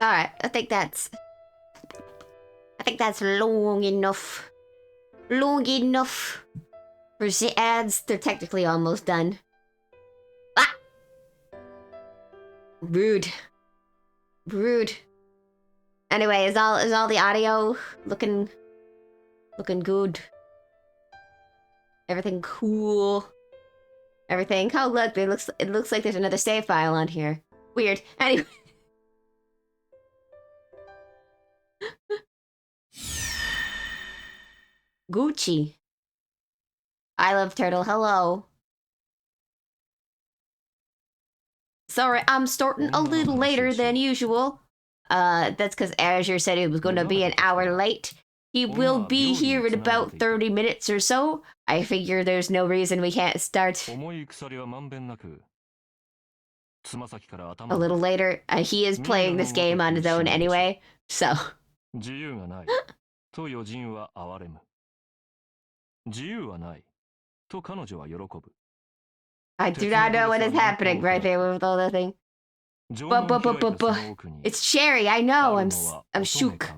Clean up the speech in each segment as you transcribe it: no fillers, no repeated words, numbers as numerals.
Alright, I think that's long enough. Long enough for the ads. They're technically almost done. Ah! Rude. Rude. Anyway, is all the audio looking good? Everything cool? Everything? Oh look, it looks like there's another save file on here. Weird. Anyway. Gucci. I love turtle. Hello. Sorry, I'm starting a little later than usual. That's because Azure said it was going to be an hour late. He will be here in about 30 minutes or so. I figure there's no reason we can't start a little later. He is playing this game on his own anyway, so. I do not know what is happening right there with all the thing. It's Sherry, I know. I'm shook.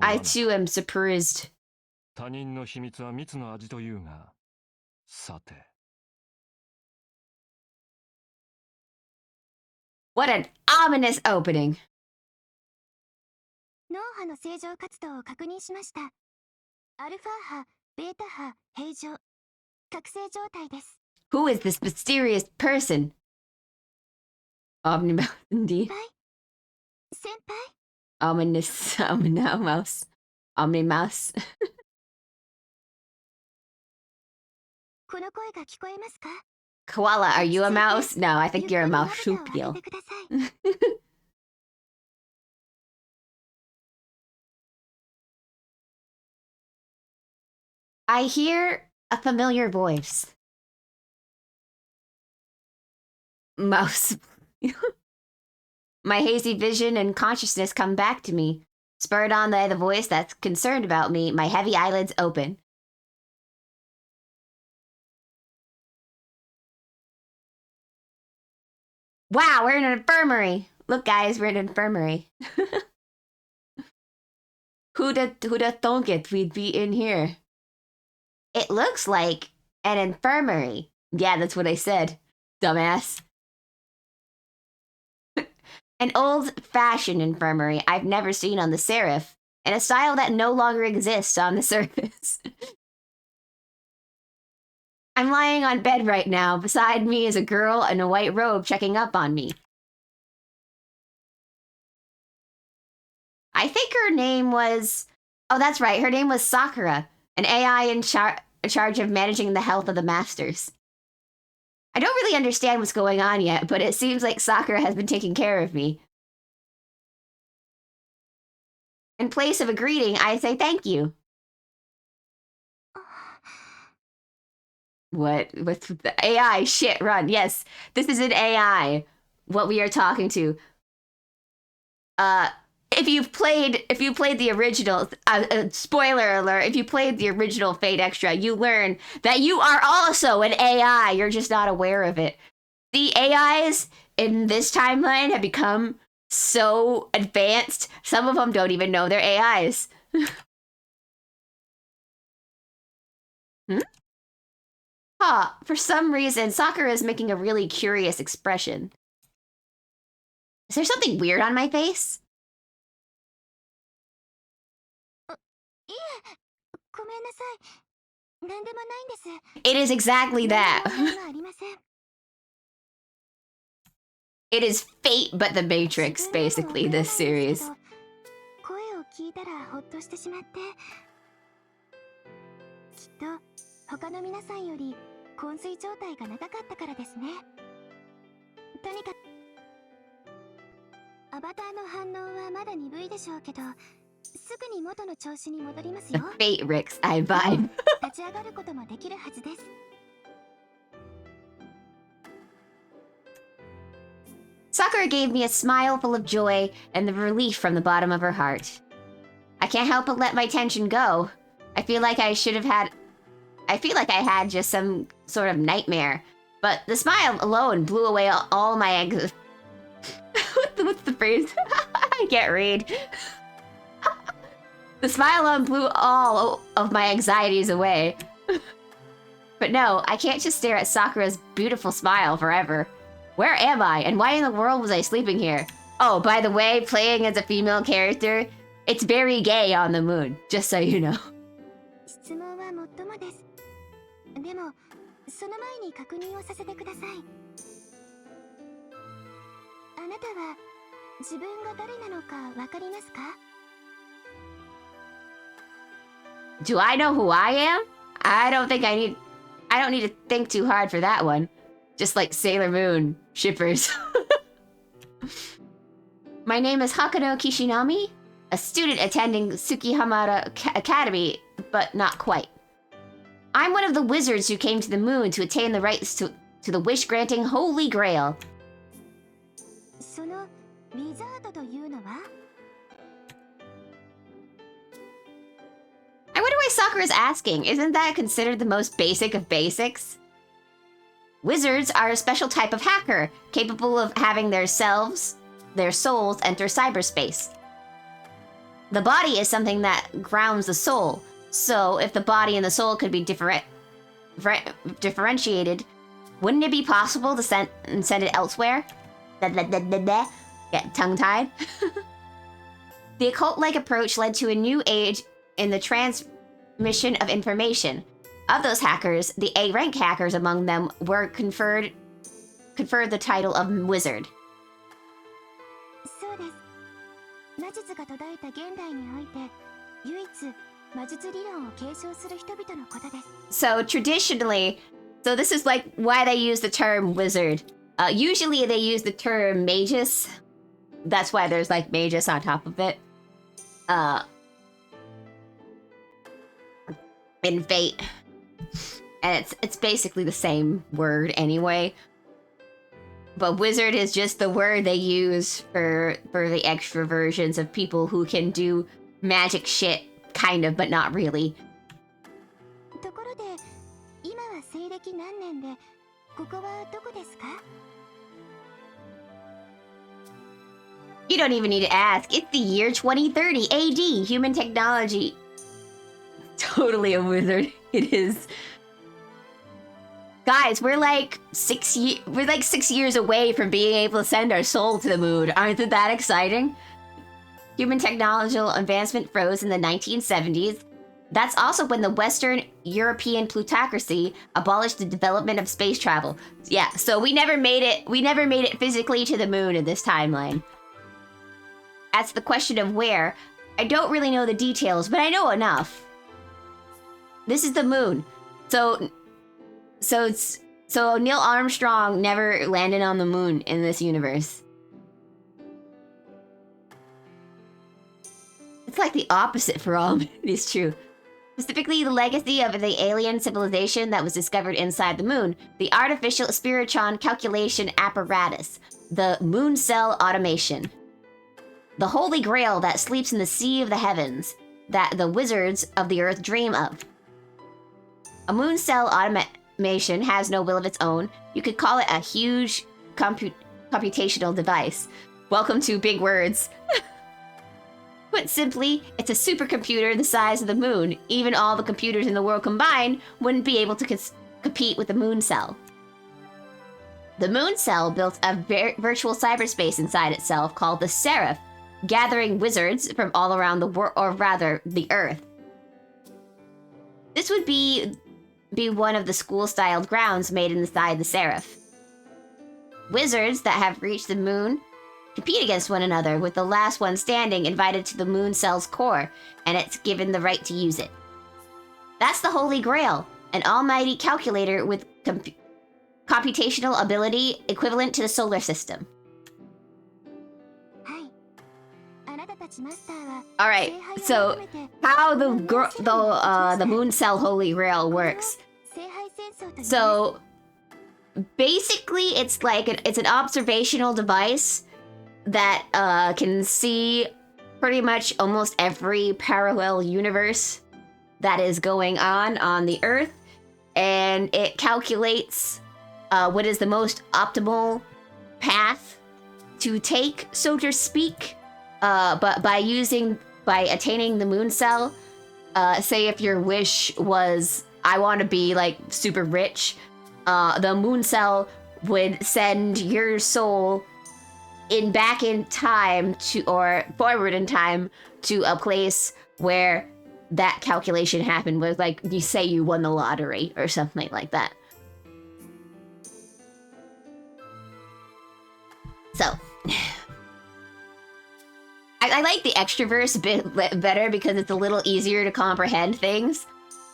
I too am surprised. What an ominous opening. Who is this mysterious person? Omnimouse, indeed. Omnimouse. Omnimouse. Koala, are you a mouse? No, I think you're a marsupial. I hear a familiar voice. Mouse. My hazy vision and consciousness come back to me. Spurred on by the voice that's concerned about me, my heavy eyelids open. Wow, we're in an infirmary. Look, guys, we're in an infirmary. Who'da thunk it we'd be in here? It looks like an infirmary. Yeah, that's what I said, dumbass. An old-fashioned infirmary I've never seen on the Seraph, and a style that no longer exists on the surface. I'm lying on bed right now. Beside me is a girl in a white robe checking up on me. I think her name was... Oh, that's right. Her name was Sakura, an AI in charge of managing the health of the masters. I don't really understand what's going on yet, but it seems like Sakura has been taking care of me. In place of a greeting, I say thank you. What? What's the AI? Shit, run. Yes, this is an AI. What we are talking to. If you've played the original, spoiler alert, if you played the original Fate Extra, you learn that you are also an AI. You're just not aware of it. The AIs in this timeline have become so advanced, some of them don't even know they're AIs. Huh, for some reason, Sakura is making a really curious expression. Is there something weird on my face? It is exactly that. It is Fate but the Matrix, basically, this series. The Fate Ricks I vibe. Sakura gave me a smile full of joy and the relief from the bottom of her heart. I can't help but let my tension go. I feel like I had just some sort of nightmare. But the smile alone blew away all my what's the phrase? I can't read. The smile on blew all of my anxieties away. But no, I can't just stare at Sakura's beautiful smile forever. Where am I, and why in the world was I sleeping here? Oh, by the way, playing as a female character, it's very gay on the moon, just so you know. 質問はもっともです。でも、その前に確認をさせてください。あなたは自分が誰なのかわかりますか? Do I know who I am? I don't need to think too hard for that one. Just like Sailor Moon shippers. My name is Hakano Kishinami, a student attending Tsukihama Academy, but not quite. I'm one of the wizards who came to the moon to attain the rights to the wish-granting Holy Grail. そのウィザードというのは? I wonder why Sakura's asking. Isn't that considered the most basic of basics? Wizards are a special type of hacker, capable of having their souls enter cyberspace. The body is something that grounds the soul, so if the body and the soul could be differentiated, wouldn't it be possible to send it elsewhere? Get tongue-tied. The occult-like approach led to a new age in the transmission of information. Of those hackers, the A-rank hackers among them were conferred the title of wizard. そうです。魔術が途絶えた現代において、唯一魔術理論を継承する人々のことです。So traditionally, this is like why they use the term wizard. Usually they use the term magus. That's why there's like magus on top of it. In Fate. And it's basically the same word anyway. But wizard is just the word they use for the extra versions of people who can do magic shit, kind of, but not really. ところで、今は西暦何年で、ここはどこですか? You don't even need to ask. It's the year 2030 AD. Human technology. Totally a wizard. It is. Guys, we're like 6 years away from being able to send our soul to the moon. Aren't that exciting? Human technological advancement froze in the 1970s. That's also when the Western European plutocracy abolished the development of space travel. Yeah, so we never made it physically to the moon in this timeline. As to the question of where, I don't really know the details, but I know enough. This is the moon. So Neil Armstrong never landed on the moon in this universe. It's like the opposite for all, it is true. Specifically, the legacy of the alien civilization that was discovered inside the moon, the artificial spiritron calculation apparatus, the moon cell automation. The holy grail that sleeps in the sea of the heavens, that the wizards of the earth dream of. A moon cell automation has no will of its own. You could call it a huge computational device. Welcome to big words. Put simply, it's a supercomputer the size of the moon. Even all the computers in the world combined wouldn't be able to compete with the moon cell. The moon cell built a virtual cyberspace inside itself called the Seraph, gathering wizards from all around the world, or rather, the Earth. This would be one of the school-styled grounds made inside the Seraph. Wizards that have reached the moon compete against one another, with the last one standing invited to the moon cell's core, and it's given the right to use it. That's the Holy Grail, an almighty calculator with computational ability equivalent to the solar system. Alright, so how the moon cell Holy Grail works. So basically it's an observational device that can see pretty much almost every parallel universe that is going on the Earth, and it calculates what is the most optimal path to take, so to speak, But by attaining the moon cell, say if your wish was I want to be like super rich, the moon cell would send your soul back in time to or forward in time to a place where that calculation happened. Was like you say you won the lottery or something like that. So. I like the extraverse a bit better because it's a little easier to comprehend things.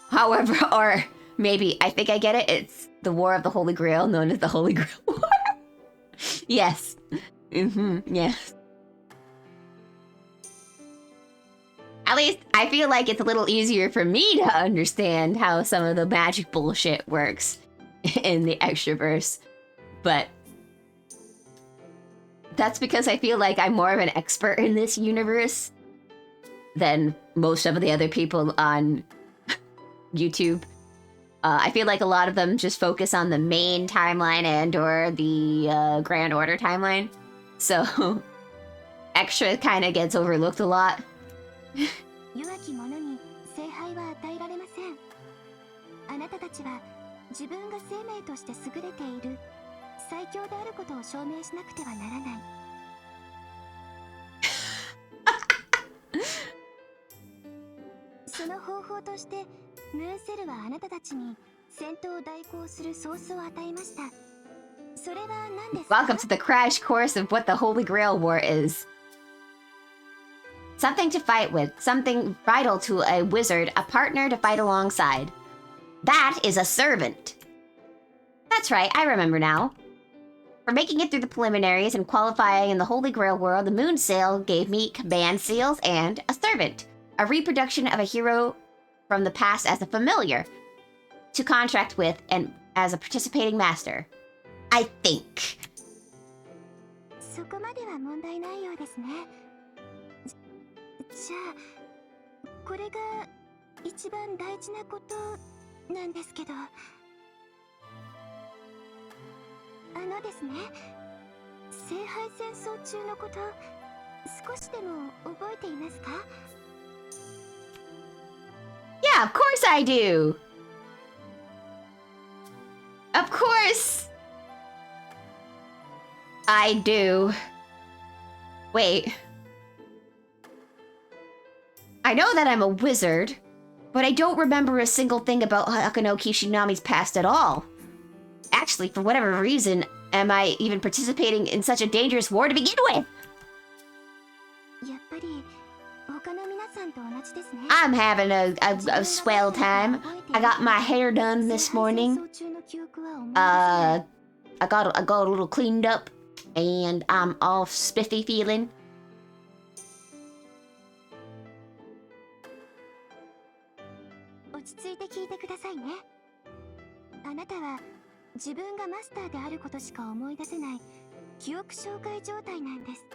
However, or maybe, I think I get it, it's the War of the Holy Grail, known as the Holy Grail War. Yes. Yes. At least, I feel like it's a little easier for me to understand how some of the magic bullshit works in the extraverse. But that's because I feel like I'm more of an expert in this universe than most of the other people on YouTube. I feel like a lot of them just focus on the main timeline and or the Grand Order timeline. So, extra kind of gets overlooked a lot. 弱き者に聖杯は与えられません。あなたたちは自分が生命として優れている最強であることを証明しなくてはならない。その方法としてムーンセルはあなたたちに戦闘を代行するソースを与えました。それは何ですか？ Welcome to the crash course of what the Holy Grail War is. Something to fight with, something vital to a wizard, a partner to fight alongside. That is a servant. That's right, I remember now. For making it through the preliminaries and qualifying in the Holy Grail world, the Moon Seal gave me command seals and a servant, a reproduction of a hero from the past as a familiar, to contract with and as a participating master. I think. そこまでは問題ないようですね。じゃあ、これが一番大事なことなんですけど。ですね。聖杯戦争中のこと、少しでも覚えていますか？ Yeah, of course I do. Of course I do. Wait. I know that I'm a wizard, but I don't remember a single thing about Akano Kishinami's past at all. Actually, for whatever reason, am I even participating in such a dangerous war to begin with? やっぱり他の皆さんと同じですね。 I'm having a swell time. I got my hair done this morning. I got a little cleaned up, and I'm all spiffy feeling. 落ち着いて聞いてくださいね。あなたは自分がマスターであることしか思い出せない記憶障害状態なんです。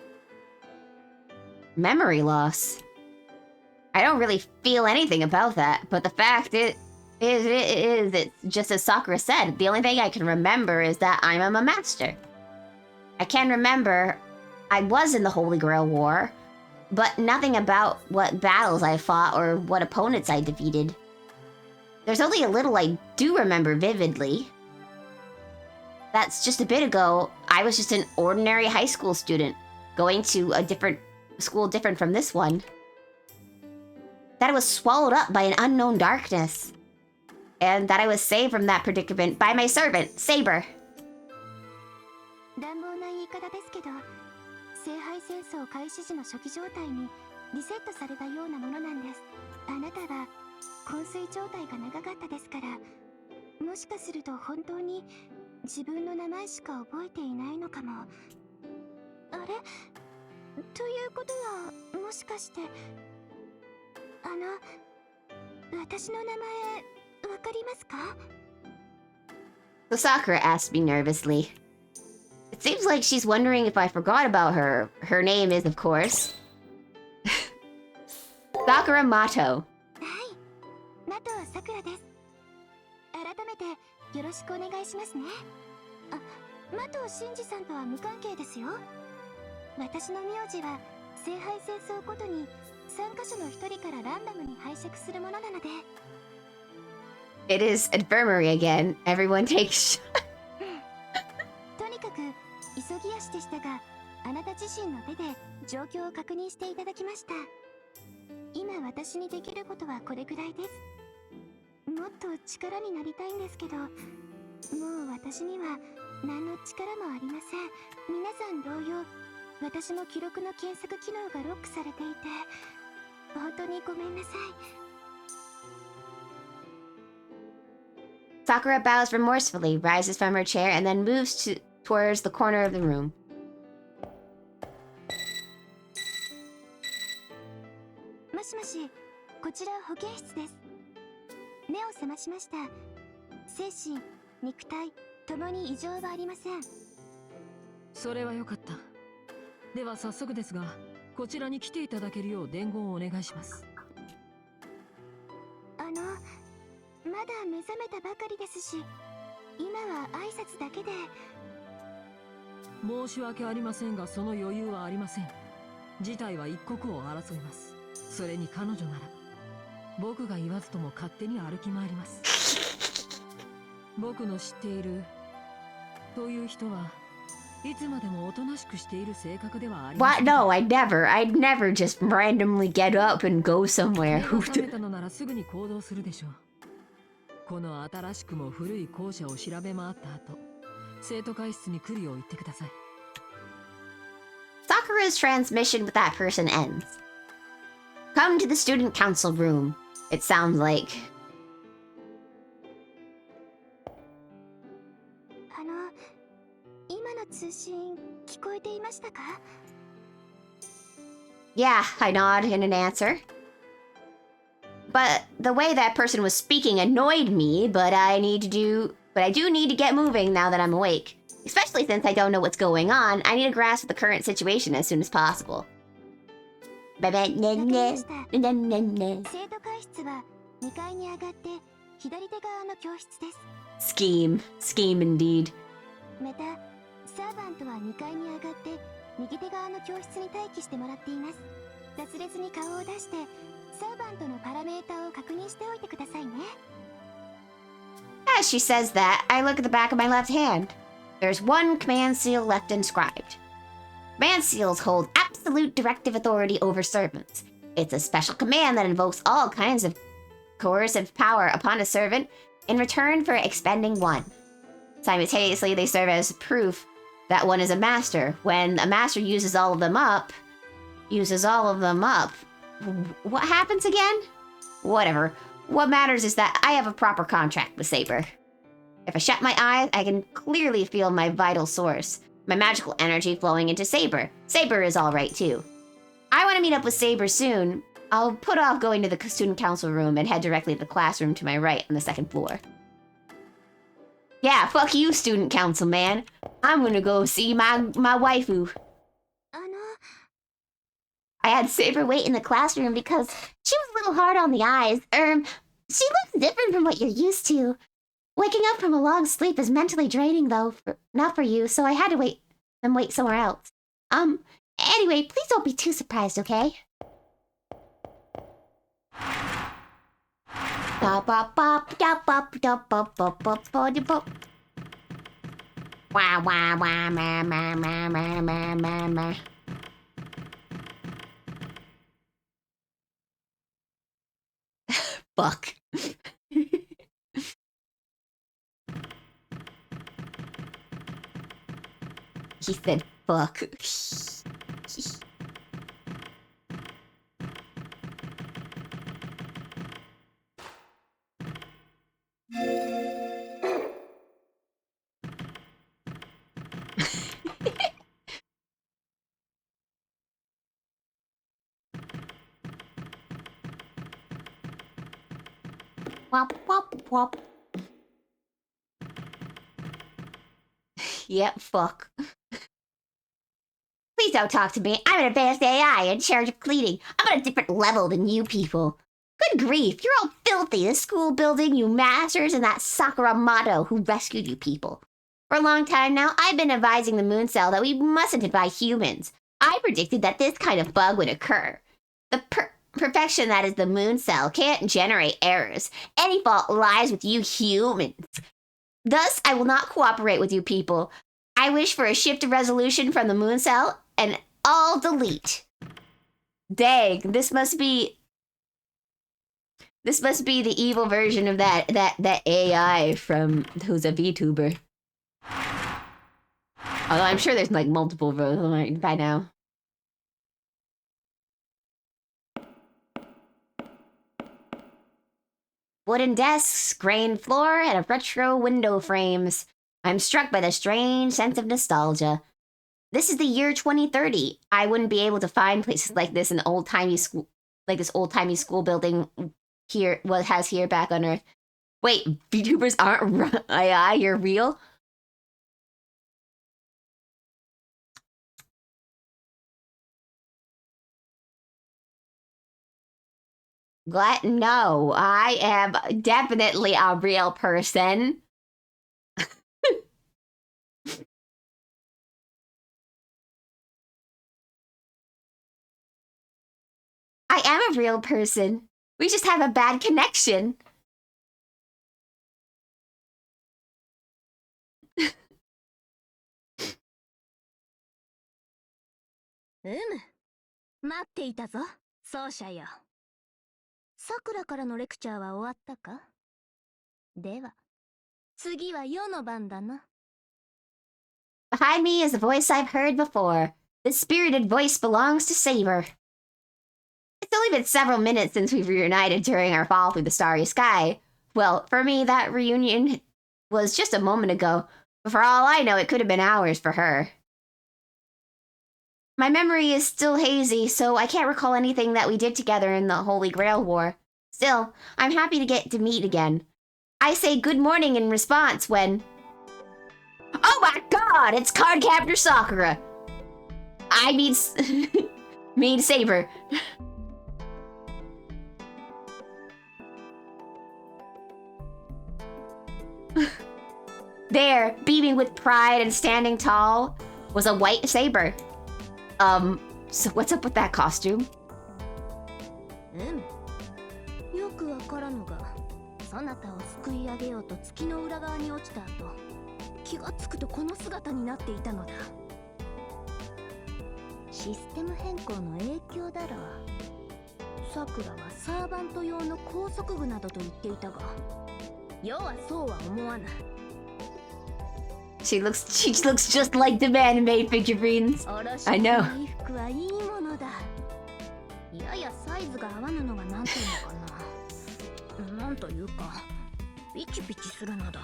Memory loss. I don't really feel anything about that, but the fact it's just as Sakura said, the only thing I can remember is that I'm a master. I can remember I was in the Holy Grail War, but nothing about what battles I fought or what opponents I defeated. There's only a little I do remember vividly. That's just a bit ago, I was just an ordinary high school student, going to a different school different from this one. That I was swallowed up by an unknown darkness. And that I was saved from that predicament by my servant, Saber. 乱暴な言い方ですけど、聖杯戦争開始時の初期状態にリセットされたようなものなんです。あなたは昏睡状態が長かったですから、もしかすると本当に自分の名前しか覚えていないのかも。あれ？ということは、もしかして、私の名前、わかりますか？ So Sakura asked me nervously. It seems like she's wondering if I forgot about her. Her name is, of course, Sakura Mato. はい、マトさくらです。改めてよろしくお願いしますね。あ、マト真司さんとは無関係ですよ。私の名字は聖聖杯戦争ごとに参加者の一人からランダムに拝借するものなので。It is infirmary again. Everyone takes. とにかく急ぎ足でしたが、あなた自身の手で状況を確認していただきました。今私にできることはこれくらいです。もっと力になりたいんですけど、もう私には何の力もありません。皆さん同様、私も記録の検索機能がロックされていて、本当にごめんなさい。Sakura bows remorsefully, rises from her chair, and then moves towards the corner of the room. もしもし、こちら保健室です。目を覚ましました。精神、肉体、ともに異常はありません。それはよかった。では早速ですが、こちらに来ていただけるよう伝言をお願いします。まだ目覚めたばかりですし、今は挨拶だけで。申し訳ありませんが、その余裕はありません。事態は一刻を争います。それに彼女なら僕が言わずとも勝手に歩き回ります。僕の知っているという人はいつまでもおとなしくしている性格ではありません。 What? No, I'd never just randomly get up and go somewhere. 目が覚めたのならすぐに行動するでしょう。この新しくも古い校舎を調べ回った後、生徒会室に来るよう言ってください。 Sakura's transmission with that person ends. Come to the student council room, it sounds like. 今の通信聞こえていましたか？ Yeah, I nod in an answer. But the way that person was speaking annoyed me, but I do need to get moving now that I'm awake. Especially since I don't know what's going on, I need to grasp the current situation as soon as possible. わかりました。生徒会室は2階に上がって左手側の教室です。 Scheme indeed. また、サーバントは2階に上がって右手側の教室に待機してもらっています。雑裂に顔を出してサーバントのパラメータを確認しておいてくださいね。 As she says that, I look at the back of my left hand. There's one command seal left inscribed. Command seals hold absolute directive authority over servants. It's a special command that invokes all kinds of coercive power upon a servant in return for expending one. Simultaneously, they serve as proof that one is a master. When a master uses all of them up, what happens again? Whatever. What matters is that I have a proper contract with Saber. If I shut my eyes, I can clearly feel my vital source, my magical energy flowing into Saber. Saber is alright too. I want to meet up with Saber soon. I'll put off going to the student council room and head directly to the classroom to my right on the second floor. Yeah, fuck you, student council man. I'm gonna go see my waifu. I had Saber wait in the classroom because she was a little hard on the eyes. She looks different from what you're used to. Waking up from a long sleep is mentally draining, though. Not for you, so I had to wait somewhere else. Anyway, please don't be too surprised, okay? Bop bop bop bop bop bop bop bop bop bop bop. Wah wah wah ma ma ma ma ma ma ma. Fuck. He said fuck. Wop wop wop. Yep, fuck. Please don't talk to me. I'm an advanced AI in charge of cleaning. I'm on a different level than you people. Good grief, you're all filthy. This school building, you masters, and that Sakura Mato who rescued you people. For a long time now, I've been advising the Moon Cell that we mustn't invite humans. I predicted that this kind of bug would occur. The perfection that is the moon cell can't generate errors. Any fault lies with you humans. Thus, I will not cooperate with you people. I wish for a shift of resolution from the moon cell and all delete. Dang, this must be the evil version of that AI from who's a VTuber. Although I'm sure there's like multiple by now. Wooden desks, grain floor, and retro window frames. I'm struck by the strange sense of nostalgia. This is the year 2030. I wouldn't be able to find places like this in old-timey school, like this old-timey school building here, what has here back on Earth. Wait, VTubers aren't AI, you're real? No, I am definitely a real person. I am a real person. We just have a bad connection.待っていたぞ、奏者よ。さくらからのレクチャーは終わったか？では、次は世の番だな。Behind me is a voice I've heard before. This spirited voice belongs to Saber. It's only been several minutes since we've reunited during our fall through the starry sky. Well, for me, that reunion was just a moment ago, but for all I know, it could have been hours for her. My memory is still hazy, so I can't recall anything that we did together in the Holy Grail War. Still, I'm happy to get to meet again. I say good morning in response when... Oh my god, it's Cardcaptor Sakura! I mean... mean Saber. There, beaming with pride and standing tall, was a white saber. So what's up with that costume? よくわからぬが、そなたを救い上げようと月の裏側に落ちた後、気がつくとこの姿になっていたのだ。システム変更の影響だろう。さくらはサーバント用の高速具などと言っていたが、世はそうは思わぬ。She looks just like the man-made figurines. I know. 衣服はいいものだ。ややサイズが合わぬのがなんていうのかな。なんというか、ピチピチするのだ。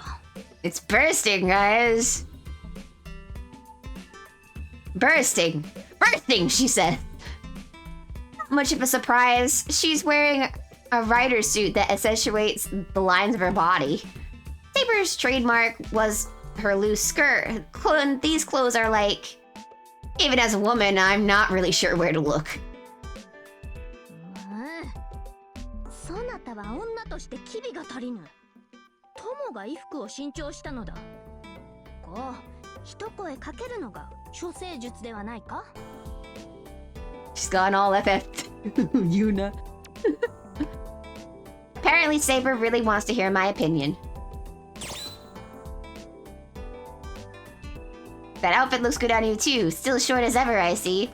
It's bursting, guys. Bursting, she said. Much of a surprise, she's wearing a rider suit that accentuates the lines of her body. Saber's trademark was her loose skirt. These clothes are like... Even as a woman, I'm not really sure where to look. そなたは女として機微が足りぬ。友が衣服を新調したのだ。こう、一声かけるのが処世術ではないか? She's gone all FF. Yuna. Apparently Saber really wants to hear my opinion. That outfit looks good on you too. Still short as ever, I see.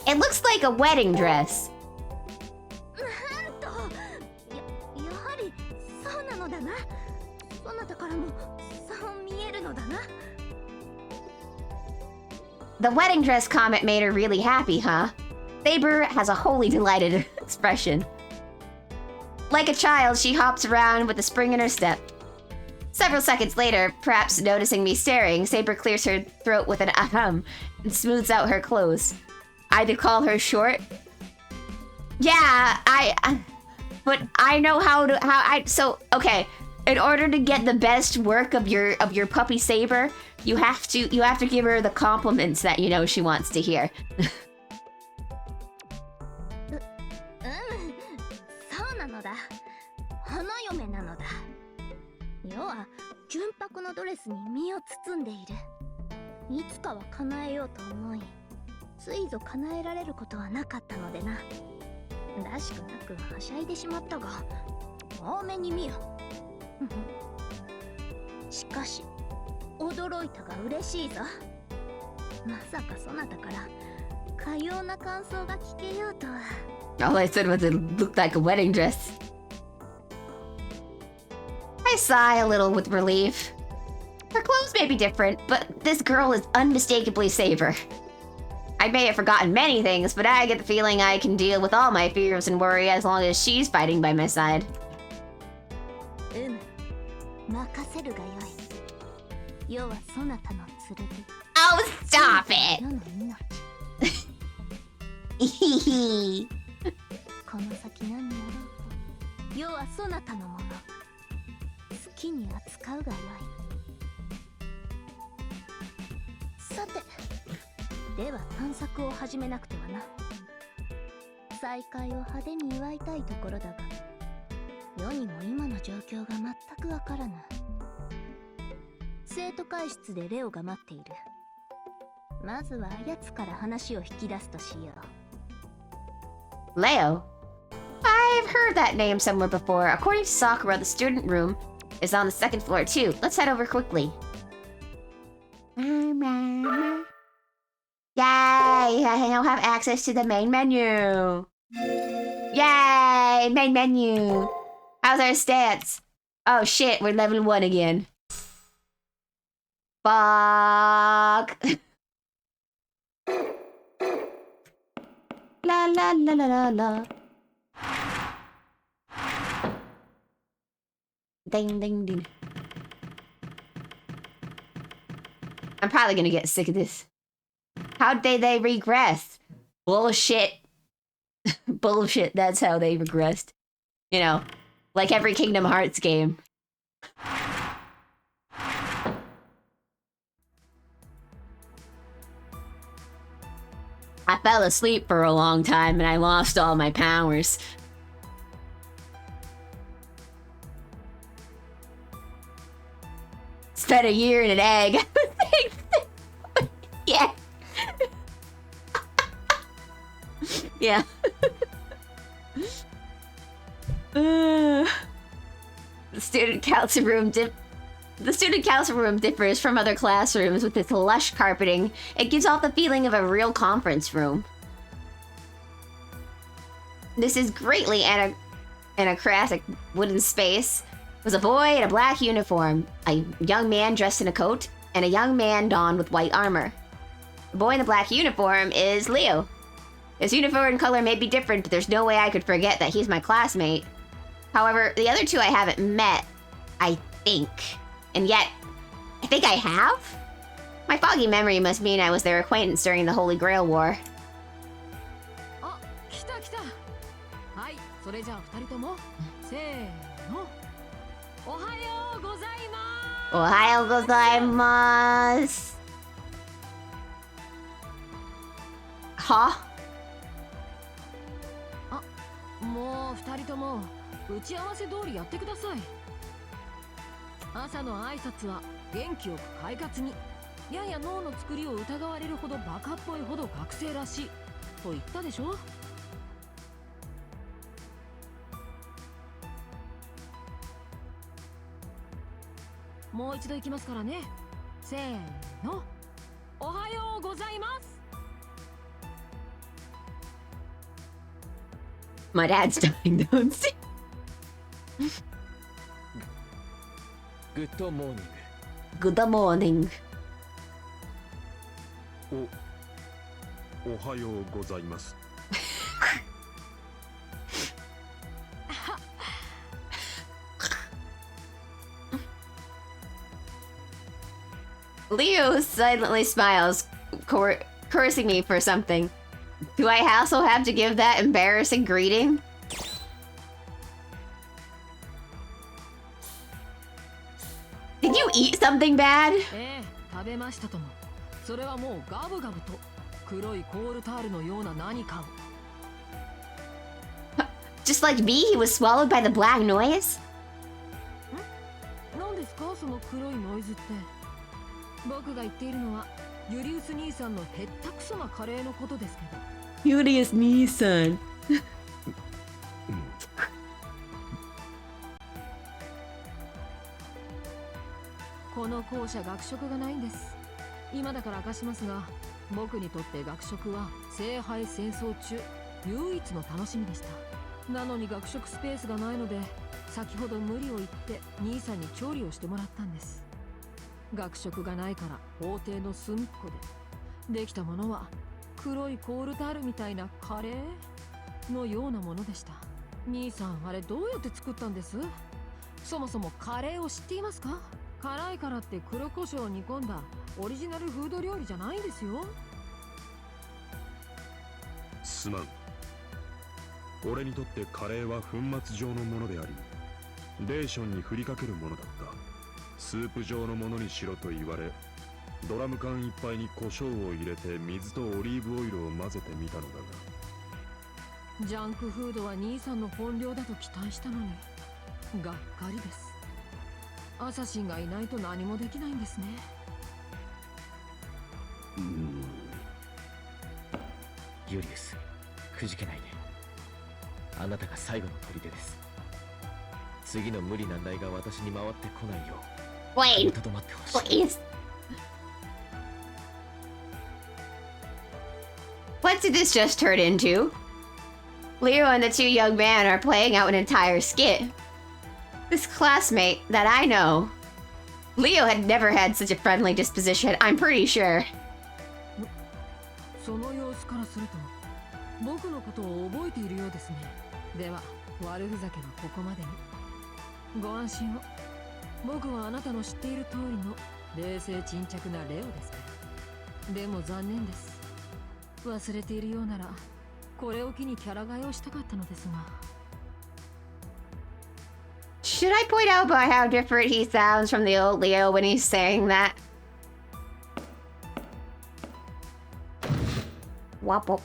It looks like a wedding dress. なんと、やはりそうなのだな。そなたからもそう見えるのだな。The wedding dress comment made her really happy, huh? Saber has a wholly delighted expression. Like a child, she hops around with a spring in her step. Several seconds later, perhaps noticing me staring, Saber clears her throat with an ahem and smooths out her clothes. I'd call her short. Yeah, but I know so okay. In order to get the best work of your puppy Saber, you have to give her the compliments that you know she wants to hear. そうなのだ。花嫁なのだ。世は純白のドレスに身を包んでいる。いつかは叶えようと思い、ついぞ叶えられることはなかったのでな。らしくなくはしゃいでしまったが、多めに見よ。しかし驚いたが嬉しいぞ。まさかそなたからかような感想が聞けようとは。All I said was it looked like a wedding dress. I sigh a little with relief. Her clothes may be different, but this girl is unmistakably Saber. I may have forgotten many things, but I get the feeling I can deal with all my fears and worry as long as she's fighting by my side. 任せるがよい。世はそなたの剣。Oh, stop it! 世の命。この先何やろうと、世はそなたのもの。好きに扱うがよい。さて、では探索を始めなくてはな。再会を派手に祝いたいところだが、世にも今の状況が全くわからぬ。生徒会室でレオが待っている。まずは奴から話を引き出すとしよう。 Leo? I've heard that name somewhere before. According to Sakura, the student room is on the second floor too. Let's head over quickly. Yay! I now have access to the main menu. Yay! Main menu. How's our stats? Oh shit, we're level 1 again. Fuck. La la la la la la. Ding ding ding. I'm probably gonna get sick of this. How'd they regress? Bullshit. Bullshit, that's how they regressed. You know, like every Kingdom Hearts game. I fell asleep for a long time and I lost all my powers. Spent a year in an egg. Yeah. Yeah. The student council room differs from other classrooms with its lush carpeting. It gives off the feeling of a real conference room. This is greatly anachronistic wooden space. Was a boy in a black uniform, a young man dressed in a coat, and a young man donned with white armor. The boy in the black uniform is Leo. His uniform color may be different, but there's no way I could forget that he's my classmate. However, the other two I haven't met, I think. And yet, I think I have? My foggy memory must mean I was their acquaintance during the Holy Grail War. Ah, 来た来た。はい、それじゃあ二人とも、せーの。おはようございます。おはようございます。は？あ、もう二人とも打ち合わせ通りやってください。朝の挨拶は元気よく快活に。やや脳の作りを疑われるほどバカっぽいほど学生らしいと言ったでしょ。もう一度行きますからね。せーの。おはようございます。My dad's dying, don't see. Good morning. Good morning. おはようございます。Leo silently smiles, cursing me for something. Do I also have to give that embarrassing greeting? Did you eat something bad? 食べましたとも。それはもうガブガブと黒いコールタールのような何かを。Just like me, he was swallowed by the black noise? 何ですかその黒いノイズって。僕が言っているのはユリウス兄さんのへったくそなカレーのことですけど。ユリウス兄さん。この校舎学食がないんです。今だから明かしますが、僕にとって学食は聖杯戦争中唯一の楽しみでした。なのに学食スペースがないので、先ほど無理を言って兄さんに調理をしてもらったんです。学食がないから法廷の隅っこでできたものは黒いコールタールみたいなカレーのようなものでした。兄さん、あれどうやって作ったんです？そもそもカレーを知っていますか？辛いからって黒胡椒を煮込んだオリジナルフード料理じゃないんですよ。すまん。俺にとってカレーは粉末状のものであり、レーションに振りかけるものだった。スープ状のものにしろと言われ、ドラム缶いっぱいに胡椒を入れて水とオリーブオイルを混ぜてみたのだが、ジャンクフードは兄さんの本領だと期待したのに、がっかりです。アサシンがいないと何もできないんですね。ユリウス、くじけないで。あなたが最後の砦です。次の無理難題が私に回ってこないよう、Wait, とどまってほしい。 please. What did this just turn into? Leo and the two young men are playing out an entire skit. This classmate that I know, Leo had never had such a friendly disposition, I'm pretty sure. その様子からすると僕のことを覚えているようですね。では悪ふざけはここまでに。ご安心を。僕はあなたの知っている通りの冷静沈着なレオですから。でも残念です。忘れているようならこれを機にキャラ替えをしたかったのですが。Should I point out about how different he sounds from the old Leo when he's saying that? Wop.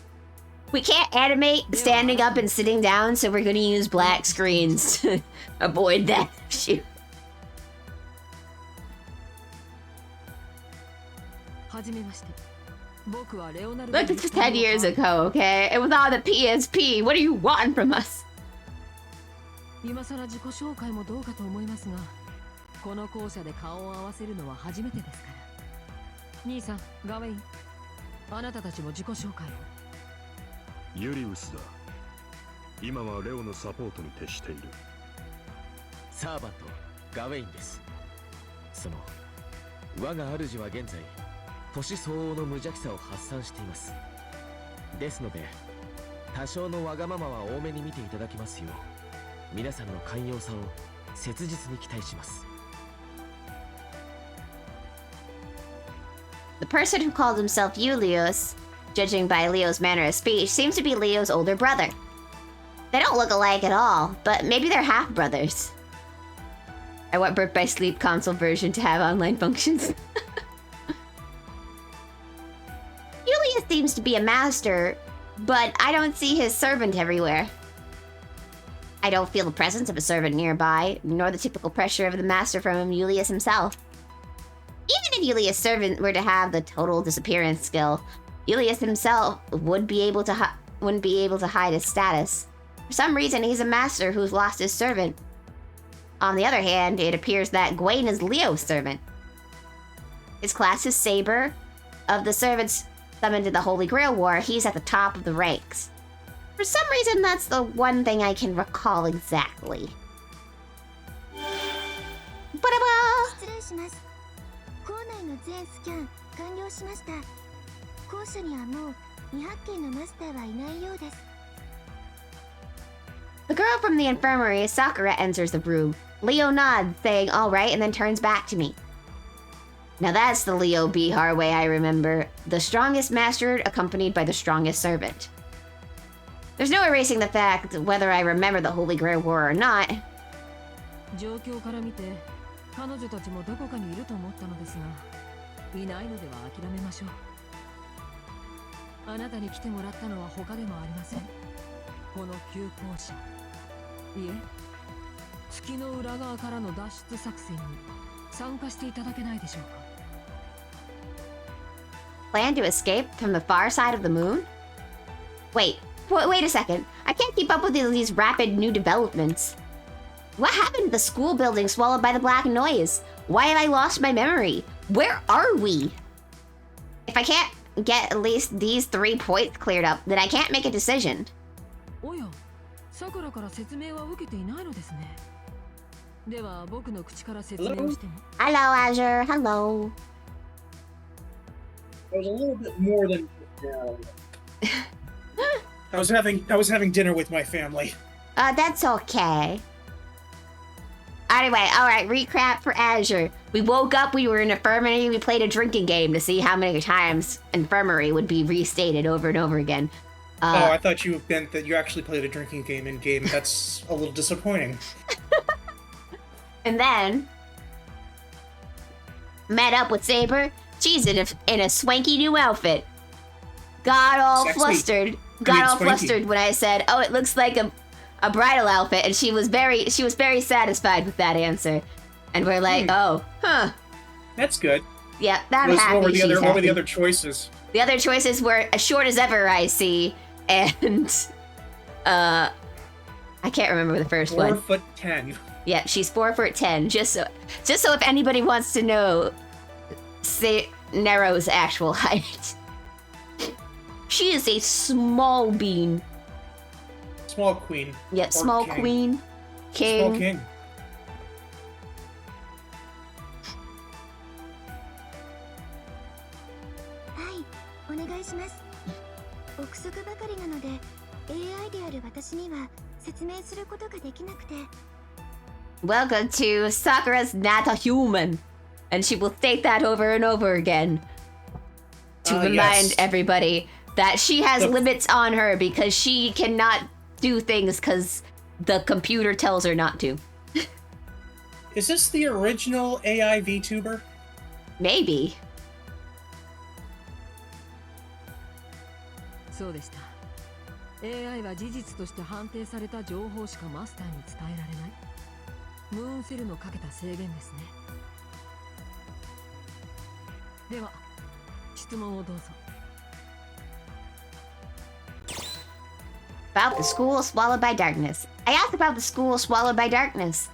We can't animate standing up and sitting down, so we're gonna use black screens to avoid that issue. はじめまして。僕はレオナル Look, this was 10 years ago, okay? It was on the PSP. What do you want from us? 今さら自己紹介もどうかと思いますが、この校舎で顔を合わせるのは初めてですから。兄さん、ガウェイン、あなたたちも自己紹介を。ユリウスだ。今はレオのサポートに徹している。サーバント、ガウェインです。その我が主は現在年相応の無邪気さを発散しています。ですので多少のわがままは多めに見ていただきますよう、皆さんの寛容さを切実に期待します。 The person who called himself Julius, judging by Leo's manner of speech, seems to be Leo's older brother. They don't look alike at all, but maybe they're half-brothers. I want Birth by Sleep console version to have online functions. Julius seems to be a master, but I don't see his servant everywhere. I don't feel the presence of a servant nearby, nor the typical pressure of the master from Julius himself. Even if Julius' servant were to have the total disappearance skill, Julius himself wouldn't be able to hide his status. For some reason, he's a master who's lost his servant. On the other hand, it appears that Gwaine is Leo's servant. His class is Saber. Of the servants summoned in the Holy Grail War, he's at the top of the ranks. For some reason, that's the one thing I can recall exactly. Ba-da-ba! 失礼します。校内の全スキャン完了しました。校舎にはもう未発見のマスターはいないようです。 The girl from the infirmary, Sakura, enters the room. Leo nods, saying all right, and then turns back to me. Now that's the Leo Bihar way I remember. The strongest master accompanied by the strongest servant. There's no erasing the fact whether I remember the Holy Grail War or not. 状況から見て彼女たちもどこかにいると思ったのですが、いないのでは諦めましょう。あなたに来てもらったのは他でもありません。この旧校舎、いえ、月の裏側からの脱出作戦に参加していただけないでしょうか。Plan to escape from the far side of the moon? Wait a second. I can't keep up with these rapid new developments. What happened to the school building swallowed by the black noise? Why have I lost my memory? Where are we? If I can't get at least these 3 points cleared up, then I can't make a decision. おや、さくらから説明は受けていないのですね。では僕の口から説明をしても。Hello, Azure. Hello. I was a little bit more than. I was having dinner with my family. That's okay. Anyway, alright, recap for Azure. We woke up, we were in infirmary, we played a drinking game to see how many times infirmary would be restated over and over again. Oh, I thought you meant that you actually played a drinking game in game. That's a little disappointing. And then met up with Saber. She's in a swanky new outfit. Got all Sexy. flustered. I mean, swanky. Flustered when I said, "Oh, it looks like a bridal outfit," and she was very satisfied with that answer. And we're like, "Oh, huh." That's good. Yeah, I'm happy. What were the she's other happy. choices? The other choices were as short as ever, I see, and I can't remember the first one. 4'10". Yeah, she's 4'10". Just so if anybody wants to know, say Nero's actual height. She is a small bean. Small queen. Yeah, Or small king. queen, king. Small king. はい、お願いします。憶測ばかりなので AI である私には説明することができなくて。 Welcome to Sakura's not a human, and she will state that over and over again to remind yes. everybody that she has limits on her because she cannot do things because the computer tells her not to. Is this the original AI VTuber? Maybe. そうでした。AI は事実として判定された情報しかマスターに伝えられない。ムーンセルのかけた制限ですね。では、質問をどうぞ。About the school swallowed by darkness. I asked about the school swallowed by darkness.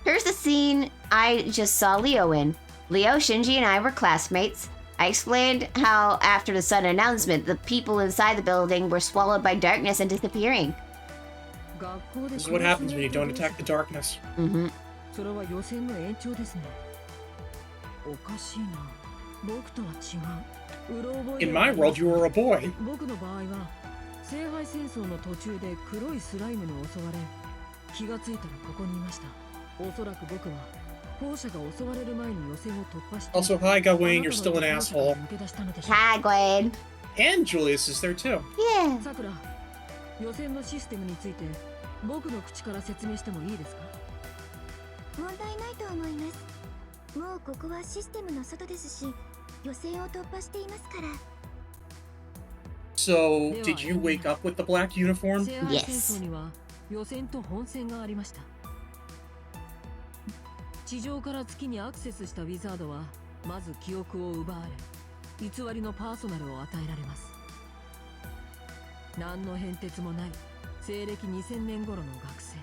Here's the scene I just saw Leo in. Leo, Shinji, and I were classmates. I explained how, after the sudden announcement, the people inside the building were swallowed by darkness and disappearing. This is what happens when you don't attack the darkness. Mm-hmm. それは予選の延長ですね。おかしいな。僕とは違う。うろ覚え In my world, you were a boy. 僕の場合は聖杯戦争の途中で黒いスライムに襲われ気がついたらここにいました。おそらく僕は校舎が襲われる前に予選を突破して Also, hi, Gawain, you're still an asshole. 抜け出したのでしょう。 Hi, Gwen. And Julius is there too. Yeah. さくら、予選のシステムについて僕の口から説明してもいいですか？問題ないと思います。もうここはシステムの外ですし、予選を突破していますから。 So, did you wake up with the black uniform? 聖杯戦争には予選と本戦がありました。地上から月にアクセスしたウィザードはまず記憶を奪われ偽りのパーソナルを与えられます。何の変哲もない西暦2000年頃の学生、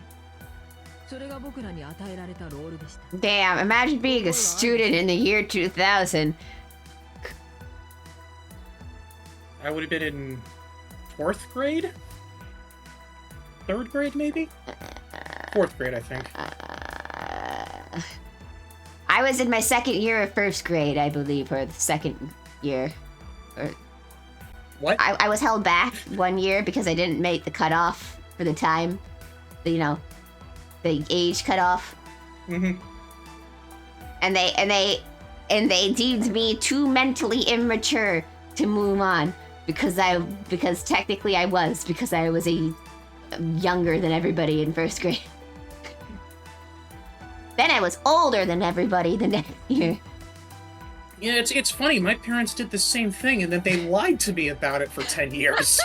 それが僕らに与えられたロールでした。 Damn, imagine being a student in the year 2000. I would have been in 4th grade? 3rd grade, maybe? 4th grade, I think. I was in my second year of first grade, I believe, or the second year. Or What? I was held back 1 year because I didn't make the cutoff for the time. You know, the age cutoff. Mm-hmm. And they deemed me too mentally immature to move on because technically I was younger than everybody in first grade. Then I was older than everybody the next year. Yeah, it's funny. My parents did the same thing, and then they lied to me about it for 10 years.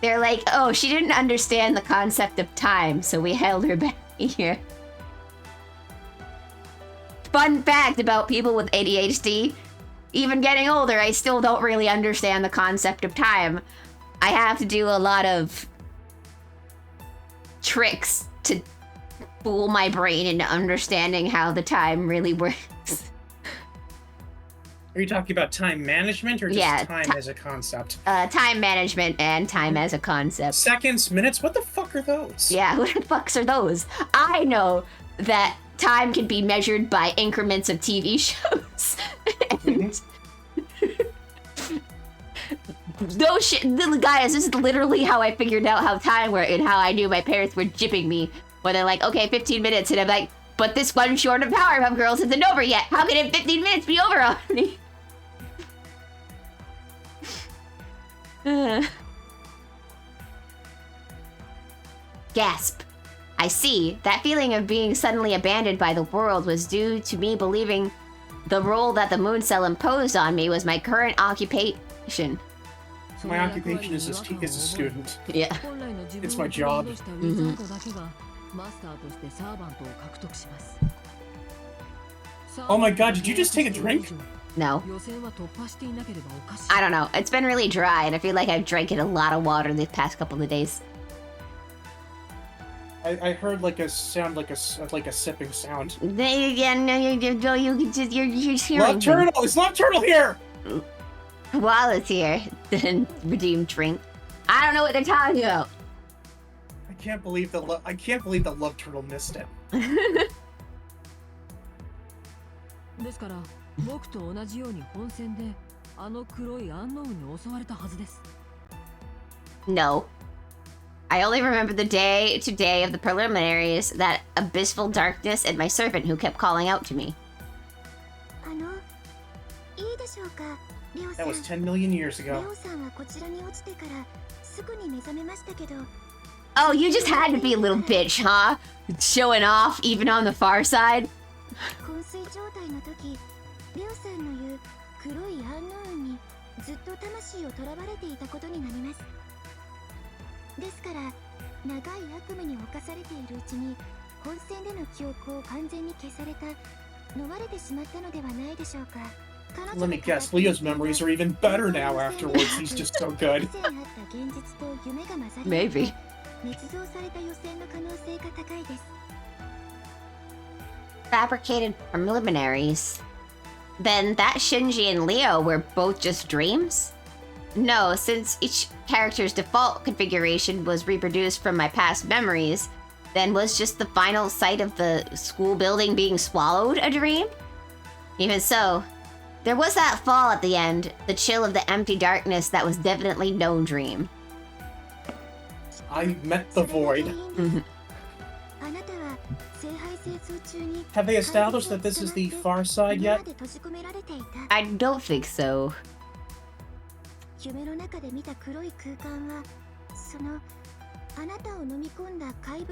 They're like, oh, she didn't understand the concept of time, so we held her back here. fun fact about people with ADHD. Even getting older, I still don't really understand the concept of time. I have to do a lot of tricks to fool my brain into understanding how the time really works. Are you talking about time management or just Yeah, time as a concept? Time management and time as a concept. Seconds, minutes, what the fuck are those? Yeah, who the fucks are those? I know that time can be measured by increments of TV shows. And no shit, little guys, this is literally how I figured out how time worked and how I knew my parents were jipping me. When they're like, okay, 15 minutes, and I'm like, but this one short of Powerpuff Girls isn't over yet. How can it 15 minutes be over already? Gasp. I see. That feeling of being suddenly abandoned by the world was due to me believing the role that the moon cell imposed on me was my current occupation. My occupation is a student. Yeah. It's my job. Oh my god, did you just take a drink? No. I don't know. It's been really dry, and I feel like I've drank a lot of water these past couple of days. I heard like a sound, like a sipping sound. Yeah, no, you're just hearing Love Turtle! It's Love Turtle here! While it's here, then redeem drink. I don't know what they're talking about. I can't believe the Love Turtle missed it. ですから僕と同じように本戦であの黒いアンノウンに襲われたはずです。 No. I only remember the day to day of the preliminaries, that abyssal darkness, and my servant who kept calling out to me. That was 10 million years ago. Oh, you just had to be a little bitch, huh? Showing off, even on the far side. 昏睡状態の時、レオさんの言う黒いアンノウンにずっと魂を囚われていたことになります。ですから、長い悪夢に侵されているうちに本戦での記憶を完全に消された、飲まれてしまったのではないでしょうか。Let me guess, Leo's memories are even better now afterwards. He's just so good. Maybe. 捏造された予選の可能性が高いです。 Fabricated preliminaries. Then that Shinji and Leo were both just dreams? No, since each character's default configuration was reproduced from my past memories, then was just the final sight of the school building being swallowed a dream? Even so, there was that fall at the end, the chill of the empty darkness that was definitely no dream. I met the void. Have they established that this is the far side yet? I don't think so.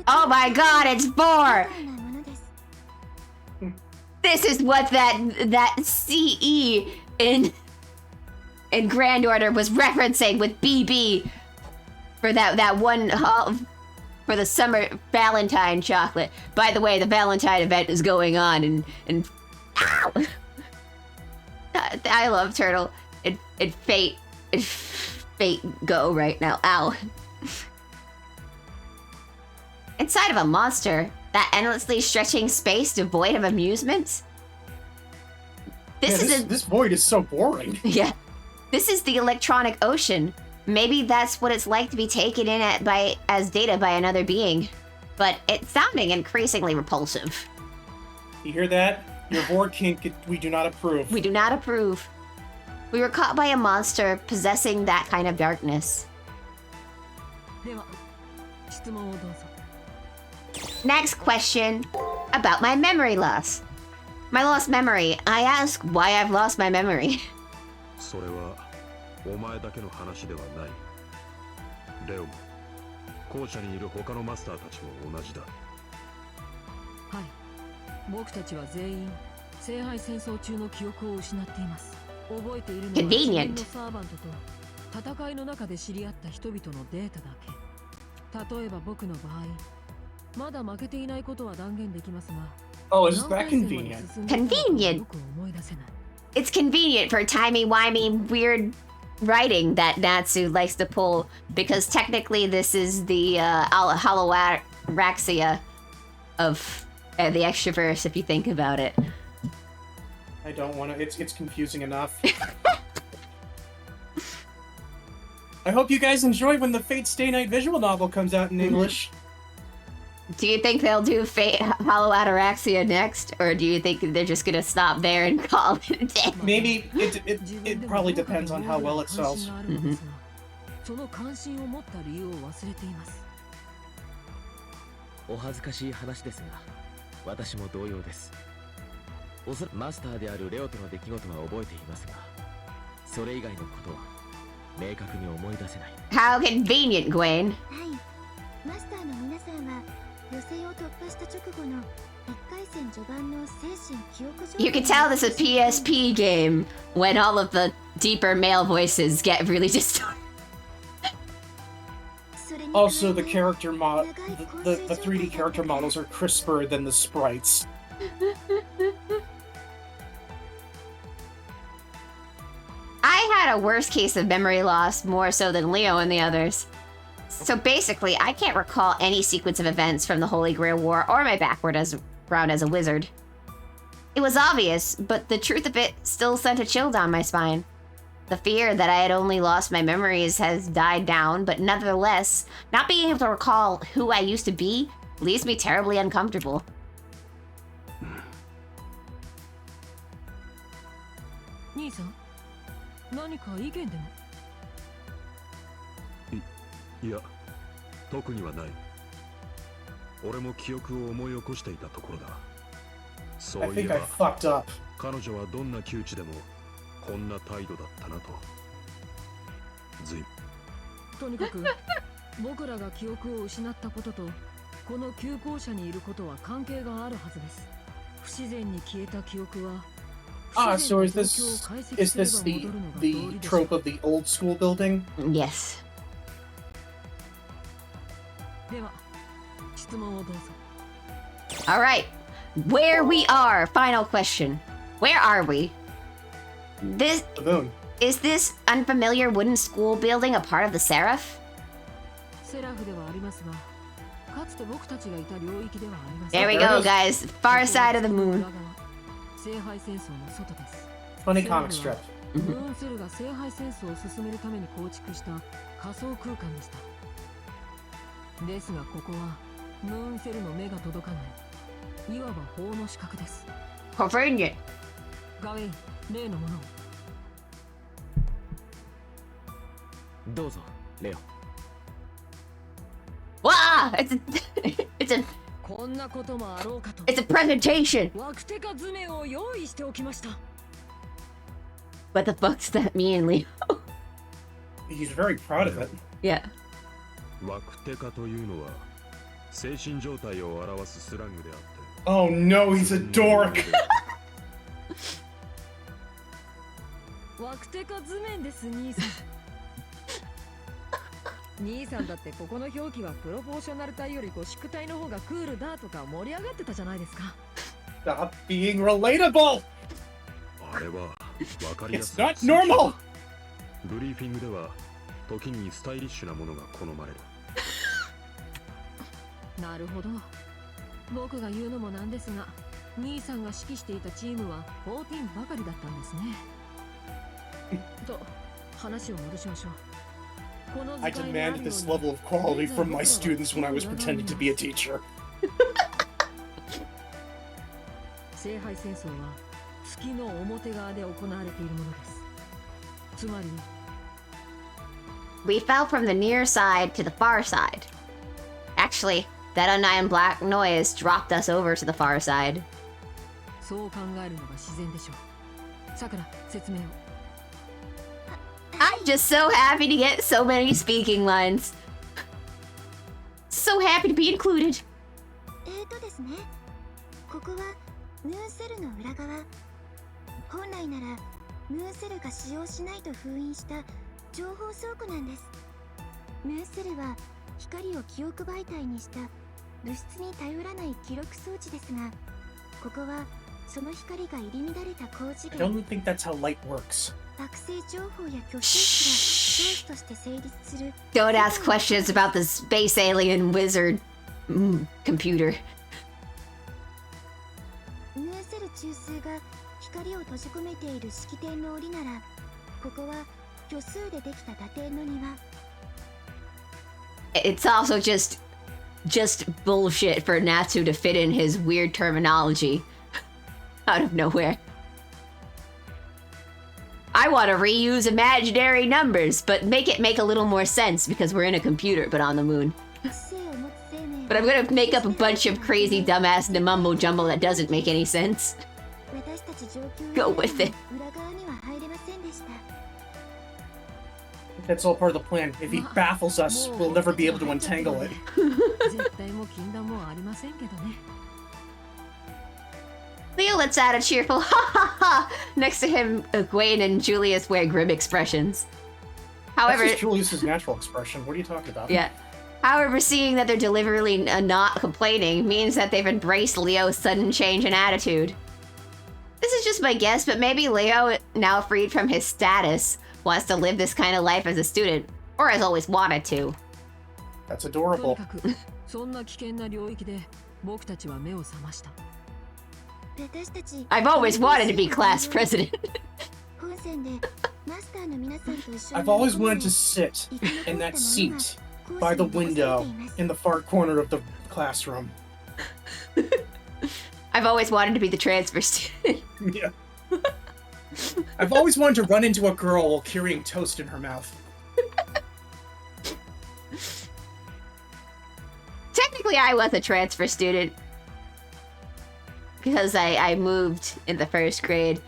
Oh my god, it's 4! This is what that CE in Grand Order was referencing with BB for that one for the summer Valentine chocolate. By the way, the Valentine event is going on and ow! I love Turtle. It fate go right now. Ow. Inside of a monster, that endlessly stretching space devoid of amusement. This void is so boring. Yeah. This is the electronic ocean. Maybe that's what it's like to be taken in as data by another being. But it's sounding increasingly repulsive. You hear that? Your Vork kink, we do not approve. We do not approve. We were caught by a monster possessing that kind of darkness. では質問をどうぞ。 Next question about my memory loss. My lost memory. I ask why I've lost my memory. それはお前だけの話ではない。レオも校舎にいる他のマスターたちも同じだ。はい。僕たちは全員聖杯戦争中の記憶を失っています。覚えているのは自分のサーバントと戦いの中で知り合った人々のデータだけ。例えば僕の場合、まだ負けていないことは断言できますが、 Oh, is 何 that 回戦まで convenient? 進んでいたのか Convenient. よく思い出せない。 It's convenient for timey-wimey weird writing that Natsu likes to pull because technically this is the holoraxia of the extraverse if you think about it. I don't want to. It's confusing enough. I hope you guys enjoy when the Fate Stay Night visual novel comes out in English. Do you think they'll do Hollow Ataraxia next, or do you think they're just gonna stop there and call it a day? Maybe it probably depends on how well it sells. その関心を持った理由を忘れています。お恥ずかしい話ですが、私も同様です。おそらくマスターであるレオとの出来事は覚えていますが、それ以外のことは明確に思い出せない。 How convenient, Gwen. はいマスターの皆さんは予選を突破した直後の1回戦序盤の精神記憶状態 You can tell this is a PSP game when all of the deeper male voices get really distorted. それに Also, the 加えて character the 3D character models are crisper than the sprites. I had a worse case of memory loss more so than Leo and the others. So basically, I can't recall any sequence of events from the Holy Grail War or my background as a wizard. It was obvious, but the truth of it still sent a chill down my spine. The fear that I had only lost my memories has died down, but nevertheless, not being able to recall who I used to be leaves me terribly uncomfortable. 兄さん、何か意見でも。いや、特にはない。俺も記憶を思い起こしていたところだ。そ I ういえ think I ば、 fucked up. 彼女はどんな窮地でもこんな態度だったなと。ずいとにかく僕らが記憶を失ったこととこの旧校舎にいることは関係があるはずです。不自然に消えた記憶は So is this the trope of the old school building? Yes. では質問をどうぞ。 All right. Where we are. Final question. Where are we? The moon. Is this unfamiliar wooden school building a part of the Seraph? セラフではありますが、かつて僕たちがいた領域ではありません。 There we There go, it is. guys. Far side of the moon. 聖杯戦争の外です。 Funny comic strip. ムーンセルが聖杯戦争を進めるために構築した仮想空間でした。ですがここはムーンセルの目が届かないいわば法の死角です。 Convenient. ガウェイン、例のものを。どうぞ、レオ。Wow! It's a こんなこともあろうかと。 it's a presentation. ワクテカ図面を用意しておきました。 What the fuck's that mean, Leo? He's very proud of it. Yeah. ワクテカというのは精神状態を表すスラングであって。 Oh no, he's a dork. ワクテカ図面です、兄さん。兄さんだってここの表記はプロポーショナル体よりゴシック体の方がクールだとか盛り上がってたじゃないですか。 Stop being relatable. あれはわかりや It's すい。 not normal. ブリーフィングでは時にスタイリッシュなものが好まれる。なるほど。僕が言うのもなんですが、兄さんが指揮していたチームは14ばかりだったんですね。と、話を戻しましょう。 I demanded this level of quality from my students when I was pretending to be a teacher. 聖杯戦争は月の表側で行われているものです。つまり We fell from the near side to the far side. Actually, that undying black noise dropped us over to the far side. そう考えるのが自然でしょう。さくら、説明を。 I'm just so happy to get so many speaking lines. So happy to be included. ですねここはムーンセルの裏側本来ならムーンセルが使用しないと封印した情報倉庫なんですムーンセルは光を記憶媒体にした物質に頼らない記録装置ですが、ここはその光が入り乱れた高次 I 元 don't think that's how light works. 惑星情報や挙手値がソースとして成立する Don't ask questions about the space alien wizard computer. ヌエセル中枢が光を閉じ込めている式典の檻なら、ここは虚数でできた打点の庭。 It's also just bullshit for Natsu to fit in his weird terminology out of nowhere. I want to reuse imaginary numbers, but make it make a little more sense because we're in a computer, but on the moon. 知性を持つ生命 But I'm gonna make up a bunch of crazy dumbass mumbo jumbo that doesn't make any sense. 私たち上級 Go with it. 裏側には入れませんでした。 That's all part of the plan. If he baffles us, we'll never be able to untangle it. 絶対も禁断もありませんけどね。 Leo lets out a cheerful ha ha ha. Next to him, Egwene and Julius wear grim expressions. However, That's just Julius's natural expression. What are you talking about? yeah. However, seeing that they're deliberately not complaining means that they've embraced Leo's sudden change in attitude. This is just my guess, but maybe Leo, now freed from his status, wants to live this kind of life as a student, or has always wanted to. That's とに adorable. かくそんな危険な領域で僕たちは目を覚ました。私たち I've always wanted to be class president. 本線でマスターの皆さんと一緒に I've always wanted to sit in that seat by the window in the far corner of the classroom. I've always wanted to be the transfer student. Yeah. I've always wanted to run into a girl while carrying toast in her mouth. Technically, I was a transfer student because I moved in the first grade.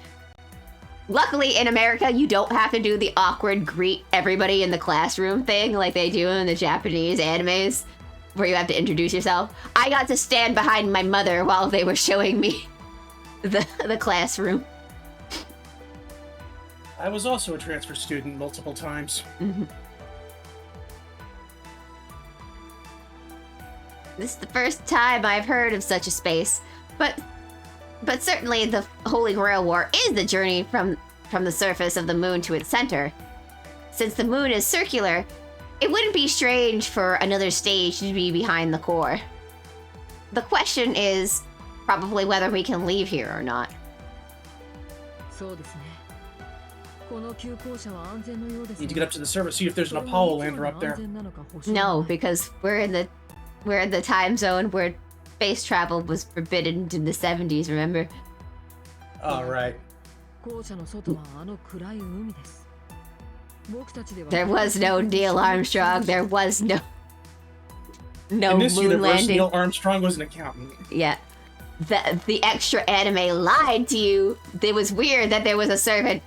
Luckily, in America, you don't have to do the awkward greet everybody in the classroom thing like they do in the Japanese animes, where you have to introduce yourself. I got to stand behind my mother while they were showing me the classroom. I was also a transfer student multiple times. This is the first time I've heard of such a space, but certainly the Holy Grail War is the journey from the surface of the moon to its center. Since the moon is circular, it wouldn't be strange for another stage to be behind the core. The question is probably whether we can leave here or not. そうですね。この急行車は安全のようです Need to が get up to the surface, see if there's an Apollo lander up there. 安全なのか保証が No, ない because we're in the time zone where space travel was forbidden in the 70s, remember? Alright. 校舎の外はあの暗い海です。僕たちでは There was no Neil Armstrong. There was no In moon this universe, landing. Neil Armstrong was an accountant. Yeah. The extra anime lied to you. It was weird that there was a servant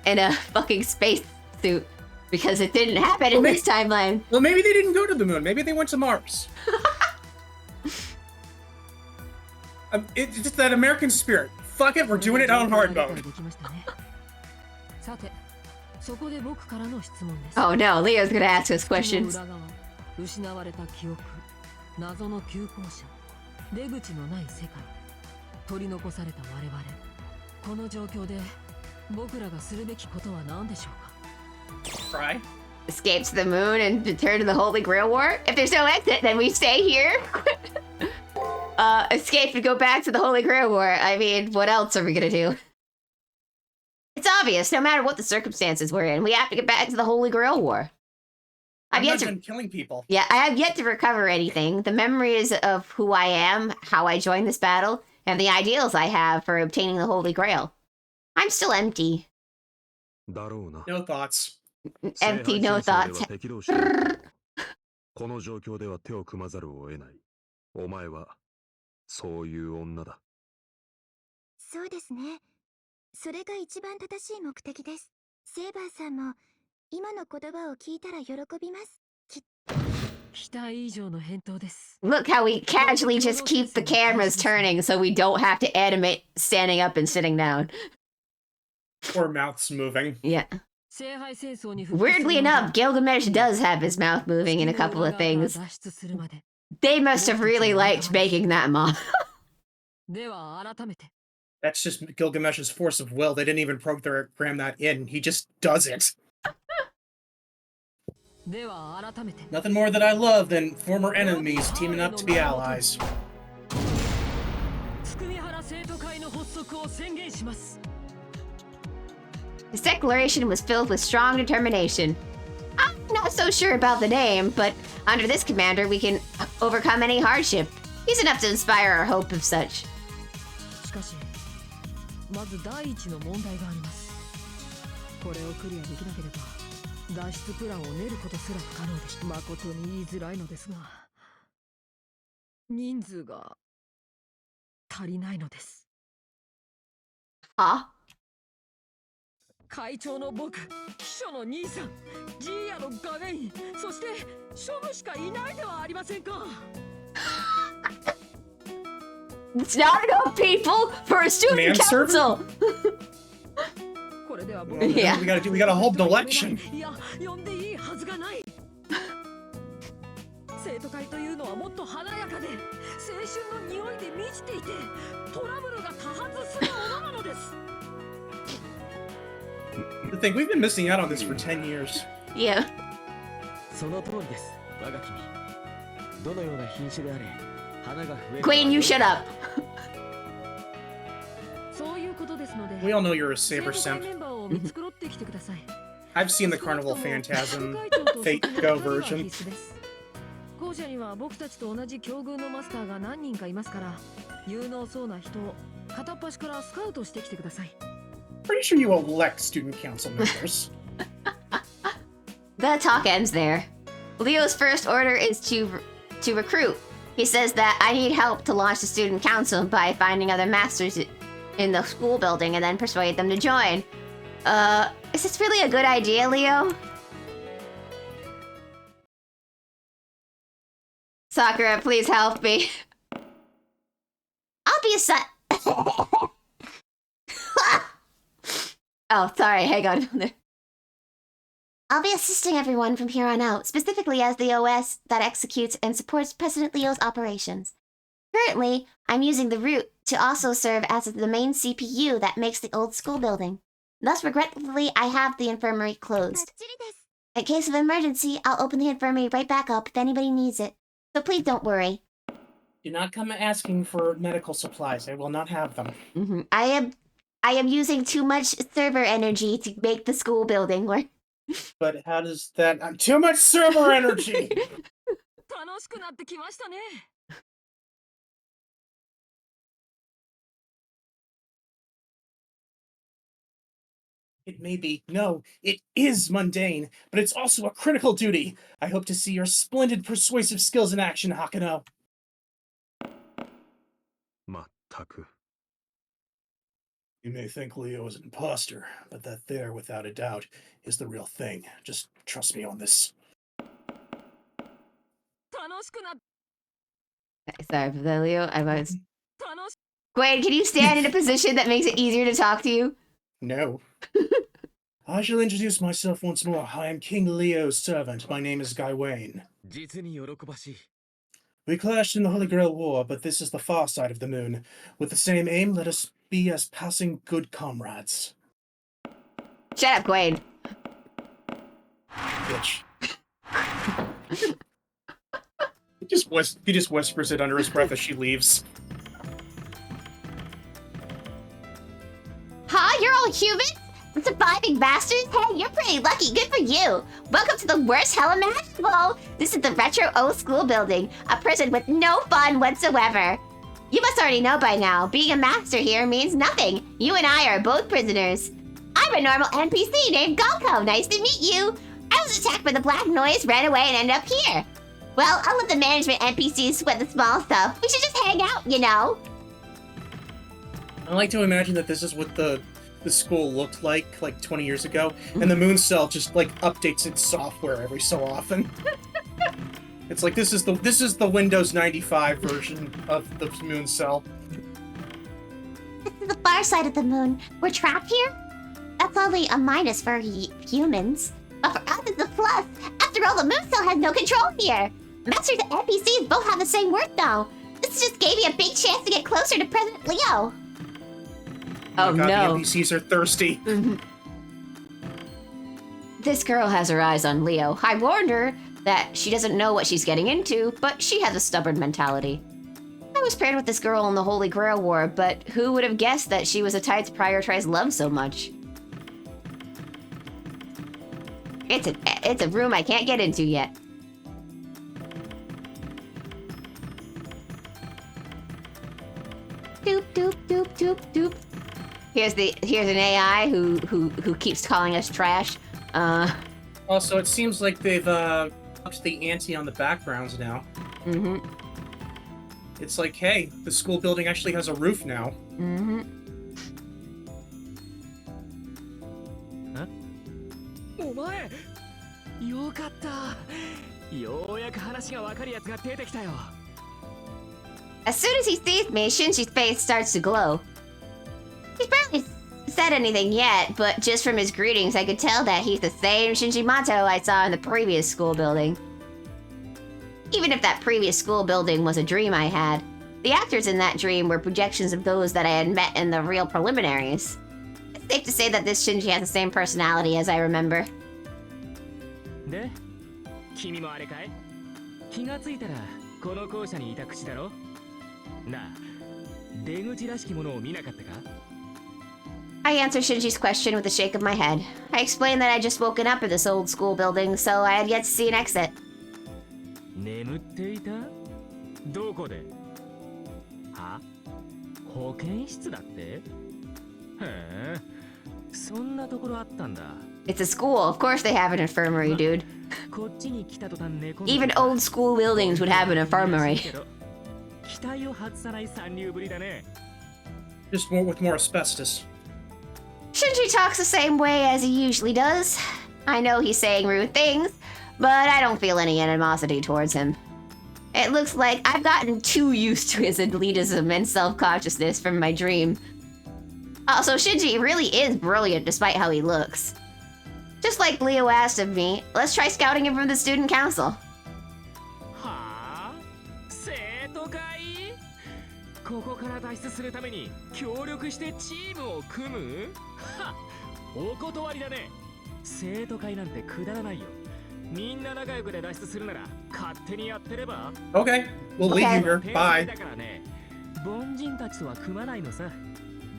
in a fucking space suit because it didn't happen in Well, this timeline. Well, maybe they didn't go to the moon. Maybe they went to Mars. It's just that American spirit. Fuck it, we're doing it on hard mode. さて、そこで僕からの質問です。 Oh no, Leo's gonna ask us この questions. 裏側、失われた記憶、謎の急行車、出口のない世界、取り残された我々。この状況で僕らがするべきことは何でしょうか。 Try. Escape to the moon and return to the Holy Grail War? If there's no exit, then we stay here. Escape and go back to the Holy Grail War. I mean, what else are we gonna do? It's obvious, no matter what the circumstances we're in, we have to get back to the Holy Grail War. I've I'm yet not to done killing people. Yeah, I have yet to recover anything. The memories of who I am, how I joined this battle, and the ideals I have for obtaining the Holy Grail. I'm still empty. だろうな。 No thoughts. Empty, no 聖杯 thoughts. 戦争では敵同士だこの状況では手を組まざるを得ない。お前はそういう女だ。そうですね。それが一番正しい目的です。セーバーさんも今の言葉を聞いたら喜びます。期待以上の返答です。 Look how we casually just keep the cameras turning so we don't have to animate standing up and sitting down. Or mouths moving. Yeah. 聖杯戦争に復帰する Weirdly まで enough, Gilgamesh does have his mouth moving in a couple of things. 脱出するまで They must have really liked making that mod. では改めて That's just Gilgamesh's force of will. They didn't even program that in. He just does it. では改めて Nothing more that I love than former enemies teaming up to be allies. つくみはら生徒会の発足を宣言します His declaration was filled with strong determination. I'm not so sure about the name, but under this commander, we can overcome any hardship. He's enough to inspire our hope of such. しかしまず第一の問題がありますこれをクリアできなければ脱出プランを練ることすら不可能で誠に言いづらいのですが人数が足りないのです Huh? 会長の僕、秘書の兄さん、ジーヤのガメイン、そしてショムしかいないではありませんか。It's not enough people for a student council. これでは僕 Yeah. We gotta hold the election. いや、呼んでいいはずがない。生徒会というのはもっと華やかで、青春の匂いで満ちていて、トラブルが多発するものなのです。The thing, we've been missing out on this for 10 years. Yeah. その通りです我が君どのような品種であれ花が増える Queen, you shut up. そういうことですので We all know you're a saber 生徒会 simp. メンバーを見繕ってきてください。 I've seen the Carnival Phantasm Fate Go version. 校舎には僕たちと同じ境遇のマスターが何人かいますから有能そうな人を片っ端からスカウトしてきてください。 Pretty sure you elect student council members. The talk ends there. Leo's first order is to recruit. He says that I need help to launch the student council by finding other masters in the school building and then persuade them to join. Is this really a good idea, Leo? Sakura, please help me. I'll be a Oh, sorry, hang on. I'll be assisting everyone from here on out, specifically as the OS that executes and supports President Leo's operations. Currently, I'm using the root to also serve as the main CPU that makes the old school building. Thus, regretfully, I have the infirmary closed. In case of emergency, I'll open the infirmary right back up if anybody needs it. So please don't worry. Do not come asking for medical supplies. I will not have them. I am using too much server energy to make the school building work. But how does that... too much server energy! 楽しくなってきましたね。 It may be. No, it is mundane, but it's also a critical duty. I hope to see your splendid persuasive skills in action, Hakano. まったく You may think Leo is an imposter, but that there, without a doubt, is the real thing. Just trust me on this. 楽しくなっ Sorry for that, Leo. I was... 楽し Gwen, can you stand in a position that makes it easier to talk to you? No. I shall introduce myself once more. I am King Leo's servant. My name is Gawain. 実に喜ばしい We clashed in the Holy Grail War, but this is the far side of the moon. With the same aim, let us be as passing good comrades. Shut up, Gwen. Bitch. He just whispers it under his breath as she leaves. Huh? You're all humans? Surviving bastards? Hey, you're pretty lucky. Good for you. Welcome to the worst hell imaginable. This is the retro old school building, a prison with no fun whatsoever. You must already know by now, being a master here means nothing. You and I are both prisoners. I'm a normal NPC named Galko. Nice to meet you. I was attacked by the black noise, ran away, and ended up here. Well, I'll let the management NPCs sweat the small stuff. We should just hang out, you know? I like to imagine that this is what the school looked like 20 years ago, and the Moon Cell just updates its software every so often. It's like this is the Windows 95 version of the Moon Cell. This is the far side of the moon. We're trapped here? That's only a minus for humans. But for us, it's a plus. After all, the moon cell has no control here. Masters and NPCs both have the same worth now. This just gave me a big chance to get closer to President Leo. Oh, my God, no. the NPCs are thirsty. This girl has her eyes on Leo. I warned her that she doesn't know what she's getting into, but she has a stubborn mentality. I was paired with this girl in the Holy Grail War, but who would have guessed that she was the type to prioritize love so much? It's a room I can't get into yet. Doop doop doop doop doop. Here's an AI who keeps calling us trash. Also, it seems like they've upped the ante on the backgrounds now. Mm-hmm. It's like, hey, the school building actually has a roof now. Mm-hmm. お前よかったようやく話がわかるやつが出てきたよ As soon as he sees me, Shinji's face starts to glow. He's barely said anything yet, but just from his greetings, I could tell that he's the same Shinji Mato I saw in the previous school building. Even if that previous school building was a dream I had, the actors in that dream were projections of those that I had met in the real preliminaries. It's safe to say that this Shinji has the same personality as I remember. で君もあれかい気がついたらこの校舎にいた口だろなあ出口らしきものを見なかったか I answer Shinji's question with a shake of my head. I explained that I'd just woken up in this old school building, so I had yet to see an exit. 眠っていたどこでは保健室だってへえそんなところあったんだ It's a school. Of course they have an infirmary, dude. こっちに来た途端寝込んだ Even old school buildings would have an infirmary. 期待を外さない三流ぶりだね Just more with more asbestos. Shinji talks the same way as he usually does. I know he's saying rude things, but I don't feel any animosity towards him. It looks like I've gotten too used to his elitism and self-consciousness from my dream. Also, Shinji really is brilliant despite how he looks. Just like Leo asked of me, let's try scouting him from the student council. はあ生徒会ここから脱出するために協力してチームを組むはお断りだね生徒会なんてくだらないよみんな仲良くで脱出するなら勝手にやってれば Okay, we'll leave you here. 天 Bye. 才だからね凡人たちとは組まないのさ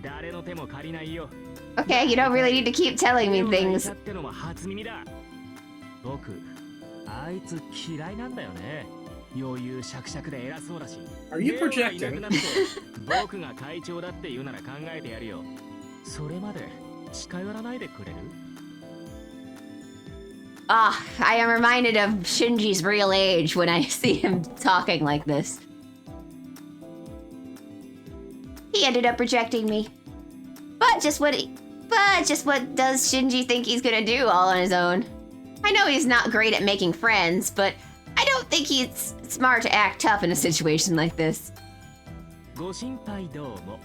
誰の手も借りないよ Okay, you don't really need to keep telling me 手を借り things. たってのも初耳だ僕あいつ嫌いなんだよね余裕しゃくしゃくで偉そうだし Are you レオがいな projecting? くなって僕が会長だって言うなら考えてやるよそれまで近寄らないでくれる Ah, I am reminded of Shinji's real age when I see him talking like this. He ended up rejecting me. But just what does Shinji think he's gonna do all on his own? I know he's not great at making friends, but I don't think he's smart to act tough in a situation like this. ご心配どうも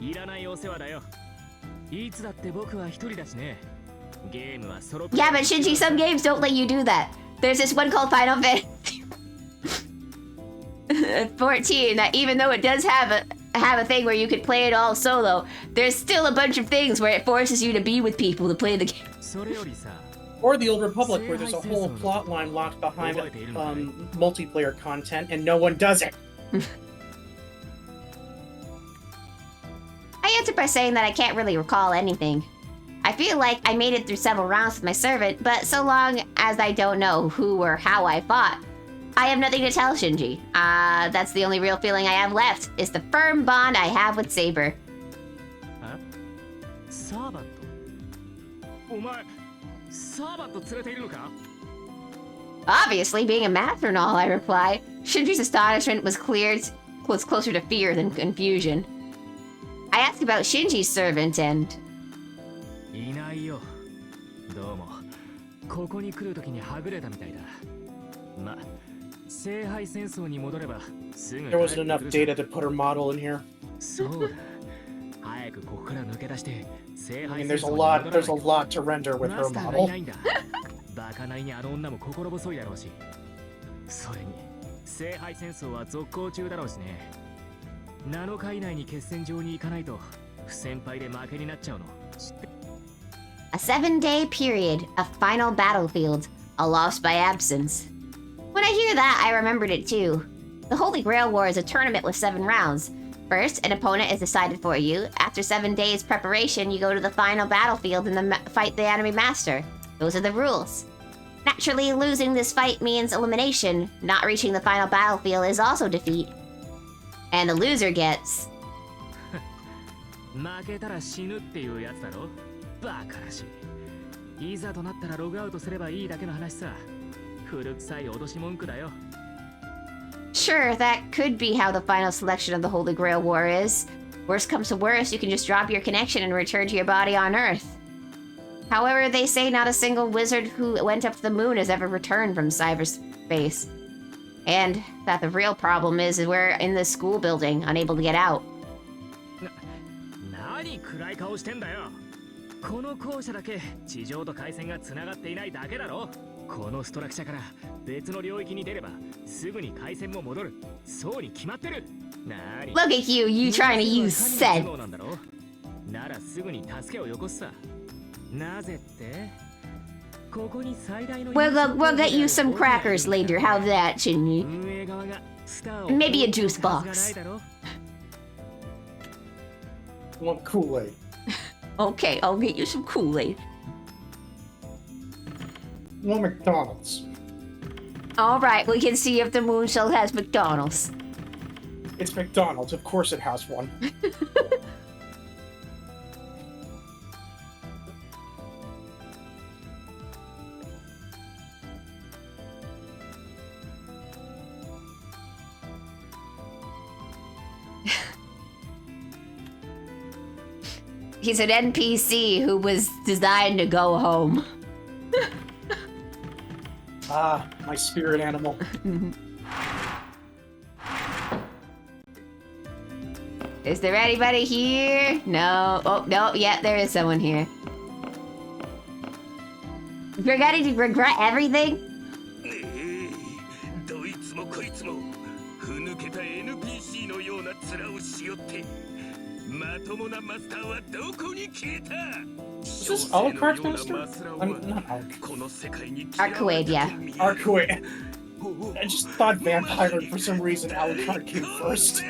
いらないお世話だよいつだって僕は一人だしねゲームはソロ Yeah, but Shinji, some games don't let you do that. There's this one called Final Fantasy 14 that even though it does have a thing where you could play it all solo, there's still a bunch of things where it forces you to be with people to play the game. それよりさ Or the Old Republic, where there's a whole plot line locked behind multiplayer content, and no one does it. I answered by saying that I can't really recall anything. I feel like I made it through several rounds with my servant, but so long as I don't know who or how I fought, I have nothing to tell Shinji. That's the only real feeling I have left, is the firm bond I have with Saber. サーバントお前サーバント連れているのか Obviously, being a master and all, I reply. Shinji's astonishment was closer to fear than confusion. I asked about Shinji's servant and... いないよどうもここに来るときにはぐれたみたいだま聖杯戦争に戻ればすぐ There wasn't enough data to put her model in here. そうだ早くここから抜け出して聖 I 杯 mean, 戦 there's 争 a に lot. 戻ら There's a ないと lot to render with マ her スターがい model. ないんだバカなりにあの女も心細いだろうしそれに聖杯戦争は続行中だろうしね。7日以内に決戦場に行かないと不戦敗で負けになっちゃうの知って。 A 7-day period, a final battlefield, a loss by absence. When I hear that, I remembered it too. The Holy Grail War is a tournament with 7 rounds. First, an opponent is decided for you. After 7 days preparation, you go to the final battlefield and fight the enemy master. Those are the rules. Naturally, losing this fight means elimination. Not reaching the final battlefield is also defeat. And the loser gets... 負けたら死ぬっていうやつだろ。バカらしい。いざとなったらログアウトすればいいだけの話さ。古臭い脅し文句だよ。 Sure, that could be how the final selection of the Holy Grail War is. Worst comes to worst, you can just drop your connection and return to your body on Earth. However, they say not a single wizard who went up to the moon has ever returned from cyberspace. And that the real problem is we're in this school building, unable to get out. 何暗い顔してんだよ。この校舎だけ地上と回線がつながっていないだけだろ。このストラクチャから別の領域に出ればすぐに回線も戻る。そうに決まってる。なに Look at you, you trying to use sense. ならすぐに助けをよこすさ。なぜって We'll get you some crackers later. How's that, Shinji? And maybe a juice box. Want Kool-Aid. Okay, I'll get you some Kool-Aid. Want McDonald's. Alright, we can see if the moon cell has McDonald's. It's McDonald's. Of course it has one. He's an NPC who was designed to go home. Ah, my spirit animal. Is there anybody here? No. Oh, no. Yeah, there is someone here. You're going to regret everything? どいつもこいつもふぬけた NPC のような面をしよってまともなマスターはどこに消えた Is this Alucard Master? Not Alucard. Arcuade, yeah. Arcuade. I just thought Vampire, and for some reason Alucard came first.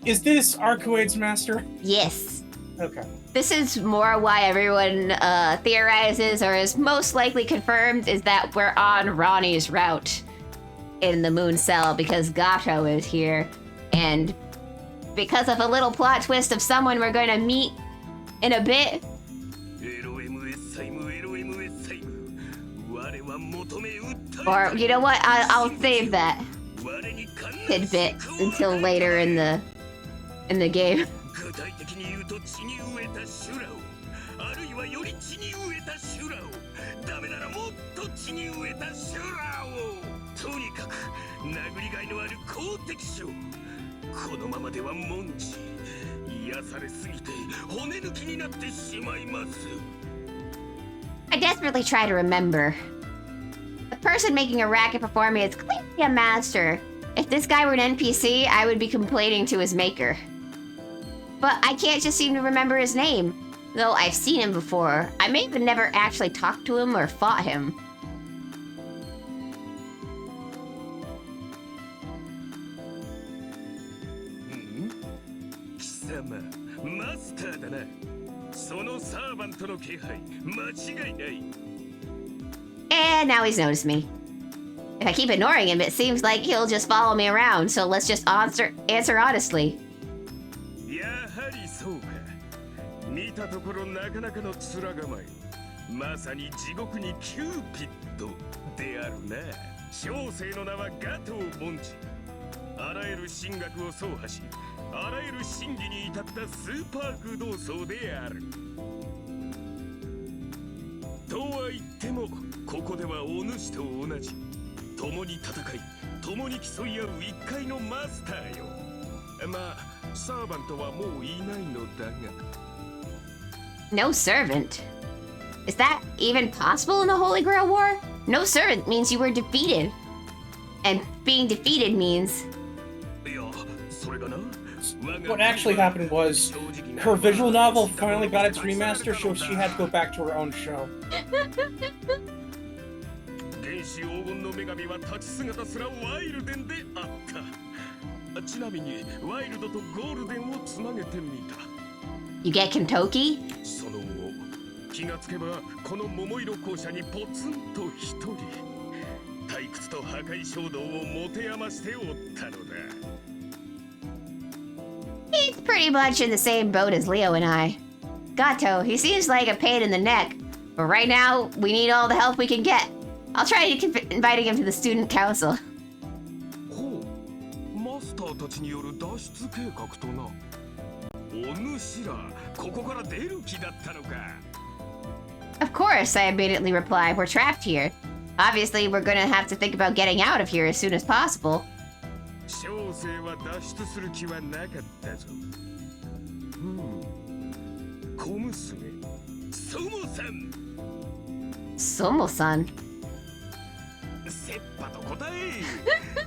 Is this Arcuade's master? Yes. Okay. This is more why everyone theorizes, or is most likely confirmed, is that we're on Ronnie's route in the Moon Cell because Gato is here. And because of a little plot twist of someone we're going to meet in a bit. Or, you know what? I'll save that tidbit until later in the game. I desperately try to remember. The person making a racket before me is clearly a master. If this guy were an NPC, I would be complaining to his maker. But I can't just seem to remember his name. Though I've seen him before. I may have never actually talked to him or fought him. And now he's noticed me. If I keep ignoring him, it seems like he'll just follow me around, so let's just answer honestly. No servant? Is that even possible in the Holy Grail War? No servant means you were defeated. And being defeated means... いや、それがな。 What actually happened was her visual novel finally got its remaster, so she had to go back to her own show. 原始黄金の女神は立ち姿すらワイルデンであった。ちなみにワイルドとゴールデンをつなげてみた。 You get Kentucky? その後、気がつけばこの桃色校舎にポツンと一人。退屈と破壊衝動を持て余しておったのだ。 He's pretty much in the same boat as Leo and I. Gato, he seems like a pain in the neck, but right now, we need all the help we can get. I'll try inviting him to the student council. ほう、マスターたちによる脱出計画とな。お主ら、ここから出る気だったのか。 Of course, I immediately replied. We're trapped here. Obviously, we're gonna have to think about getting out of here as soon as possible. 小生は脱出する気はなかったぞ。小娘、ソモさん。 Somo-san. セッパと答え。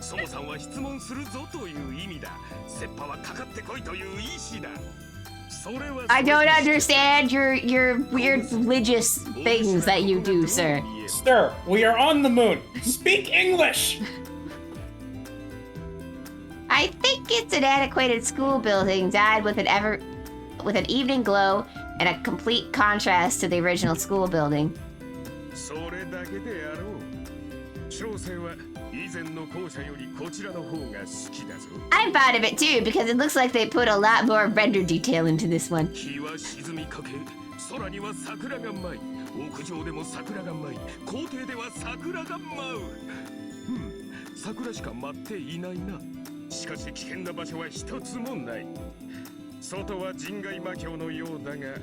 ソモさんは質問するぞという意味だ。セッパはかかってこいという意志だ。それは I don't understand your weird religious things that you do, sir. Sir, we are on the moon. Speak English! I think it's an antiquated school building dyed with an evening glow and a complete contrast to the original school building. それだけであろう。小生は以前の校舎よりこちらの方が好きだぞ。 I'm fond of it too because it looks like they put a lot more render detail into this one. 日は沈みかけ、空には桜が舞い、屋上でも桜が舞い、校庭では桜が舞う。桜しか舞っていないな。しかし危険な場所は一つもない。外は人外魔境のようだが、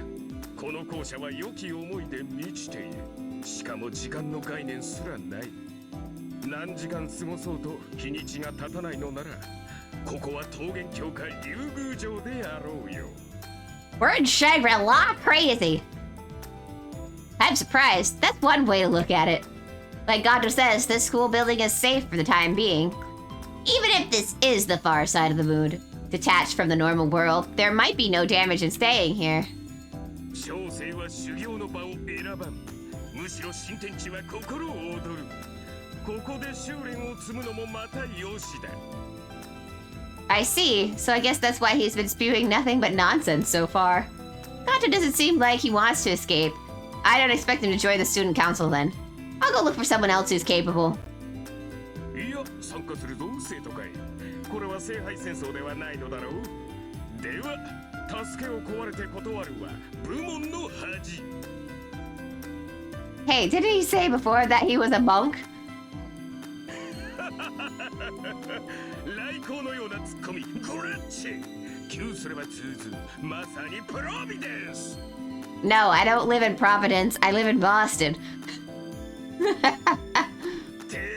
この校舎は良き思いで満ちている。しかも時間の概念すらない。何時間過ごそうと日にちが経たないのなら、ここは桃源教会竜宮城であろうよ。 We're in Shangri-La? Crazy. I'm surprised. That's one way to look at it. Like Gato says, this school building is safe for the time being. Even if this is the far side of the moon, detached from the normal world, there might be no damage in staying here. 小生は修行の場を選ばん。むしろ新天地は心を躍る。ここで修練を積むのもまたよしだ。 I see. So I guess that's why he's been spewing nothing but nonsense so far. Gato doesn't seem like he wants to escape. I don't expect him to join the student council then. I'll go look for someone else who's capable. いや、参加するぞ、生徒会。これは聖杯戦争ではないのだろう。では、助けを請われて断るは部門の恥。 Hey, didn't he say before that he was a monk? 来光のようなツッコミ、グラッチ。窮すれば通ず、まさにプロビデンス。 No, I don't live in Providence. I live in Boston. 照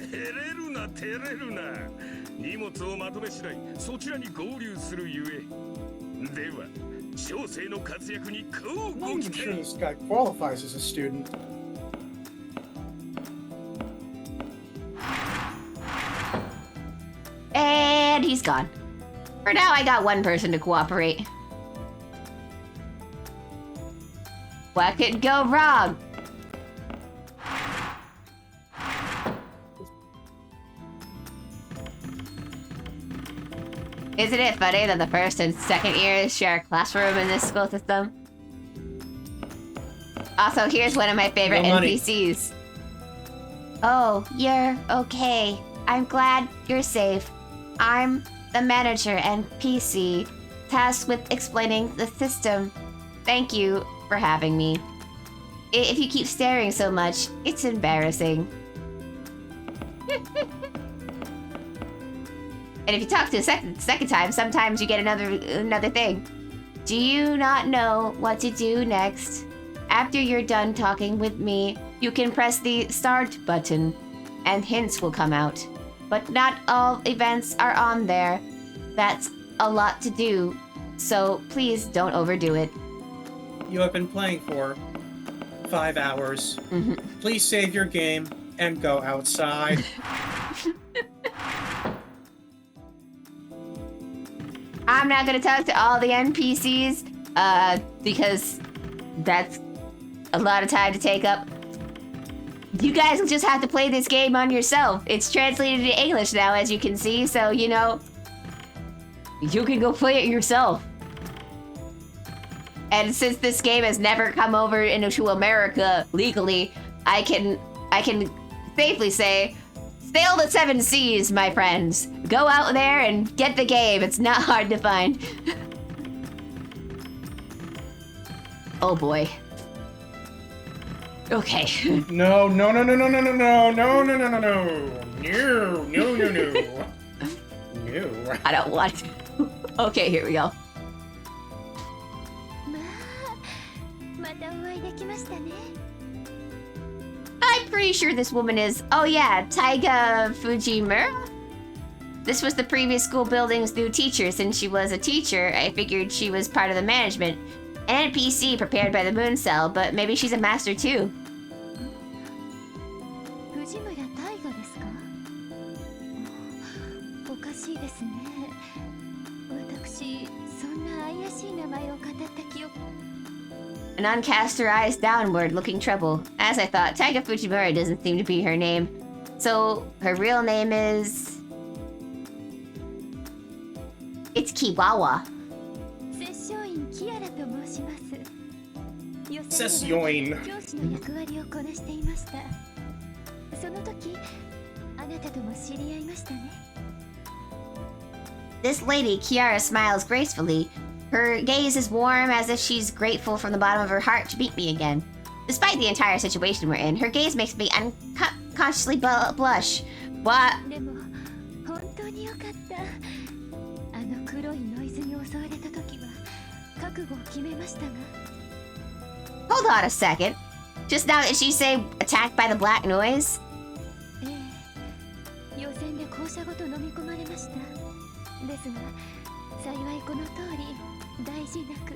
れるな、照れるな。荷物をまとめ次第、そちらに合流するゆえ。では、小生の活躍にこう I'm ご not 期 even sure 待。 this guy qualifies as a student. And he's gone. For now, I got one person to cooperate. What could go wrong? Isn't it funny that the first and second years share a classroom in this school system? Also, here's one of my favorite No money. NPCs. Oh, you're okay. I'm glad you're safe. I'm the manager and PC, tasked with explaining the system. Thank you for having me. If you keep staring so much, it's embarrassing. And if you talk to a second time, sometimes you get another thing. Do you not know what to do next? After you're done talking with me, you can press the start button, and hints will come out. But not all events are on there. That's a lot to do, so please don't overdo it. You have been playing for 5 hours. Please save your game and go outside. I'm not gonna talk to all the NPCs, because that's a lot of time to take up. You guys will just have to play this game on yourself. It's translated to English now, as you can see, so, you know, you can go play it yourself. And since this game has never come over into America legally, I can safely say, sail the 7 seas, my friends. Go out there and get the game. It's not hard to find. Oh boy. Okay. No. I don't want to. Okay, here we go. まあ、またお会いできましたね。 I'm pretty sure this woman is, oh yeah, Taiga Fujimura? This was the previous school building's new teacher. Since she was a teacher, I figured she was part of the management. An NPC prepared by the Moon Cell, but maybe she's a master too. 藤村大河ですか？おかしいですね。私、そんな怪しい名前を語った記憶。 An uncast her eyes downward, looking trouble. As I thought, Taiga Fujimura doesn't seem to be her name. So, her real name is... It's Kiwawa. 摂政院キアラと申します。予選では摂政院。教師の役割をこなしていました。その時、あなたとも知り合いましたね。 This lady, Kiara, smiles gracefully. Her gaze is warm, as if she's grateful from the bottom of her heart to meet me again. Despite the entire situation we're in, her gaze makes me unconsciously blush. What? でも、本当によかった。あの黒いノイズに襲われた時は、覚悟を決めましたが。 Hold on a second. Just now, did she say attacked by the black noise? ええ、予選で校舎ごと飲み込まれました。ですが、幸いこの通り、大事なく、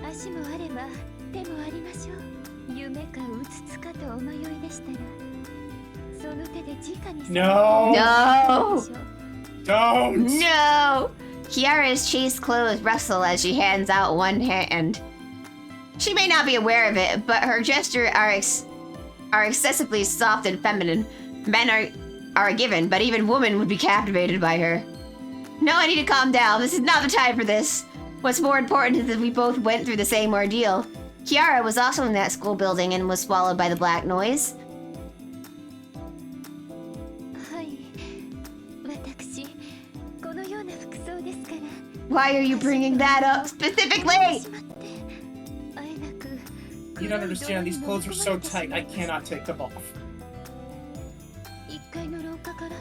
足もあれば手もありましょう。夢かうつつかとお迷いでしたら、その手で直に。No. No. Don't. No! Kiara's chaste clothes rustle as she hands out one hand. She may not be aware of it, but her gestures are excessively soft and feminine. Men are a given, but even women would be captivated by her. No, I need to calm down. This is not the time for this. What's more important is that we both went through the same ordeal. Kiara was also in that school building and was swallowed by the black noise. はい、私、このような服装ですから。 Why are you bringing that up specifically? You don't understand. These clothes are so tight. I cannot take them off. 1階の廊下から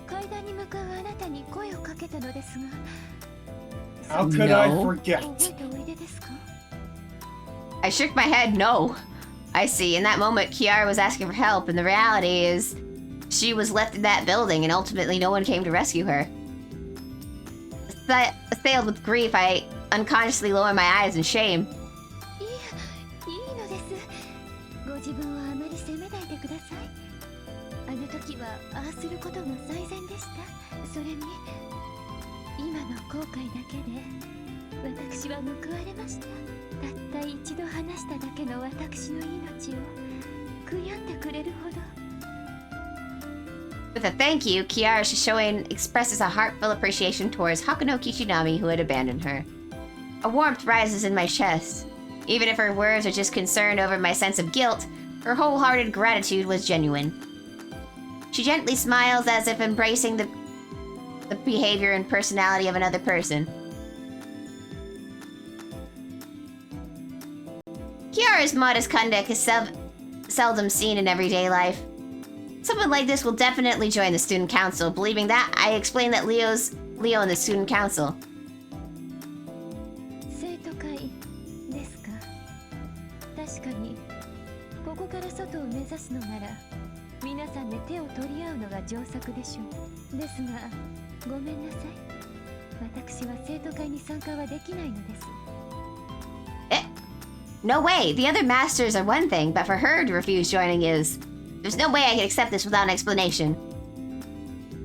階段に向かうあなたに声をかけたのですが。 How could I No. forget? 覚えておいでですか？ I shook my head no. I see. In that moment, Kiara was asking for help, and the reality is she was left in that building, and ultimately no one came to rescue her. Assailed with grief, I unconsciously lower my eyes in shame. いいのです。ご自分をあまり責めないでください。あの時はああすることが最善でした。それに今の後悔だけで私は報われました。たった一度話しただけの私の命を悔やんでくれるほど。 With a thank you, Kiara Shishoin expresses a heartfelt appreciation towards Hakuno Kichinami, who had abandoned her. A warmth rises in my chest. Even if her words are just concerned over my sense of guilt, her wholehearted gratitude was genuine. She gently smiles as if embracing the behavior and personality of another person. Kiara's modest conduct is seldom seen in everyday life. Someone like this will definitely join the student council. Believing that, I explain that Leo in the student council. 生徒会ですか。確かにここから外を目指すのなら皆さんで手を取り合うのが上策でしょう。ですがごめんなさい。私は生徒会に参加はできないのです。 No way! The other masters are one thing, but for her to refuse joining is... There's no way I can accept this without an explanation.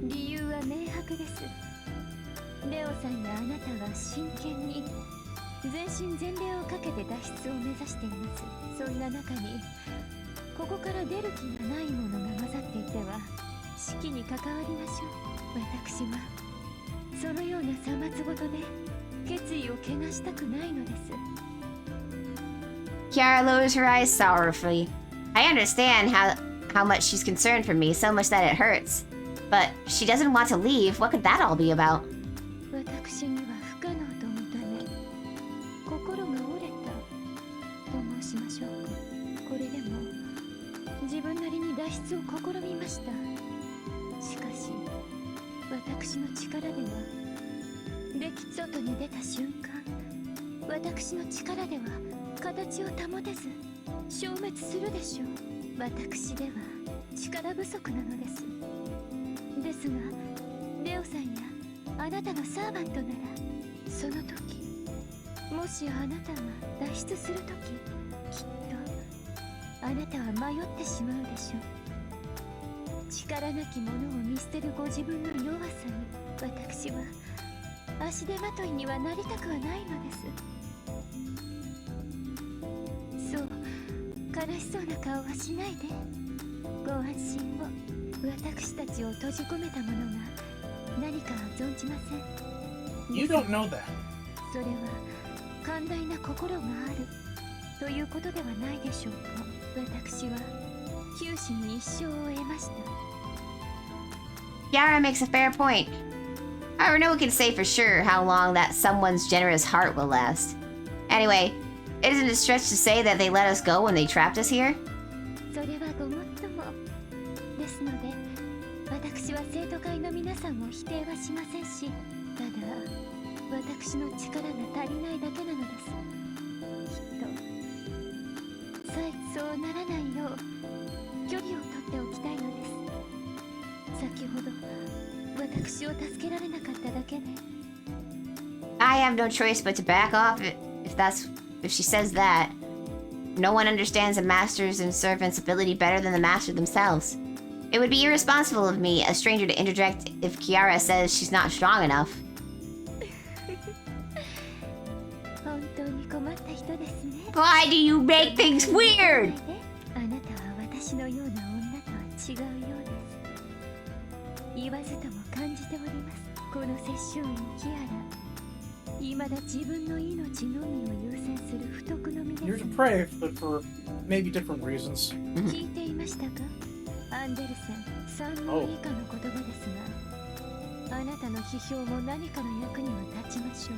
理由は明白です。レオさんやあなたが齢をかけて脱出を目指しています。そんな中にここから出る気がないものが混ざっていては式に関わりましょう。私はそのようなさまつごとで決意を汚したくないのです。 Kiara lowers her eyes sorrowfully. I understand how much she's concerned for me, so much that it hurts. But she doesn't want to leave. What could that all be about? 私には不可能と思ったね。心が折れたと申しましょうか。これでも自分なりに脱出を試みました。しかし私の力では外に出た瞬間、私の力では形を保てず消滅するでしょう。私では力不足なのです。ですがレオさんやあなたのサーバントなら、その時もしあなたが脱出する時、きっとあなたは迷ってしまうでしょう。力なき者を見捨てるご自分の弱さに私は足手まといにはなりたくはないのです。そう悲しそうな顔はしないで。ご安心を。私たちを閉じ込めたものが何か存じません。 You don't know that. それは寛大な心があるということではないでしょうか。私は九死に一生を得ました。 Kiara makes a fair point. However, no one can say for sure how long that someone's generous heart will last. Anyway, it isn't a stretch to say that they let us go when they trapped us here. それはごもっともですので、私は生徒会の皆さんを否定はしませんし、ただ私の力が足りないだけなのです。きっとさえそうならないよう距離を取っておきたいのです。先ほど私を助けられなかっただけで。 I have no choice but to back off if she says that. No one understands a master's and servant's ability better than the master themselves. It would be irresponsible of me, a stranger, to interject if Kiara says she's not strong enough. 本当に困った人ですね。 Why do you make things weird? あなたは私のような女とは違うようです。言わずとも感じております。この摂政員キアラ、未だ自分の命のみを優先する不徳の身です。 You're depraved, but for maybe different reasons. 聞いていましたか？アンデルセン、3問以下の言葉ですが、あなたの批評も何かの役には立ちましょう。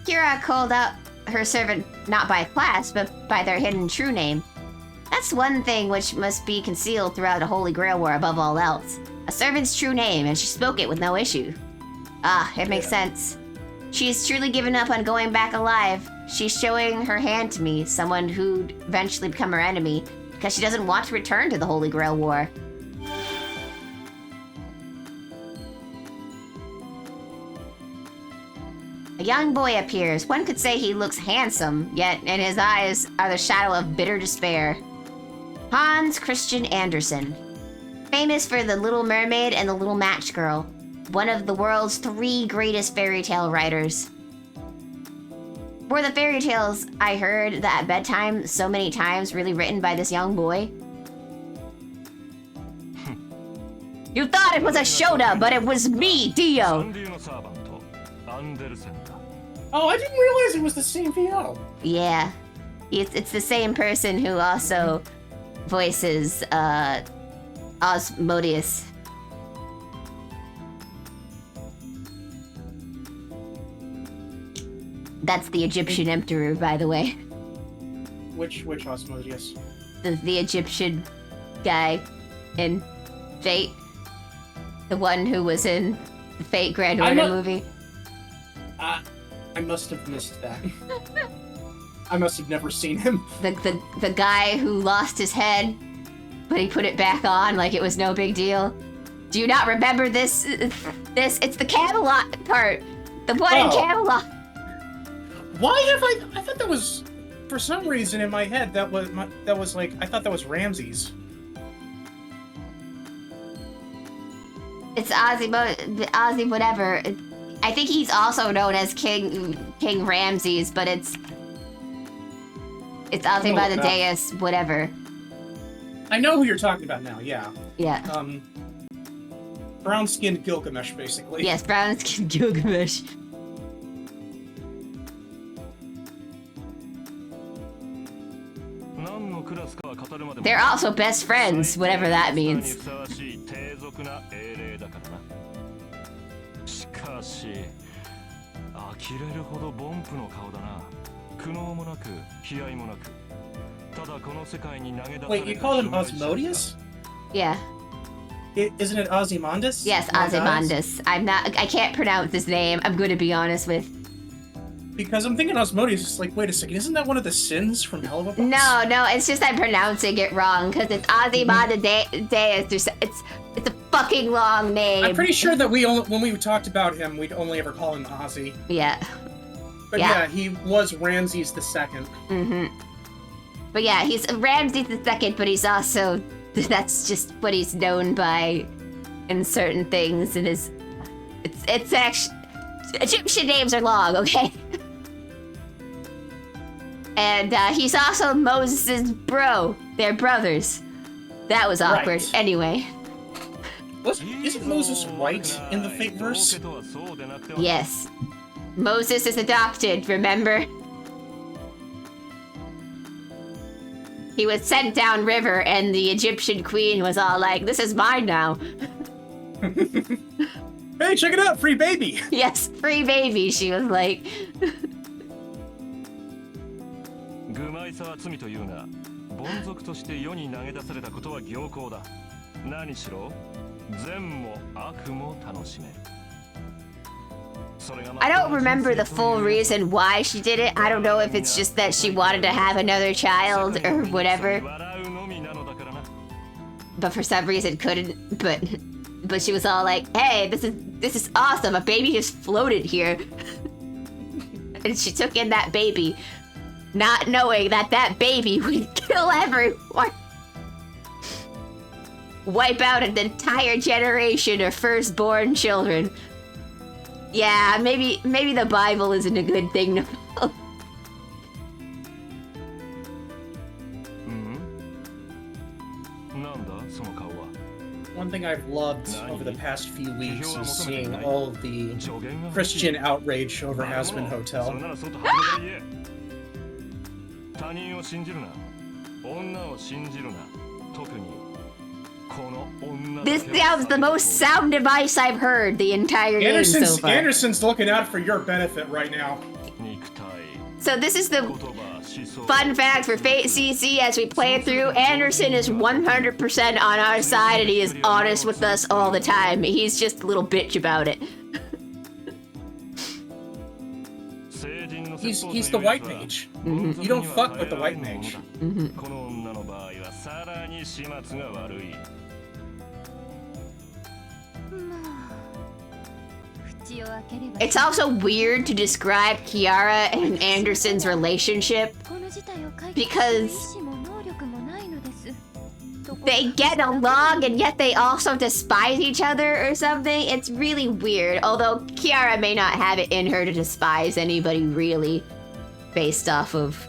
Kiara called out her servant not by class, but by their hidden true name. That's one thing which must be concealed throughout a Holy Grail War above all else. A servant's true name, and she spoke it with no issue. Ah, it makes sense. She's truly given up on going back alive. She's showing her hand to me, someone who'd eventually become her enemy, because she doesn't want to return to the Holy Grail War. A young boy appears. One could say he looks handsome, yet in his eyes are the shadow of bitter despair. Hans Christian Andersen. Famous for The Little Mermaid and The Little Match Girl. One of the world's 3 greatest fairy tale writers. Were the fairy tales I heard that at bedtime so many times really written by this young boy? You thought it was a Shota, but it was me, Dio! Oh, I didn't realize it was the same VO. Yeah. It's the same person who also voices Osmodeus. That's the Egyptian emperor, by the way. Which Osmodeus? The Egyptian guy in Fate. The one who was in the Fate Grand Order movie. I must have missed that. I must have never seen him. The guy who lost his head, but he put it back on like it was no big deal. Do you not remember this? It's the Camelot part. The one in Camelot. Why have I thought that was, for some reason in my head, that was like, I thought that was Ramses. It's Ozzy whatever. I think he's also known as King Ramses, but it's Ozymandias, whatever. I know who you're talking about now. Yeah. Yeah. Brown-skinned Gilgamesh, basically. Yes, brown skin Gilgamesh. They're also best friends, whatever that means. しかし呆れるほど凡夫の顔だな。苦悩もなく悲哀もなく、ただこの世界に投げ出された。 Wait, you call him Osmodeus? Yeah. Isn't it Ozymandias? Yes, Ozymandias. I can't pronounce his name, I'm going to be honest with. Because I'm thinking Osmodeus is like, wait a second, isn't that one of the sins from Hell of a Box? No, it's just I'm pronouncing it wrong, because it's Ozymandias. It's a fucking long name. I'm pretty sure that when we talked about him, we'd only ever call him Ozzy. Yeah. But yeah, he was Ramses II. Mm-hmm. But yeah, he's Ramses II, but he's also... That's just what he's known by in certain things, and it's actually... Egyptian names are long, okay? And he's also Moses' bro. They're brothers. That was awkward. Right. Anyway. Isn't Moses white in the Fate verse? Yes. Moses is adopted, remember? He was sent down river and the Egyptian queen was all like, this is mine now. Hey, check it out, free baby! Yes, free baby, she was like. 愚昧さは罪というが、凡俗として世に投げ出されたことは行幸だ。何しろ、善も悪も楽しめる。 I don't remember the full reason why she did it. I don't know if it's just that she wanted to have another child or whatever. But for some reason couldn't. But she was all like, hey, this is awesome. A baby just floated here. And she took in that baby, not knowing that baby would kill everyone. Wipe out an entire generation of firstborn children. Yeah, maybe the Bible isn't a good thing to follow. One thing I've loved over the past few weeks is seeing all of the Christian outrage over Hazbin Hotel. This sounds the most sound device I've heard the entire game so far. Anderson's looking out for your benefit right now. So this is the fun fact for Fate CC as we play through. Anderson is 100% on our side and he is honest with us all the time. He's just a little bitch about it. He's the white mage. Mm-hmm. You don't fuck with the white mage. Mm-hmm. It's also weird to describe Kiara and Anderson's relationship because they get along and yet they also despise each other or something. It's really weird, although Kiara may not have it in her to despise anybody really based off of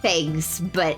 things, but...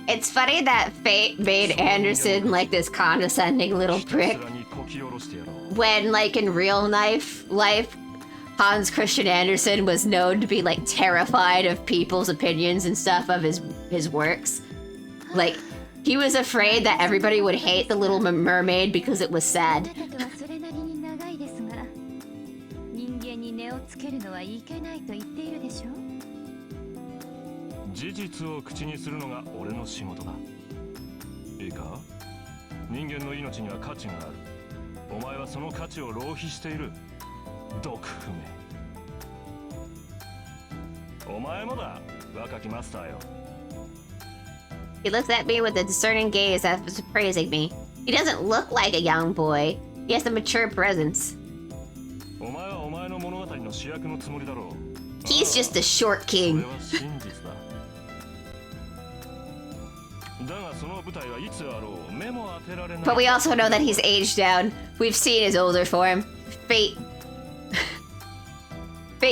It's funny that Fate made Anderson like this condescending little prick when, like, in real life, Hans Christian Andersen was known to be like terrified of people's opinions and stuff of his works. Like, he was afraid that everybody would hate The Little Mermaid because it was sad. お前もだ、若きマスターよ。 He looks at me with a discerning gaze as if praising me. He doesn't look like a young boy. He has a mature presence. お前はお前の物語の主役のつもりだろう。 He's just a short それ king. は真実だ。だがその舞台はいつあろう、目も当てられない。 But we also know that he's aged down. We've seen his older form. Fate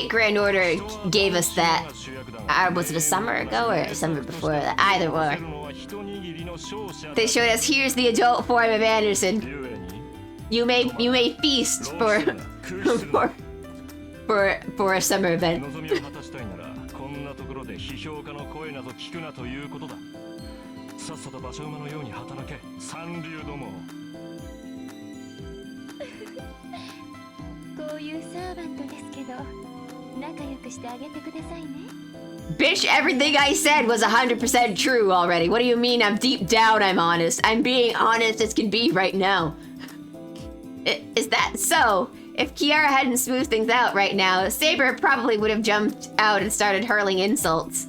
Grand Order gave us that. Was it a summer ago or a summer before that? Either or. They showed us here's the adult form of Anderson. You may feast for a summer event. 望みを果たしたいなら、こんなところで批評家の声など聞くなということだ。さっさと馬車馬のように働け、三流ども。こういうサーバントですけど、仲良くしてあげてくださいね。 Bitch, everything I said was 100% true already. What do you mean I'm deep down I'm honest? I'm being honest as can be right now. Is that so? If Kiara hadn't smoothed things out right now, Saber probably would have jumped out and started hurling insults.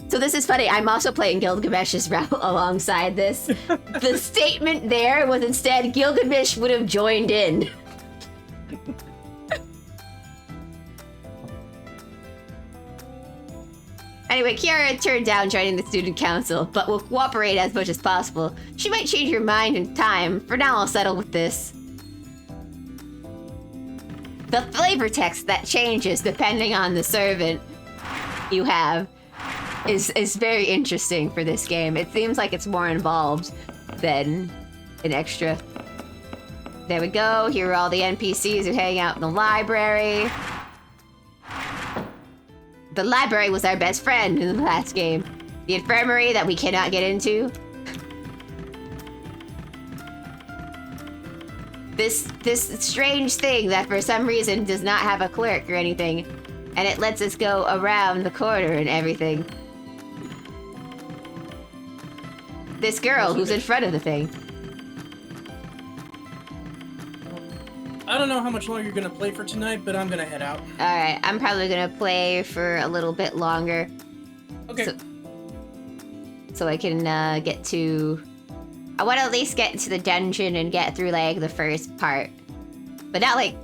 So this is funny, I'm also playing Gilgamesh's route alongside this. The statement there was instead Gilgamesh would have joined in. Anyway, Kiara turned down joining the student council, but will cooperate as much as possible. She might change her mind in time. For now, I'll settle with this. The flavor text that changes depending on the servant you have is very interesting for this game. It seems like it's more involved than an extra. There we go. Here are all the NPCs who hang out in the library. The library was our best friend in the last game. The infirmary that we cannot get into. This strange thing that for some reason does not have a clerk or anything. And it lets us go around the corner and everything. This girl who's in front of the thing. I don't know how much longer you're gonna play for tonight, but I'm gonna head out. Alright, I'm probably gonna play for a little bit longer. Okay. So I can get to... I want to at least get to the dungeon and get through, like, the first part. But not, like,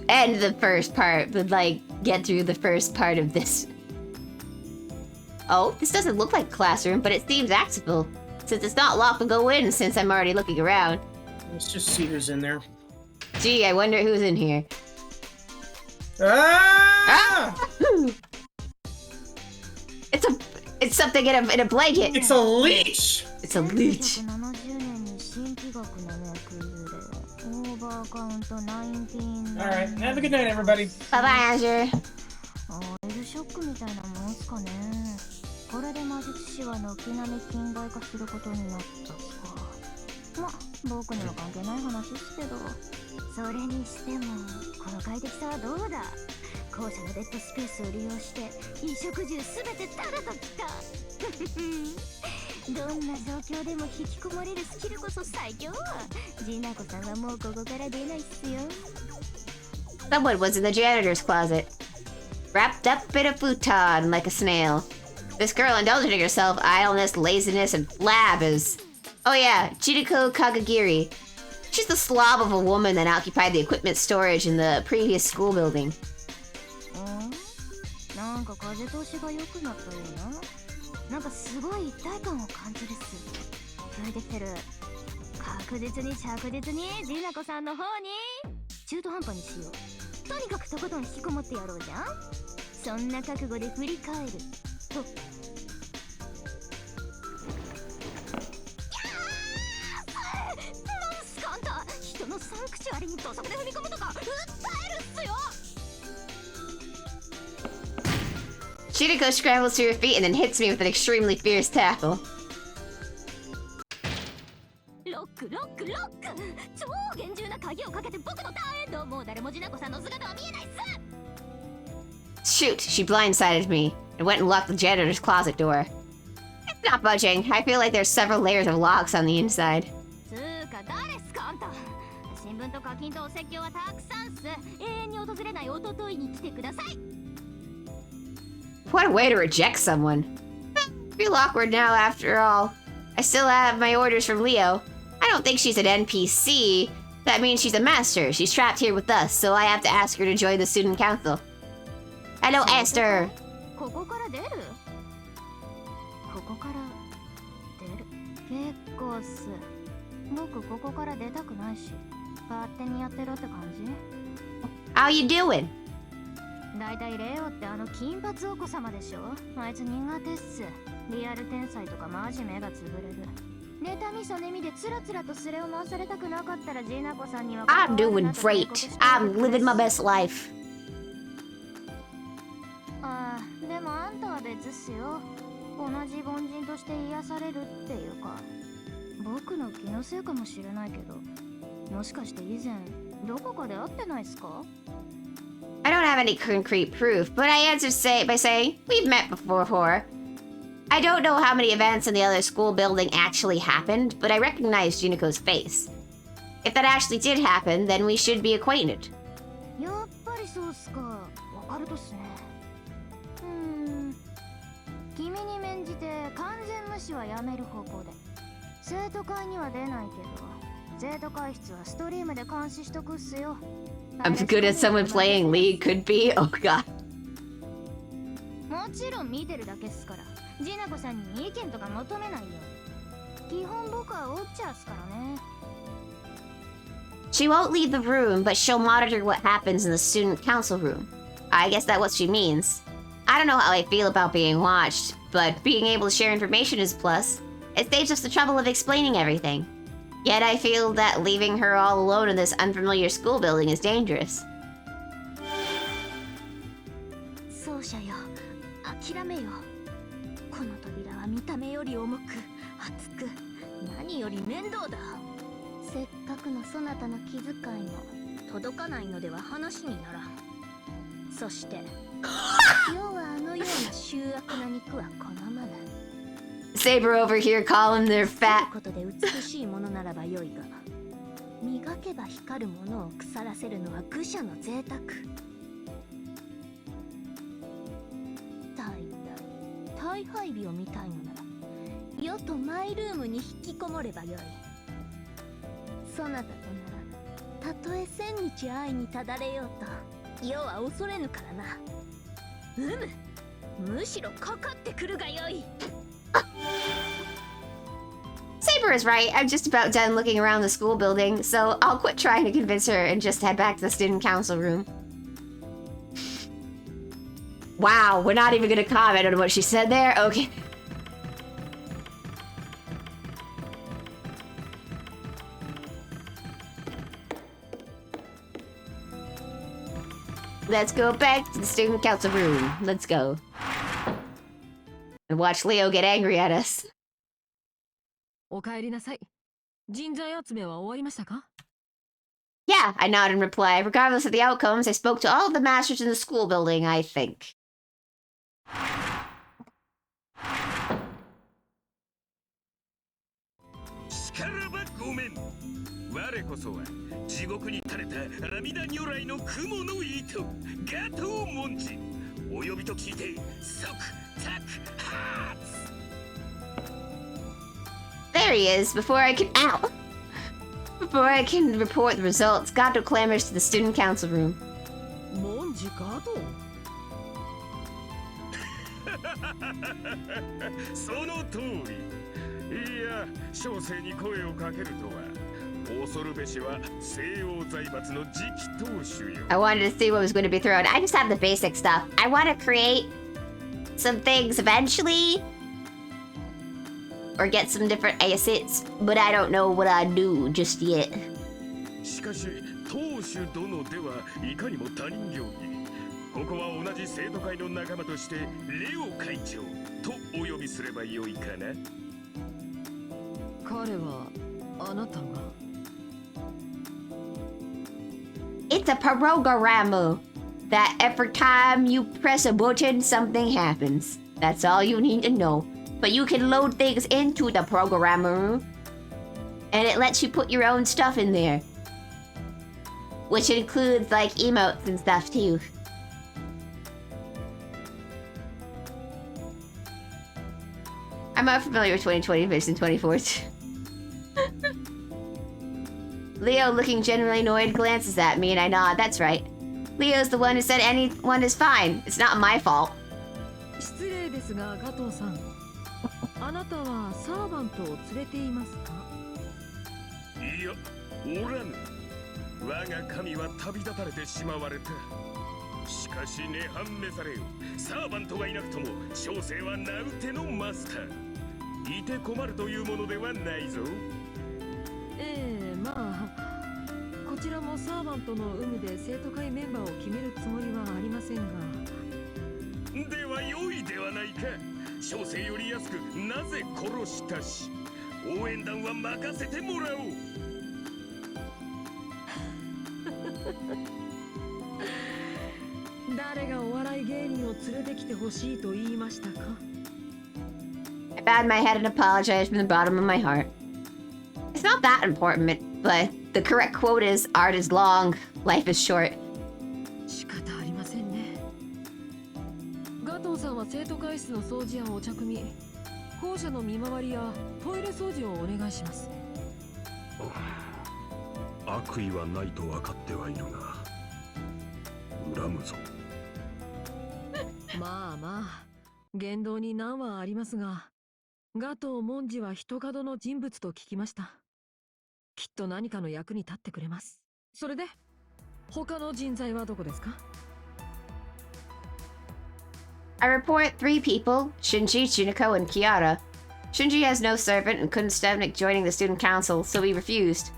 end the first part, but, like, get through the first part of this. Oh, this doesn't look like a classroom, but it seems accessible. Since it's not locked to go in, since I'm already looking around. Let's just see who's in there. Gee, I wonder who's in here. Ah! It's something in a blanket. It's a leech! It's a leech. 1970年に新規学のねクイズでオーバーカウント19 Alright, have a good night, everybody. Bye bye, Azure. オイルショックみたいなもんすかね。これで魔術師は軒並み近代化することになったか。まあ僕には関係ない話ですけど。それにしてもこの快適さはどうだ。校舎のデッドスペースを利用して衣食住すべてタダときた。どんな状況でも引きこもれるスキルこそ最強。ジナコさんはもうここから出ないっすよ。 Someone was in the janitor's closet, wrapped up in a futon like a snail. This girl indulging herself, idleness, laziness, and flab is... Oh yeah, Chidako Kagagiri. She's the slob of a woman that occupied the equipment storage in the previous school building. なんか風通しが良くなったよな。なんかすごい一体感を感じるっす。それできてる。確実に着実にジナコさんの方に中途半端にしよう。とにかくとことん引きこもってやろうじゃん。そんな覚悟で振り返ると。なんすかあんた、人のサンクチュアリに土足で踏み込むとか訴えるっすよ。 Chidako scrambles to her feet and then hits me with an extremely fierce tackle. ロックロックロック、超厳重な鍵をかけて僕のターンエンド。もう誰もジナコさんの姿は見えないっす。 Shoot, she blindsided me and went and locked the janitor's closet door. It's not budging. I feel like there's several layers of locks on the inside. つーか誰っすかあんた。新聞と課金とお説教はたくさんっす。永遠に訪れないおとといに来てください。What a way to reject someone. Feel awkward now after all. I still have my orders from Leo. I don't think she's an NPC. That means she's a master. She's trapped here with us, so I have to ask her to join the student council. Hello, Esther. ここから出る？ここから出る。結構っす。僕ここから出たくないし、勝手にやってろって感じ？ How you doing? だいたいレオってあの金髪お子様でしょ？あいつ苦手っす。リアル天才とかマジ目がつぶれる。妬みそねみでつらつらとスレを回されたくなかったらジーナコさんには I'm doing great. I'm living my best life. ああ、でもあんたは別っすよ。同じ凡人として癒されるっていうか、僕の気のせいかもしれないけど、もしかして以前どこかで会ってないっすか？ I don't have any concrete proof, but I answered by saying, we've met before. I don't know how many events in the other school building actually happened, but I recognized Juniko's face. If that actually did happen, then we should be acquainted. やっぱりそうっすか。わかるとっすね。君に免じて完全無視はやめる方向で。生徒会には出ないけど、生徒会室はストリームで監視しとくっすよ。I'm good as someone playing League could be. Oh god. もちろん見てるだけっすから、ジナコさんに意見とか求めないよ。基本僕はウォッチャーっすからね。She won't leave the room, but she'll monitor what happens in the student council room. I guess that's what she means. I don't know how I feel about being watched, but being able to share information is a plus. It saves us the trouble of explaining everything. Yet I feel that leaving her all alone in this unfamiliar school building is dangerous. そうじゃよ、諦めよ。この扉は見た目より重く、厚く、何より面倒だ。せっかくのそなたの気遣いも届かないのでは話にならん。そして要はあのような醜悪な肉は好まない。 Saber over here calling their fat. ことで美しいものならば良いが、磨けば光るものを腐らせるのは愚者の贅沢。大配備を見たいのなら、世とマイルームに引きこもればよい。そなたとなら、たとえ千日愛にただれようと、世は恐れぬからな。むしろかかってくるがよい。Saber is right. I'm just about done looking around the school building, so I'll quit trying to convince her and just head back to the student council room. Wow, we're not even gonna comment on what she said there? Okay. Let's go back to the student council room. Let's go. And watch Leo get angry at us. お帰りなさい。人材集めは終わりましたか？ Yeah, I nod in reply. Regardless of the outcomes, I spoke to all of the masters in the school building, I think. しからばごめん。我こそは地獄に垂れた阿弥陀如来の雲の糸ガトーモンジ。お呼びと聞いて即タクハーツ。 There he is. Before I can report the results, Gato clamors to the student council room. モンジガトー。その通り。いや、小生に声をかけるとは恐るべしは西洋財閥の次期当主よ。 I wanted to see what was going to be thrown. I just have the basic stuff. I want to create some things eventually. Or get some different assets, but I don't know what I do just yet. しかし、当主殿ではいかにも他人行儀。ここは同じ生徒会の仲間としてレオ会長とお呼びすればよいかな。彼はあなたが。 It's a program that every time you press a button, something happens. That's all you need to know. But you can load things into the programmer, and it lets you put your own stuff in there. Which includes like emotes and stuff too. I'm not familiar with 2020 Vision 2014. Leo, looking genuinely annoyed, glances at me and I nod. That's right. Leo's the one who said anyone is fine. It's not my fault. 失礼ですが加藤さん、あなたはサーバントを連れていますか？いや、おらぬ。我が神は旅立たれてしまわれた。しかしね判めされよ。サーバントがいなくとも小生は名うてのマスター。いて困るというものではないぞ。まあこちらもサーバントの有無で生徒会メンバーを決めるつもりはありませんが。では良いではないか。小生より安くなぜ殺したし。応援団は任せてもらおう。誰がお笑い芸人を連れてきてほしいと言いましたか？ I bowed my head and apologized from the bottom of my heart. It's not that important, but the correct quote is, art is long, life is short. 仕方ありませんね。ガトーさんは生徒会室の掃除やお茶組み、校舎の見回りやトイレ掃除をお願いします。悪意はないと分かってはいるが、恨むぞ。まあまあ、言動に難はありますが、ガトー文字は人角の人物と聞きました。きっと何かの役に立ってくれます。それで、他の人材はどこですか？ I report 3 people, Shinji, Juniko, and Kiara. Shinji has no servant and couldn't stomach joining the student council, so we refused.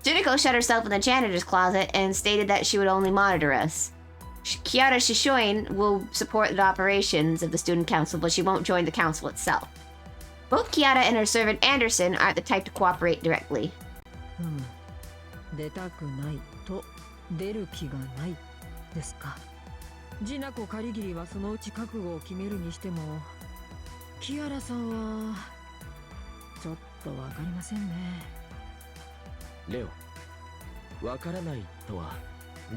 Juniko shut herself in the janitor's closet and stated that she would only monitor us. Kiara Shishoin will support the operations of the student council, but she won't join the council itself. Both Kiara and her servant Anderson aren't the type to cooperate directly. 出たくないと出る気がないですか。ジナコカリギリはそのうち覚悟を決めるにしても、キアラさんはちょっとわかりませんね。レオ、わからないとは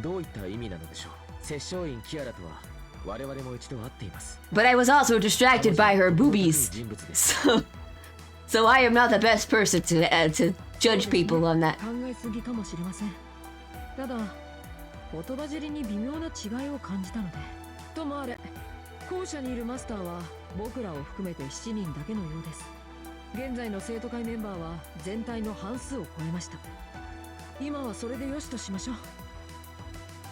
どういった意味なのでしょう。摂政員キアラとは我々も一度会っています。 But I was also distracted by her boobies, so I am not the best person to judge people on that. 考えすぎかもしれません。ただ言葉尻に微妙な違いを感じたので。ともあれ、校舎にいるマスターは僕らを含めて7人だけのようです。現在の生徒会メンバーは全体の半数を超えました。今はそれでよしとしましょう。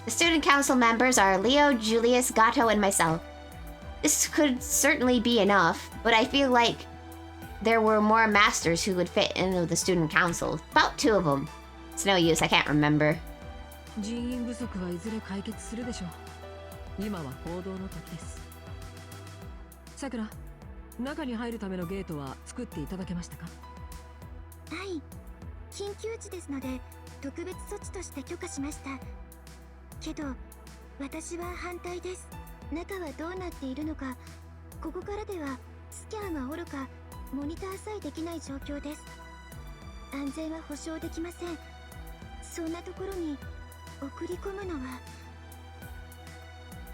The student council members are Leo, Julius, Gato, and myself. This could certainly be enough, but I feel like there were more masters who would fit into the student council. About 2 of them. It's no use, I can't remember. 人員不足はいずれ解決するでしょう。今は行動の時です。さくら、中に入るためのゲートは作っていただけましたか？はい、緊急時ですので特別措置として許可しました。けど私は反対です。中はどうなっているのか、ここからではスキャンはおろかモニターさえできない状況です。安全は保証できません。そんなところに送り込むのは。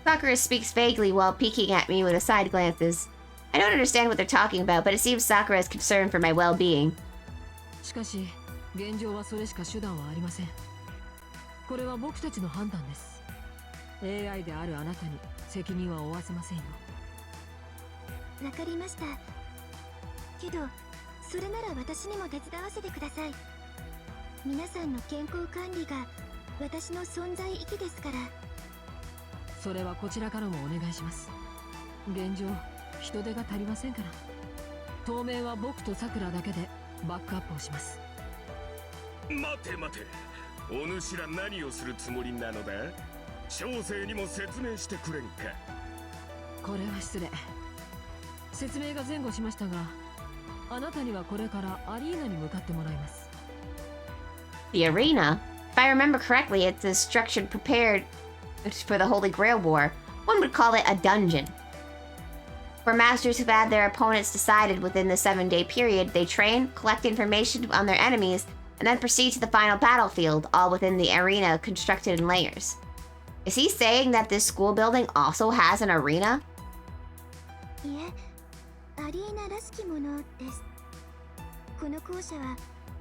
Sakura speaks vaguely while peeking at me with a side glances. I don't understand what they're talking about, but it seems Sakura is concerned for my well-being. しかし現状はそれしか手段はありません。これは僕たちの判断です。 AI であるあなたに責任は負わせませんよ。わかりました。けどそれなら私にも手伝わせてください。皆さんの健康管理が私の存在意義ですから。それはこちらからもお願いします。現状人手が足りませんから。当面は僕とさくらだけでバックアップをします。待て待て、お主ら何をするつもりなのだ。小生にも説明してくれんか。これは失礼。説明が前後しましたが、あなたにはこれからアリーナに向かってもらいます。 The arena? If I remember correctly, it's a structure prepared for the Holy Grail War. One would call it a dungeon. For masters who've had their opponents decided within the 7-day period, they train, collect information on their enemies, and then proceed to the final battlefield, all within the arena constructed in layers. Is he saying that this school building also has an arena? いえ、アリーナらしきものです。この校舎は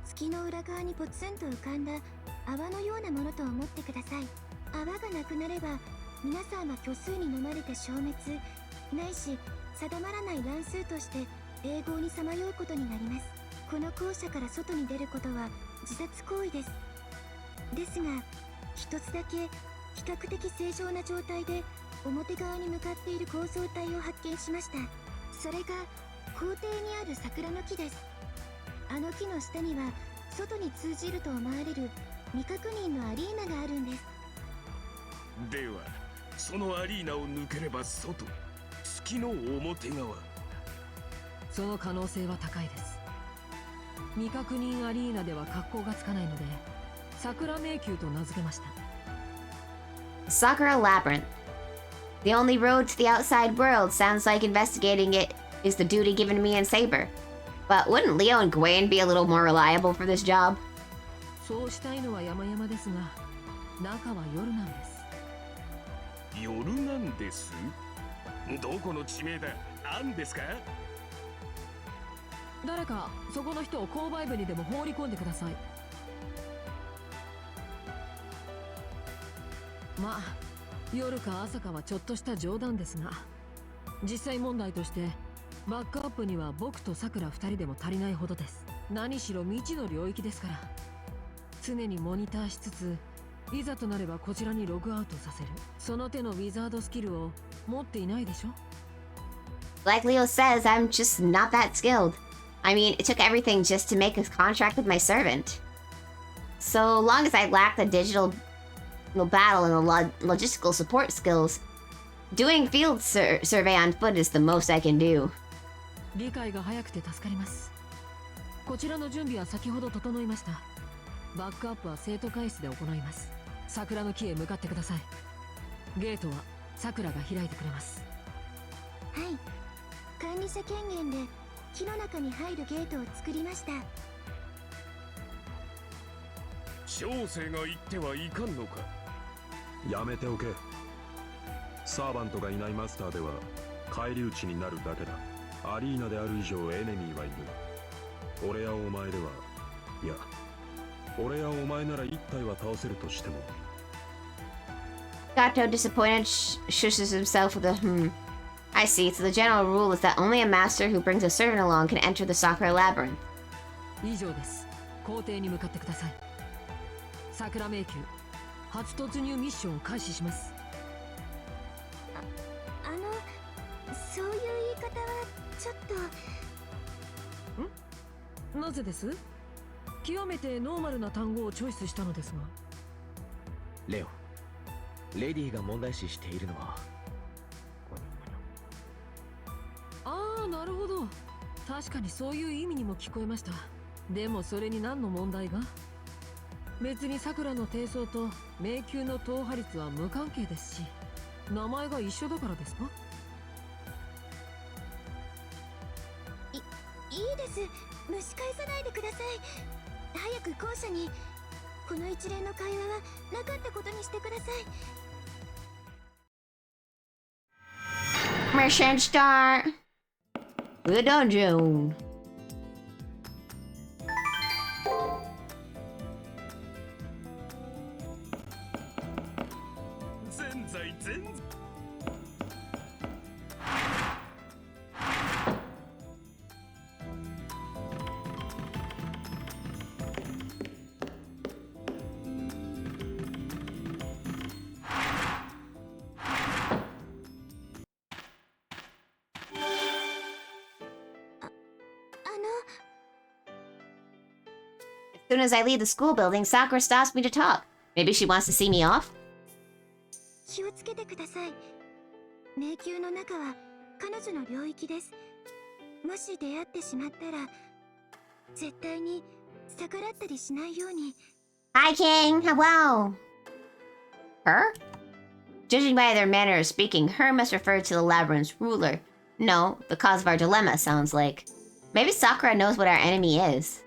月の裏側にポツンと浮かんだ泡のようなものと思ってください。泡がなくなれば皆さんは虚数に飲まれて消滅ないし定まらない乱数として永劫にさまようことになります。この校舎から外に出ることは自殺行為です。ですが一つだけ比較的正常な状態で表側に向かっている構造体を発見しました。それが校庭にある桜の木です。あの木の下には外に通じると思われる未確認のアリーナがあるんです。ではそのアリーナを抜ければ外、月の表側。その可能性は高いです。未確認アリーナでは格好がつかないので桜迷宮と名付けました。 Sakura Labyrinth. The only road to the outside world sounds like investigating it is the duty given to me in Saber. But wouldn't Leo and Gwen be a little more reliable for this job? そうしたいのは山々ですが中は夜なんです。夜なんです。どこの地名だ。あんですか。誰かそこの人を購買部にでも放り込んでください。まあ夜か朝かはちょっとした冗談ですが、実際問題としてバックアップには僕とさくら2人でも足りないほどです。何しろ未知の領域ですから、常にモニターしつついざとなればこちらにログアウトさせる、その手のウィザードスキルを持っていないでしょ。 Like Leo says, I'm just not that skilled. I mean, it took everything just to make a contract with my servant. So long as I lack the digital battle and the logistical support skills, doing field survey on foot is the most I can do. 理解が早くて助かります。こちらの準備は先ほど整いました。バックアップは生徒会室で行います。桜の木へ向かってください。ゲートは桜が開いてくれます。はい、管理者権限で木の中に入るゲートを作りました。小生が言ってはいかんのか。やめておけ。サーバントがいないマスターでは返り討ちになるだけだ。アリーナである以上エネミーはいる。俺やお前では、いや俺やお前なら一体は倒せるとしても。 Gato, disappointed, shushes himself with a I see, so the general rule is that only a master who brings a servant along can enter the Sakura Labyrinth. 以上です。校庭に向かってください。桜迷宮初突入ミッションを開始します。そういう言い方はちょっと。なぜです？極めてノーマルな単語をチョイスしたのですが。レオ、レディが問題視しているのは。ああ、なるほど。確かにそういう意味にも聞こえました。でもそれに何の問題が？別に桜の低層と迷宮の踏破率は無関係ですし、名前が一緒だからですか？いいです。蒸し返さないでください。早く校舎に。この一連の会話はなかったことにしてください。 Mission start. The dungeon. 全在全在。As soon as I leave the school building, Sakura stops me to talk. Maybe she wants to see me off? 気をつけてください。迷宮の中は彼女の領域です。もし出会ってしまったら絶対に逆らったりしないように。 Hi, King. Hello. Her? Judging by their manner of speaking, her must refer to the labyrinth's ruler. No, the cause of our dilemma sounds like. Maybe Sakura knows what our enemy is.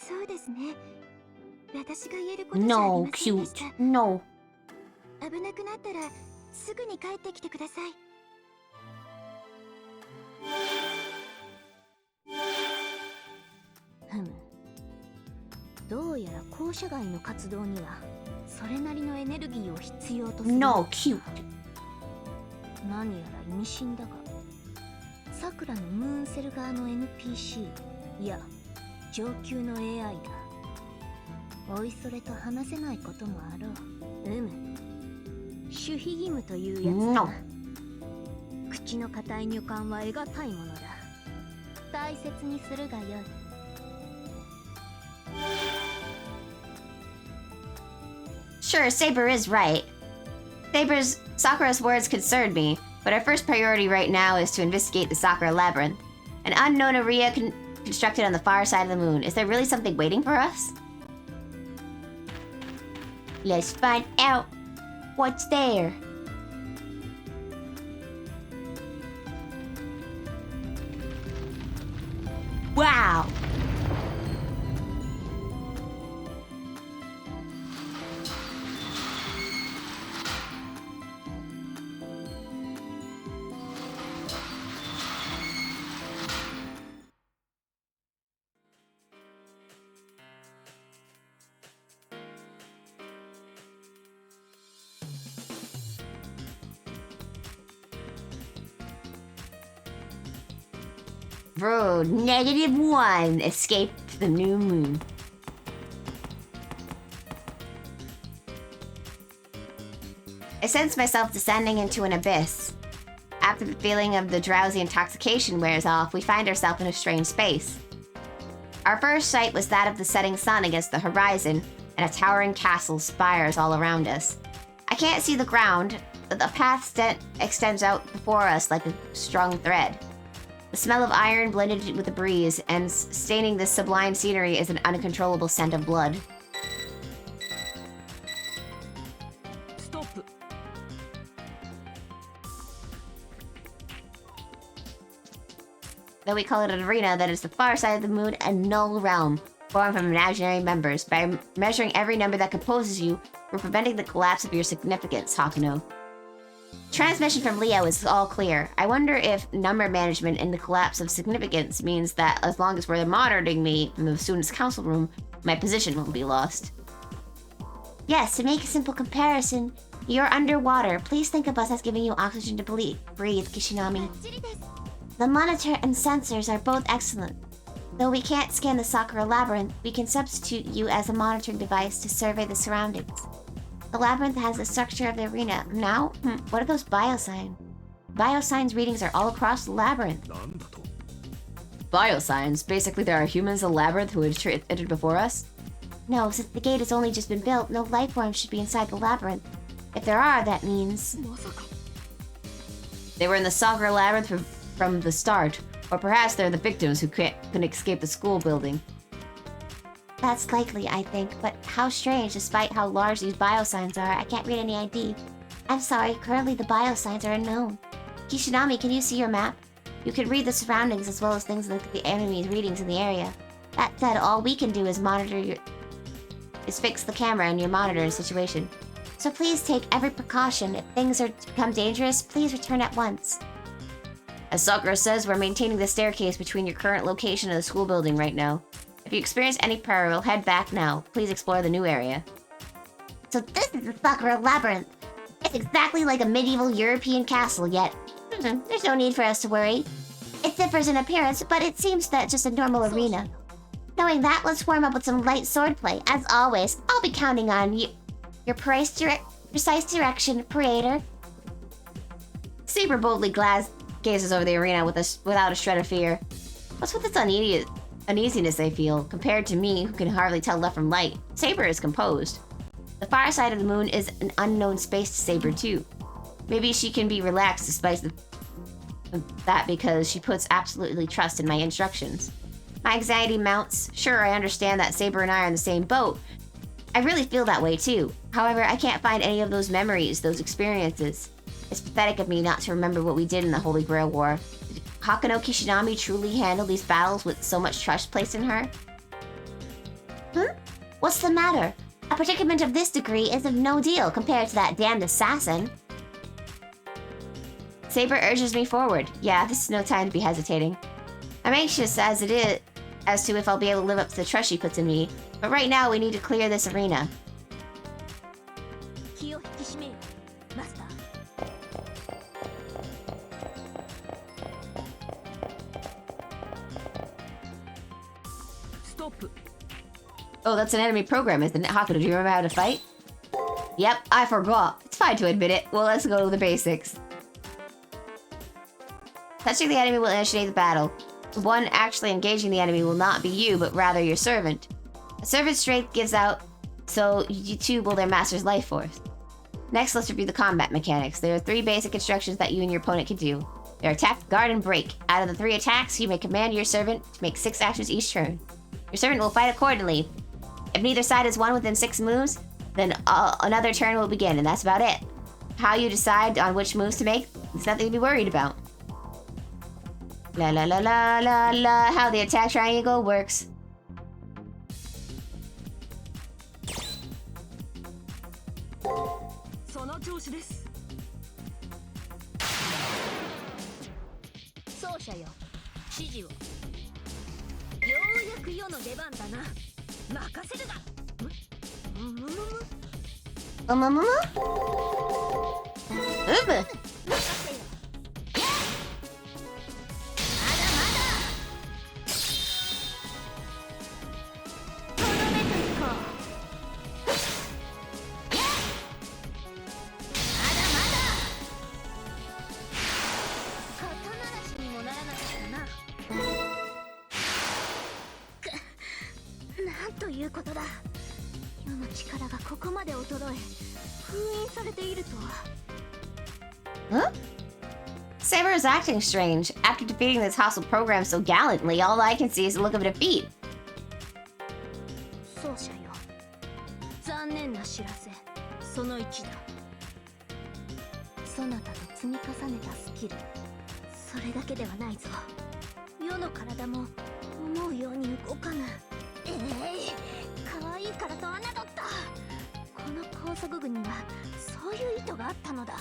そうですね。私が言えることじゃあり No, ませんでし cute. た。 No. 危なくなったらすぐに帰ってきてください。ふむ。どうやら校舎外の活動にはそれなりのエネルギーを必要とする。 No, cute. 何やら意味深だが、さくらのムーンセル側の NPC いや上級の AI だ。おいそれと話せないこともあろう。守秘義務というやつだ No. な。口の固い女官は得難いものだ。大切にするがよい。Sure, Saber is right. Sakura's words concern me, but our first priority right now is to investigate the Sakura Labyrinth, an unknown area constructed on the far side of the moon. Is there really something waiting for us? Let's find out what's there. Wow! Road -1. Escape to the new moon. I sense myself descending into an abyss. After the feeling of the drowsy intoxication wears off, we find ourselves in a strange space. Our first sight was that of the setting sun against the horizon, and a towering castle spires all around us. I can't see the ground, but the path extends out before us like a strung thread. The smell of iron blended with the breeze, and staining this sublime scenery is an uncontrollable scent of blood. ストップ。 Though we call it an arena that is the far side of the moon, a null realm, formed from imaginary members. By measuring every number that composes you, we're preventing the collapse of your significance, Hakuno. Transmission from Leo is all clear. I wonder if number management in the collapse of significance means that as long as we're monitoring me from the students' council room, my position won't be lost. Yes, to make a simple comparison, you're underwater. Please think of us as giving you oxygen to breathe, Kishinami. The monitor and sensors are both excellent. Though we can't scan the Sakura Labyrinth, we can substitute you as a monitoring device to survey the surroundings. The labyrinth has the structure of the arena. Now, what are those biosigns? Biosigns readings are all across the labyrinth. Biosigns? Basically, there are humans in the labyrinth who had entered before us? No, since the gate has only just been built, no life forms should be inside the labyrinth. If there are, that means... They were in the Sakura Labyrinth from the start. Or perhaps they're the victims who couldn't escape the school building. That's likely, I think, but how strange, despite how large these biosigns are, I can't read any ID. I'm sorry, currently the biosigns are unknown. Kishinami, can you see your map? You can read the surroundings as well as things like the enemy's readings in the area. That said, all we can do is fix the camera in your monitor situation. So please take every precaution. If things become dangerous, please return at once. As Sakura says, we're maintaining the staircase between your current location and the school building right now. If you experience any peril, head back now. Please explore the new area. So this is the Sakura Labyrinth. It's exactly like a medieval European castle, yet there's no need for us to worry. It differs in appearance, but it seems that just a normal arena. Knowing that, let's warm up with some light swordplay. As always, I'll be counting on you. Your precise direction, Creator. Saber boldly gazes over the arena without a shred of fear. What's with this uneasiness I feel? Compared to me, who can hardly tell left from right, Saber is composed. The far side of the moon is an unknown space to Saber too. Maybe she can be relaxed despite that because she puts absolutely trust in my instructions. My anxiety mounts. Sure, I understand that Saber and I are in the same boat. I really feel that way too. However, I can't find any of those memories, those experiences. It's pathetic of me not to remember what we did in the Holy Grail War. Did Hakuno Kishinami truly handle these battles with so much trust placed in her? What's the matter? A predicament of this degree is of no deal compared to that damned assassin. Saber urges me forward. Yeah, this is no time to be hesitating. I'm anxious as it is as to if I'll be able to live up to the trust she puts in me. But right now, we need to clear this arena. 気を引き締めよマスター。 ストップ。 Oh, that's an enemy program, isn't it? Hakuto, do you remember how to fight? Yep, I forgot. It's fine to admit it. Well, let's go to the basics. Touching the enemy will initiate the battle. The one actually engaging the enemy will not be you, but rather your servant. A servant's strength gives out, so you too will their master's life force. Next, let's review the combat mechanics. There are 3 basic instructions that you and your opponent can do. They are attack, guard, and break. Out of the 3 attacks, you may command your servant to make 6 actions each turn. Your servant will fight accordingly. If neither side has won within 6 moves, then another turn will begin, and that's about it. How you decide on which moves to make, it's nothing to be worried about. La la la la la la, how the attack triangle works. Ooh. なんということだ。世の力がここまで衰え、封印されているとは。Huh? Saber is acting strange. After defeating this hostile program so gallantly, all I can see is the look of defeat. 奏者よ。残念な知らせ。その1だ。そなたと積み重ねたスキル。それだけではないぞ。世の体も思うように動かぬ。可愛いからと侮った。この高速軍にはそういう意図があったのだ。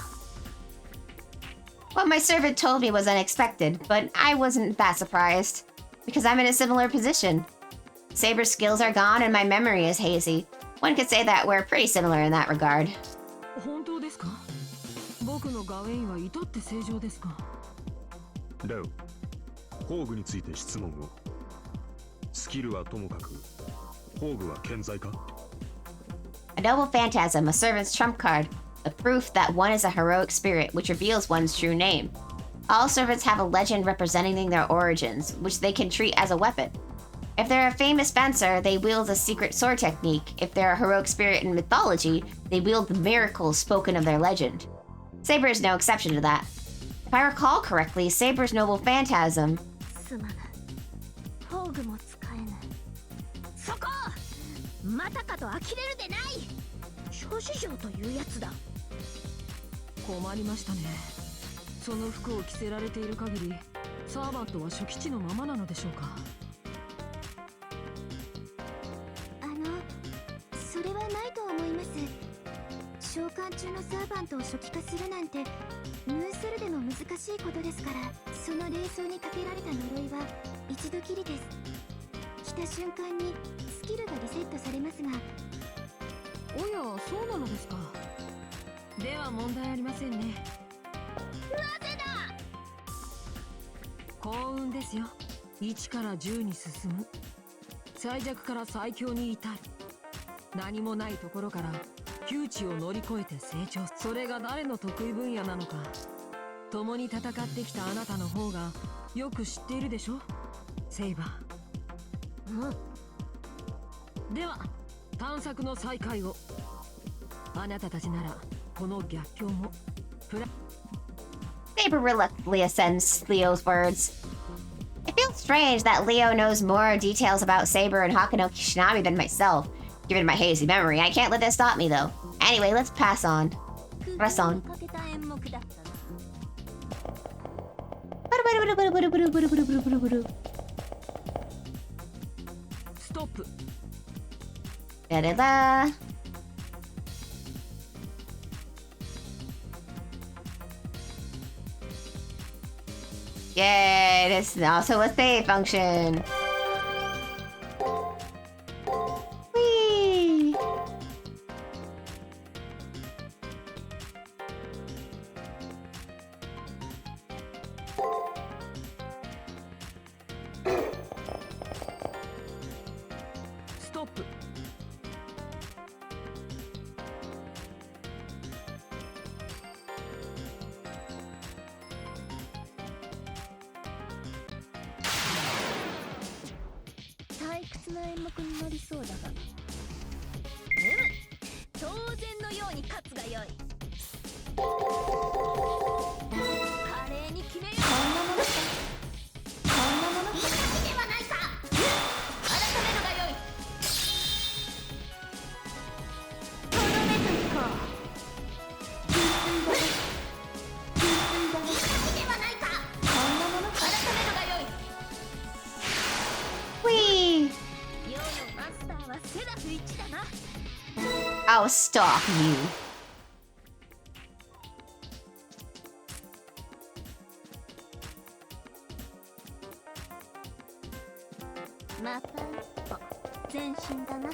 What my servant told me was unexpected, but I wasn't that surprised, because I'm in a similar position. Saber's skills are gone and my memory is hazy. One could say that we're pretty similar in that regard. 本当ですか？僕のガウェインは至って正常ですか？レオ、宝具について質問を。スキルはともかく、宝具は健在か？ A noble phantasm, a servant's trump card, the proof that one is a heroic spirit, which reveals one's true name. All servants have a legend representing their origins, which they can treat as a weapon. If they're a famous fencer, they wield a secret sword technique. If they're a heroic spirit in mythology, they wield the miracles spoken of their legend. Saber is no exception to that. If I recall correctly, Saber's noble phantasm... すまぬ。宝具も使えぬ。そこ！またかと呆れるでない。諸事情というやつだ。困りましたね。その服を着せられている限り、サーバントは初期値のままなのでしょうか。それはないと思います。召喚中のサーバントを初期化するなんてムーンセルでも難しいことですから、その霊装にかけられた呪いは一度きりです。来た瞬間にスキルがリセットされますが。おや、そうなのですか。では問題ありませんね。なぜだ。幸運ですよ。1から10に進む。最弱から最強に至る。何もないところから窮地を乗り越えて成長。それが誰の得意分野なのか、共に戦ってきたあなたの方がよく知っているでしょ、セイバー。では探索の再開を。あなたたちならこの逆境もSaber reluctantly assents Leo's words. It feels strange that Leo knows more details about Saber and Hakuno Kishinami than myself. Given my hazy memory, I can't let this stop me though. Anyway, let's pass on. Press on. Stop. Da da da. Yay, this is also a save function. Whee! Stop. 退屈な演目になりそうだが当然のように勝つがよい華麗に決めようこんなものかこんなものかいではないか改めるがよいとどめずにかいではないかこんなものか改めるがよい Whee! 世のマスターはセラフ1だな I'll stop you. また一歩前進だな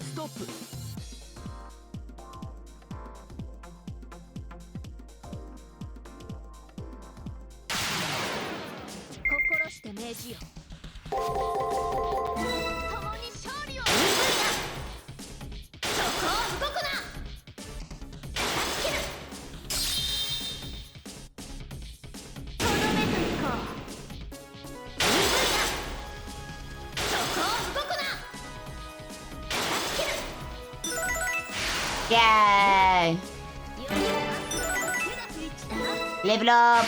ストップ。心して命じよ共に勝利をそこを動くな助けるとどめずにかそこを動くな助ける Yay! 世のマスターはセラフ1だな Level up!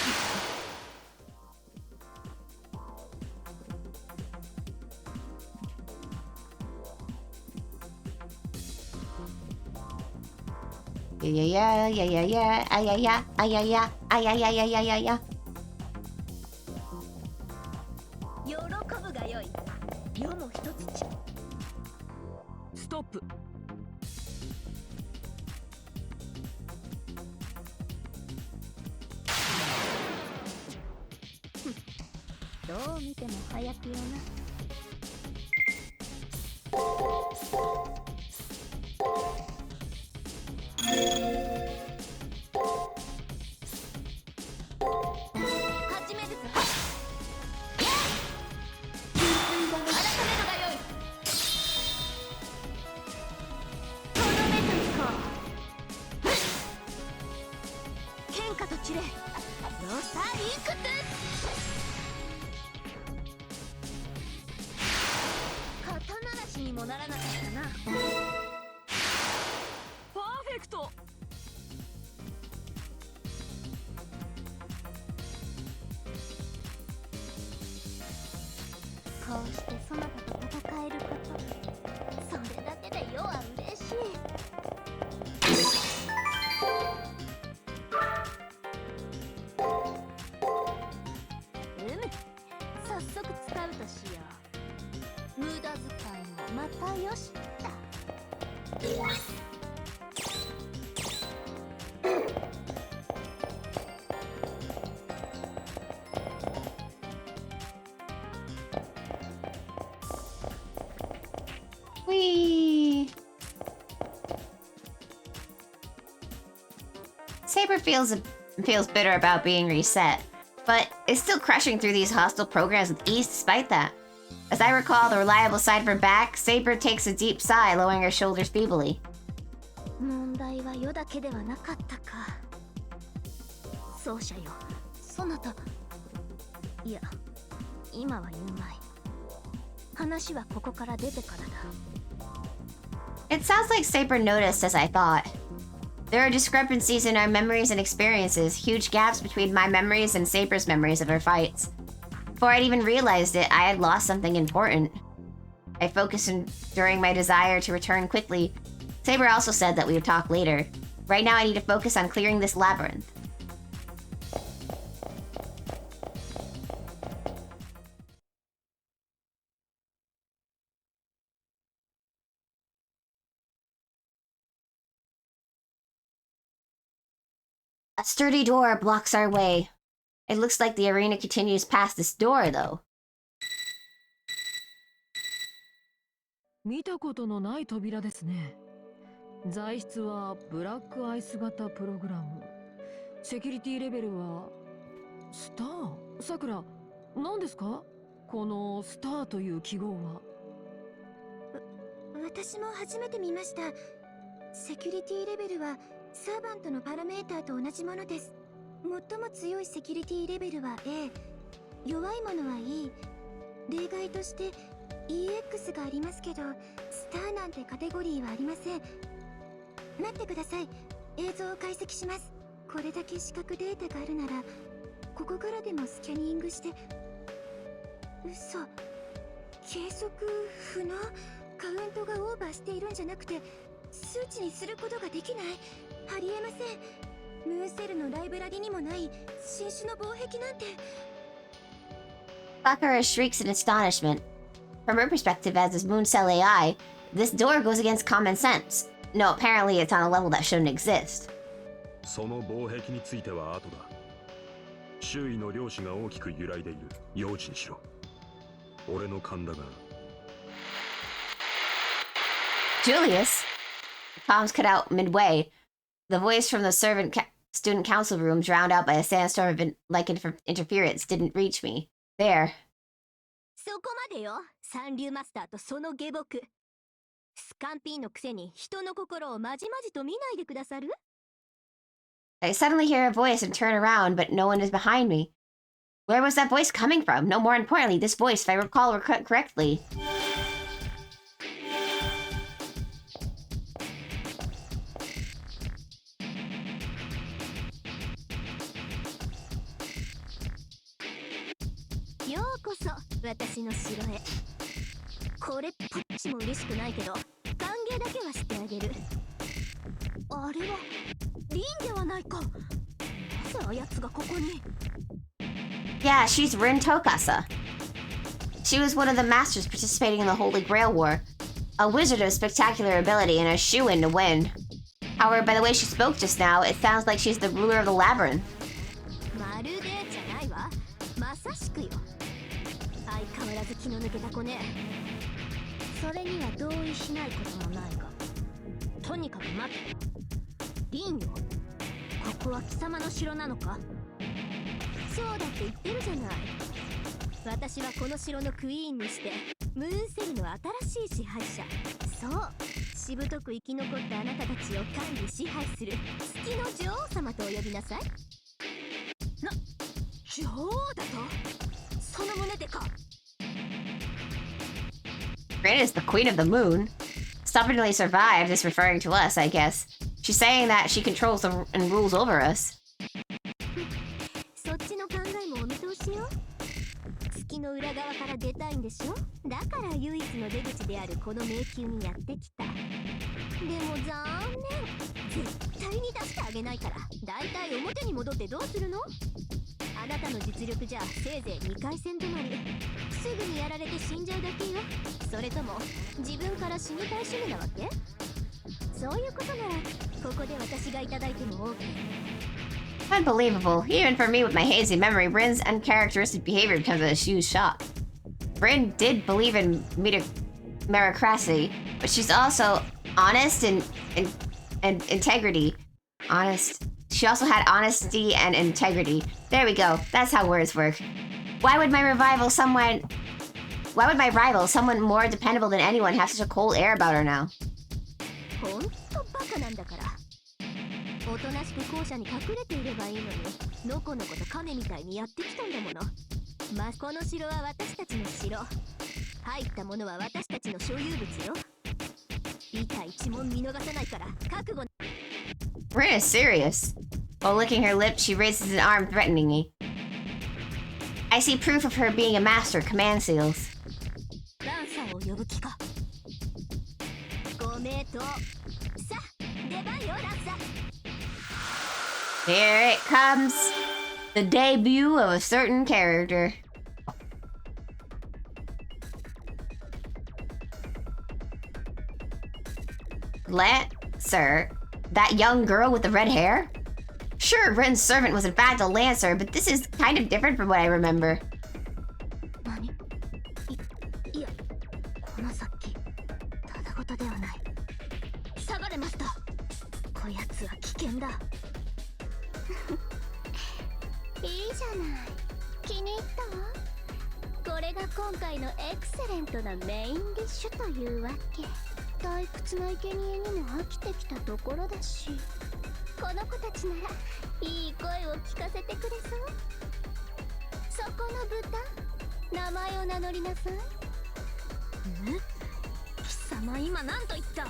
Yeah, yeah, yeah, yeah, yeah, yeah, yeah, yeah, yeah, yeah, yeah, yeah, yeah, yeah, yeah. 喜ぶがよい世も一つちストップ。どう見ても早くよな始めるぞ改めるがよいとどめずにか喧嘩と散れロサリークト肩慣らしにもならなかったなパーフェクト。こうしてそなたと戦えることそれだけで世は嬉しいうむ早速使うとしよう無駄遣いもまたよしだ Whee! Saber feels bitter about being reset, but is still crushing through these hostile programs with ease despite that. As I recall the reliable side of her back, Saber takes a deep sigh, lowering her shoulders feebly. 問題は世だけではなかったか奏者よそなたいや今は言うまい話はここから出てからだ It sounds like Saber noticed as I thought. There are discrepancies in our memories and experiences, huge gaps between my memories and Saber's memories of our fights. Before I'd even realized it, I had lost something important. I focused during my desire to return quickly. Saber also said that we would talk later. Right now I need to focus on clearing this labyrinth. A sturdy door blocks our way. It looks like the arena continues past this door, though. 見たことのない扉ですね。材質はブラックアイス型プログラム。セキュリティレベルはスター。さくら、何ですか？このスターという記号は。私も初めて見ました。セキュリティレベルはサーバントのパラメーターと同じものです。最も強いセキュリティレベルは A、弱いものは E。例外として EX がありますけど、スターなんてカテゴリーはありません。待ってください。映像を解析します。これだけ視覚データがあるなら、ここからでもスキャニングして。嘘。計測不能？カウントがオーバーしているんじゃなくて、数値にすることができない？ありえません。ムーンセルのライブラリにもない新種の防壁なんて。Sakura shrieks in astonishment. From her perspective as this moon cell AI, this door goes against common sense. No, apparently it's on a level that shouldn't exist. その防壁については後だ。周囲の量子が大きく揺らいでいる。用心しろ。俺の勘だが。Julius? Comms cut out midway. The voice from the student council room, drowned out by a sandstorm of interference, didn't reach me. There. そこまでよ、三流マスターとその下僕。スカンピーのくせに人の心をまじまじと見ないでくださる？ I suddenly hear a voice and turn around, but no one is behind me. Where was that voice coming from? No, more importantly, this voice, if I recall correctly. Yo こそ私の城へ。これっぽっちも嬉しくないけど、歓迎だけはしてあげる。あれはリンではないか。なぜあやつがここに？ Yeah, she's Rin Tokasa. She was one of the masters participating in the Holy Grail War, a wizard of spectacular ability and a shoo-in to win. However, by the way she spoke just now, it sounds like she's the ruler of the labyrinth. まるでじゃないわ。まさしくよ。相変わらず気の抜けた子ね。それには同意しないこともないが。とにかく待て。リンよ。ここは貴様の城なのか？そうだって言ってるじゃない。私はこの城のクイーンにしてムーンセルの新しい支配者。そうしぶとく生き残ったあなたたちを管理支配する月の女王様とお呼びなさい。女王だと？その旨でか。 Rin is the queen of the moon. Stubbornly survived is referring to us, I guess. She's saying that she controls and rules over us. そっちの考えもお見通しよ。月の裏側から出たいんでしょ。だから唯一の出口であるこの迷宮にやってきた。でも残念。絶対に出してあげないから。だいたい表に戻ってどうするの？あなたの実力じゃせいぜい2回戦止まり。すぐにやられて死んじゃうだけよ。それとも自分から死にたい趣味なわけ？そういうことならここで私がいただいても OK。 Unbelievable. Even for me with my hazy memory, Rin's uncharacteristic behavior becomes a huge shock. Rin did believe in meritocracy, but she's also honest and integrity. Honest. She also had honesty and integrity. There we go. That's how words work. Why would my rival, someone more dependable than anyone, have such a cold air about her now? ほんとバカなんだから。おとなしく校舎に隠れていればいいのに、のこのこと亀みたいにやってきたんだもの。ま、この城は私たちの城。入ったものは私たちの所有物よ。以下一問見逃さないから覚悟。 Rin is serious. While licking her lips, she raises an arm threatening me. I see proof of her being a master of command seals. ランサーを呼ぶ気か。ご名答。さあ、出番よランサー。 Here it comes. The debut of a certain character. Sir, that young girl with the red hair? Sure, Ren's servant was in fact a lancer, but this is kind of different from what I remember. 何いやこのさっきただごとではない下がれマスターこやつは危険だいいじゃない気に入ったわこれが今回のエクセレントなメインディッシュというわけ退屈な生贄にも飽きてきたところだしこの子たちならいい声を聞かせてくれそうそこの豚名前を名乗りなさい貴様今何と言った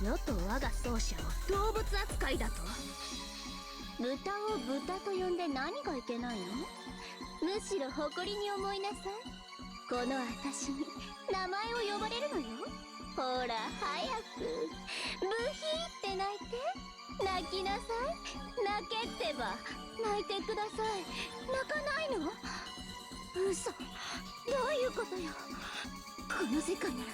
世と我が奏者を動物扱いだと豚を豚と呼んで何がいけないのむしろ誇りに思いなさいこの私に名前を呼ばれるのよほら早くブヒーって泣いて泣きなさい泣けってば泣いてください泣かないの嘘どういうことよこの世界なら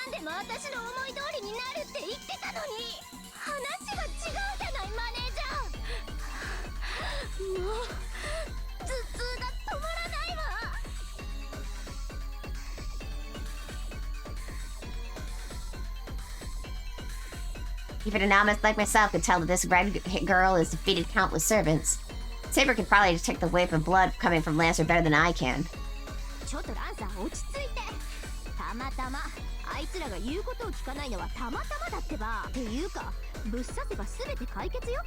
何でも私の思い通りになるって言ってたのに話が違うじゃないマネージャーもう頭痛が止まらないわEven an novice like myself could tell that this red girl has defeated countless servants. Saber could probably detect the wave of blood coming from Lancer better than I can. ちょっとランさん落ち着いてたまたまあいつらが言うことを聞かないのはたまたまだってばっていうかぶっ刺せば全て解決よ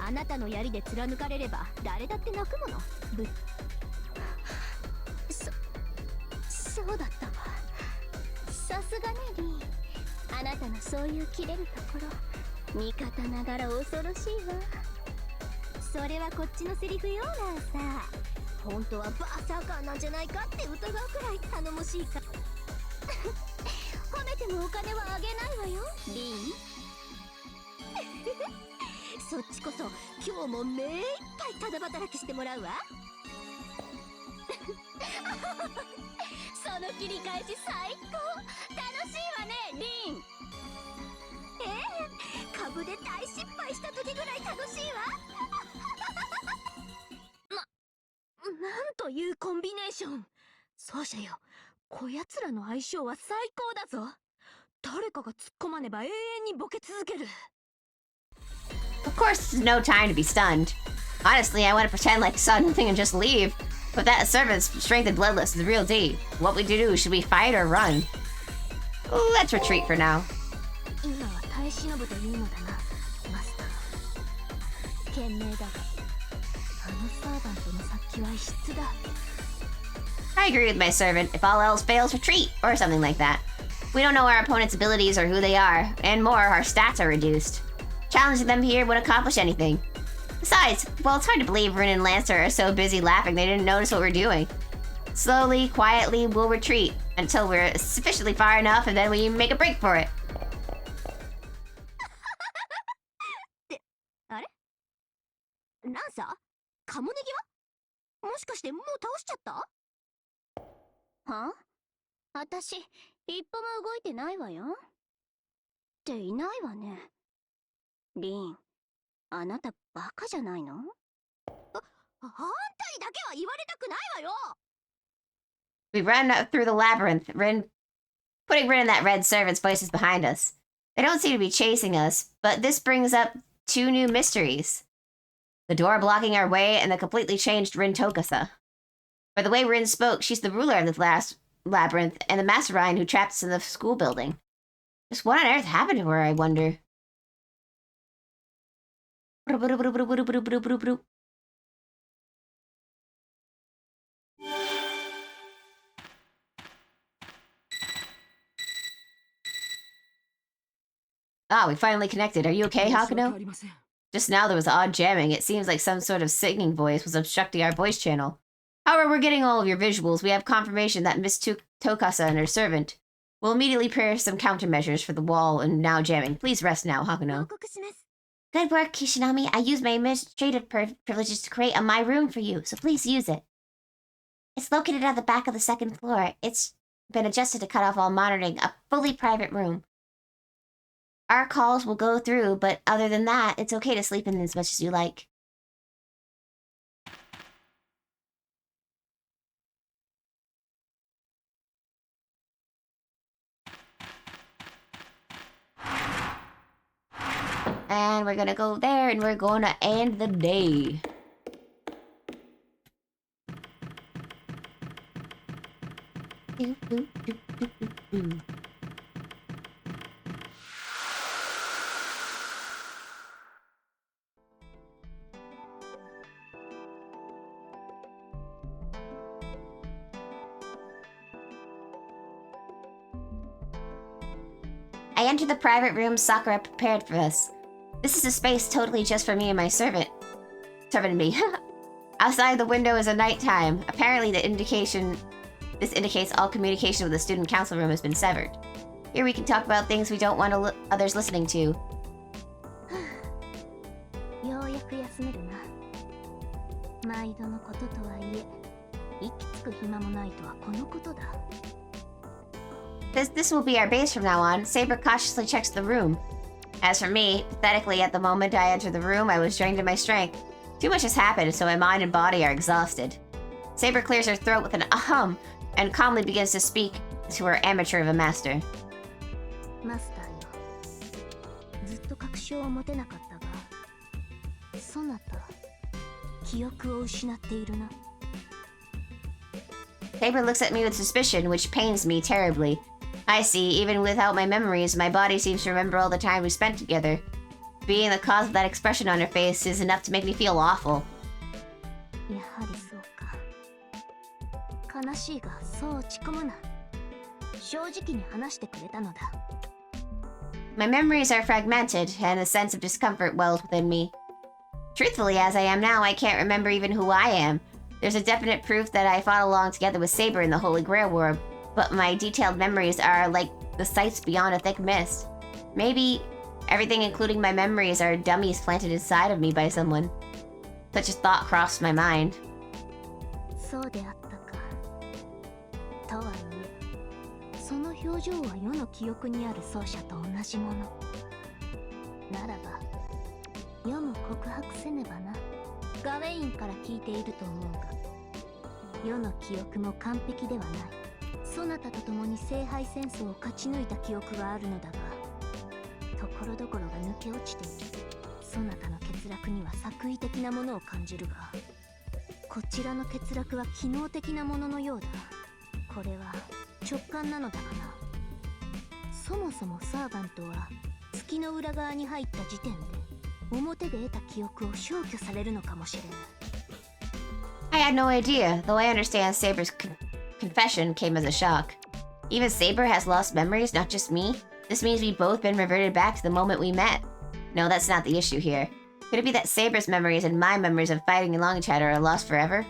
あなたの槍で貫かれれば誰だって泣くものそうだったわさすがねリーあなたのそういう切れるところ味方ながら恐ろしいわそれはこっちのセリフよランさ本当はバーサーカーなんじゃないかって疑うくらい頼もしいか褒めてもお金はあげないわよリンそっちこそ今日も目いっぱいただ働きしてもらうわその切り返し最高楽しいわねリン株で大失敗した時ぐらい楽しいわなんというコンビネーションそうじゃよこやつらの相性は最高だぞ誰かが突っ込まねば永遠にボケ続ける Of course, there's no time to be stunned. Honestly, I want to pretend like I saw nothing and just leave. But that servant's strength and bloodlust is the real D. What we do, should we fight or run? Let's retreat for now. 今は耐え忍ぶというのだなマスター賢明だがあのサーバントの殺気は異質だ I agree with my servant. If all else fails, retreat, or something like that. We don't know our opponent's abilities or who they are, and more, our stats are reduced. Challenging them here wouldn't accomplish anything. Besides, well, it's hard to believe Rin and Lancer are so busy laughing they didn't notice what we're doing. Slowly, quietly, we'll retreat until we're sufficiently far enough, and then we make a break for it. あれランサーカモネギはもしかしてもう倒しちゃったはあ私一歩も動いてないわよっていないわねリンあなたバカじゃないのあんたにだけは言われたくないわよ We run up through the labyrinth, putting Rin and that red servant's voices behind us. They don't seem to be chasing us, but this brings up two new mysteries. The door blocking our way and the completely changed Rin Tokasa. By the way Rin spoke, she's the ruler of the last labyrinth and the mastermind who trapped us in the school building. Just what on earth happened to her, I wonder? Ah, we finally connected. Are you okay, 申し訳あ Hakuno? りません Just now there was odd jamming. It seems like some sort of singing voice was obstructing our voice channel. However, we're getting all of your visuals. We have confirmation that Miss Tokasa and her servant will immediately prepare some countermeasures for the wall and now jamming. Please rest now, 報 Hakuno. 告します Good work, Kishinami. I used my administrative privileges to create a My Room for you, so please use it. It's located at the back of the second floor. It's been adjusted to cut off all monitoring, a fully private room. Our calls will go through, but other than that, it's okay to sleep in as much as you like. And we're gonna go there and we're gonna end the day. Do, do, do, do, do, do. I entered the private room Sakura prepared for us. This is a space totally just for me and my servant. Servant and me. Outside the window is a nighttime. Apparently this indicates all communication with the student council room has been severed. Here we can talk about things we don't want others listening to. ようやく休めるな。毎度のこととはいえ、息つく暇もないとはこのことだ。This will be our base from now on. Saber cautiously checks the room. As for me, pathetically at the moment I entered the room, I was drained to my strength. Too much has happened, so my mind and body are exhausted. Saber clears her throat with an ahem and calmly begins to speak to her amateur of a master. マスターよ。ずっと確証を持てなかったが、そなた、記憶を失っているな。Saber looks at me with suspicion, which pains me terribly. I see, even without my memories, my body seems to remember all the time we spent together. Being the cause of that expression on her face is enough to make me feel awful. やはりそうか。悲しいが、そう落ち込むな。正直に話してくれたのだ。My memories are fragmented, and a sense of discomfort wells within me. Truthfully, as I am now, I can't remember even who I am. There's a definite proof that I fought along together with Saber in the Holy Grail War, but my detailed memories are like the sights beyond a thick mist. Maybe everything, including my memories, are dummies planted inside of me by someone. Such a thought crossed my mind. そうであったか。とはいえ、その表情は世の記憶にある奏者と同じもの。ならば、世も告白せねばな。ガウェインから聞いていると思うが、世の記憶も完璧ではない。そなたと共に聖杯戦争を勝ち抜いた記憶があるのだが、ところどころが抜け落ちている。そなたの欠落には作為的なものを感じるが、こちらの欠落は機能的なもののようだ。これは直感なのだがな。そもそもサーバントは月の裏側に入った時点で表で得た記憶を消去されるのかもしれない。I had no idea, though I understand Saber's confession came as a shock. Even Saber has lost memories, not just me. This means we've both been reverted back to the moment we met. No, that's not the issue here. Could it be that Saber's memories and my memories of fighting along each other are lost forever?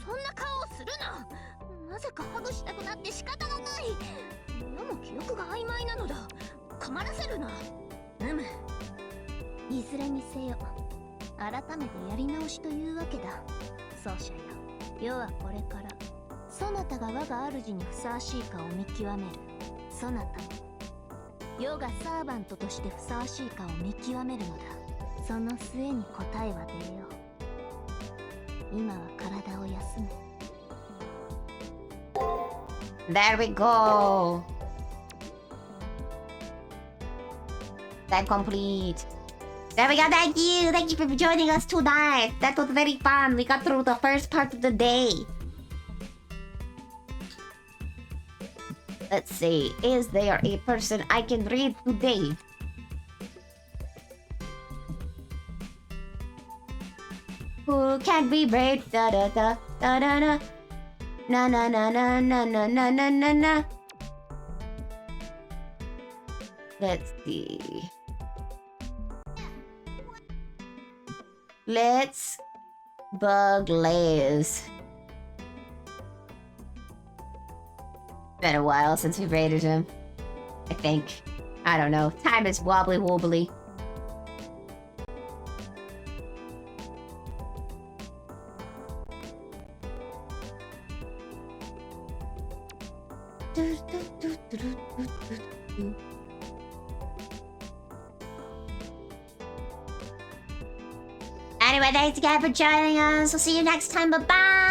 そんな顔をするな。なぜかハグしたくなって仕方がない。世も記憶が曖昧なのだ。困らせるな。いずれにせよ、改めてやり直しというわけだ。奏者よ、世はこれからそなたが我が主にふさわしいかを見極める。そなたも世がサーバントとしてふさわしいかを見極めるのだ。その末に答えは出よう。今は体を休め。 There we go! That complete. There we go, thank you! Thank you for joining us tonight! That was very fun! We got through the first part of the day. Let's see, is there a person I can read today? Who can we read? Da da da da da da. Na na na na na na na na na na. Let's see. Let's bug Liz. Been a while since we raided him. I think. I don't know. Time is wobbly wobbly. Anyway, thanks again for joining us. We'll see you next time. Bye bye.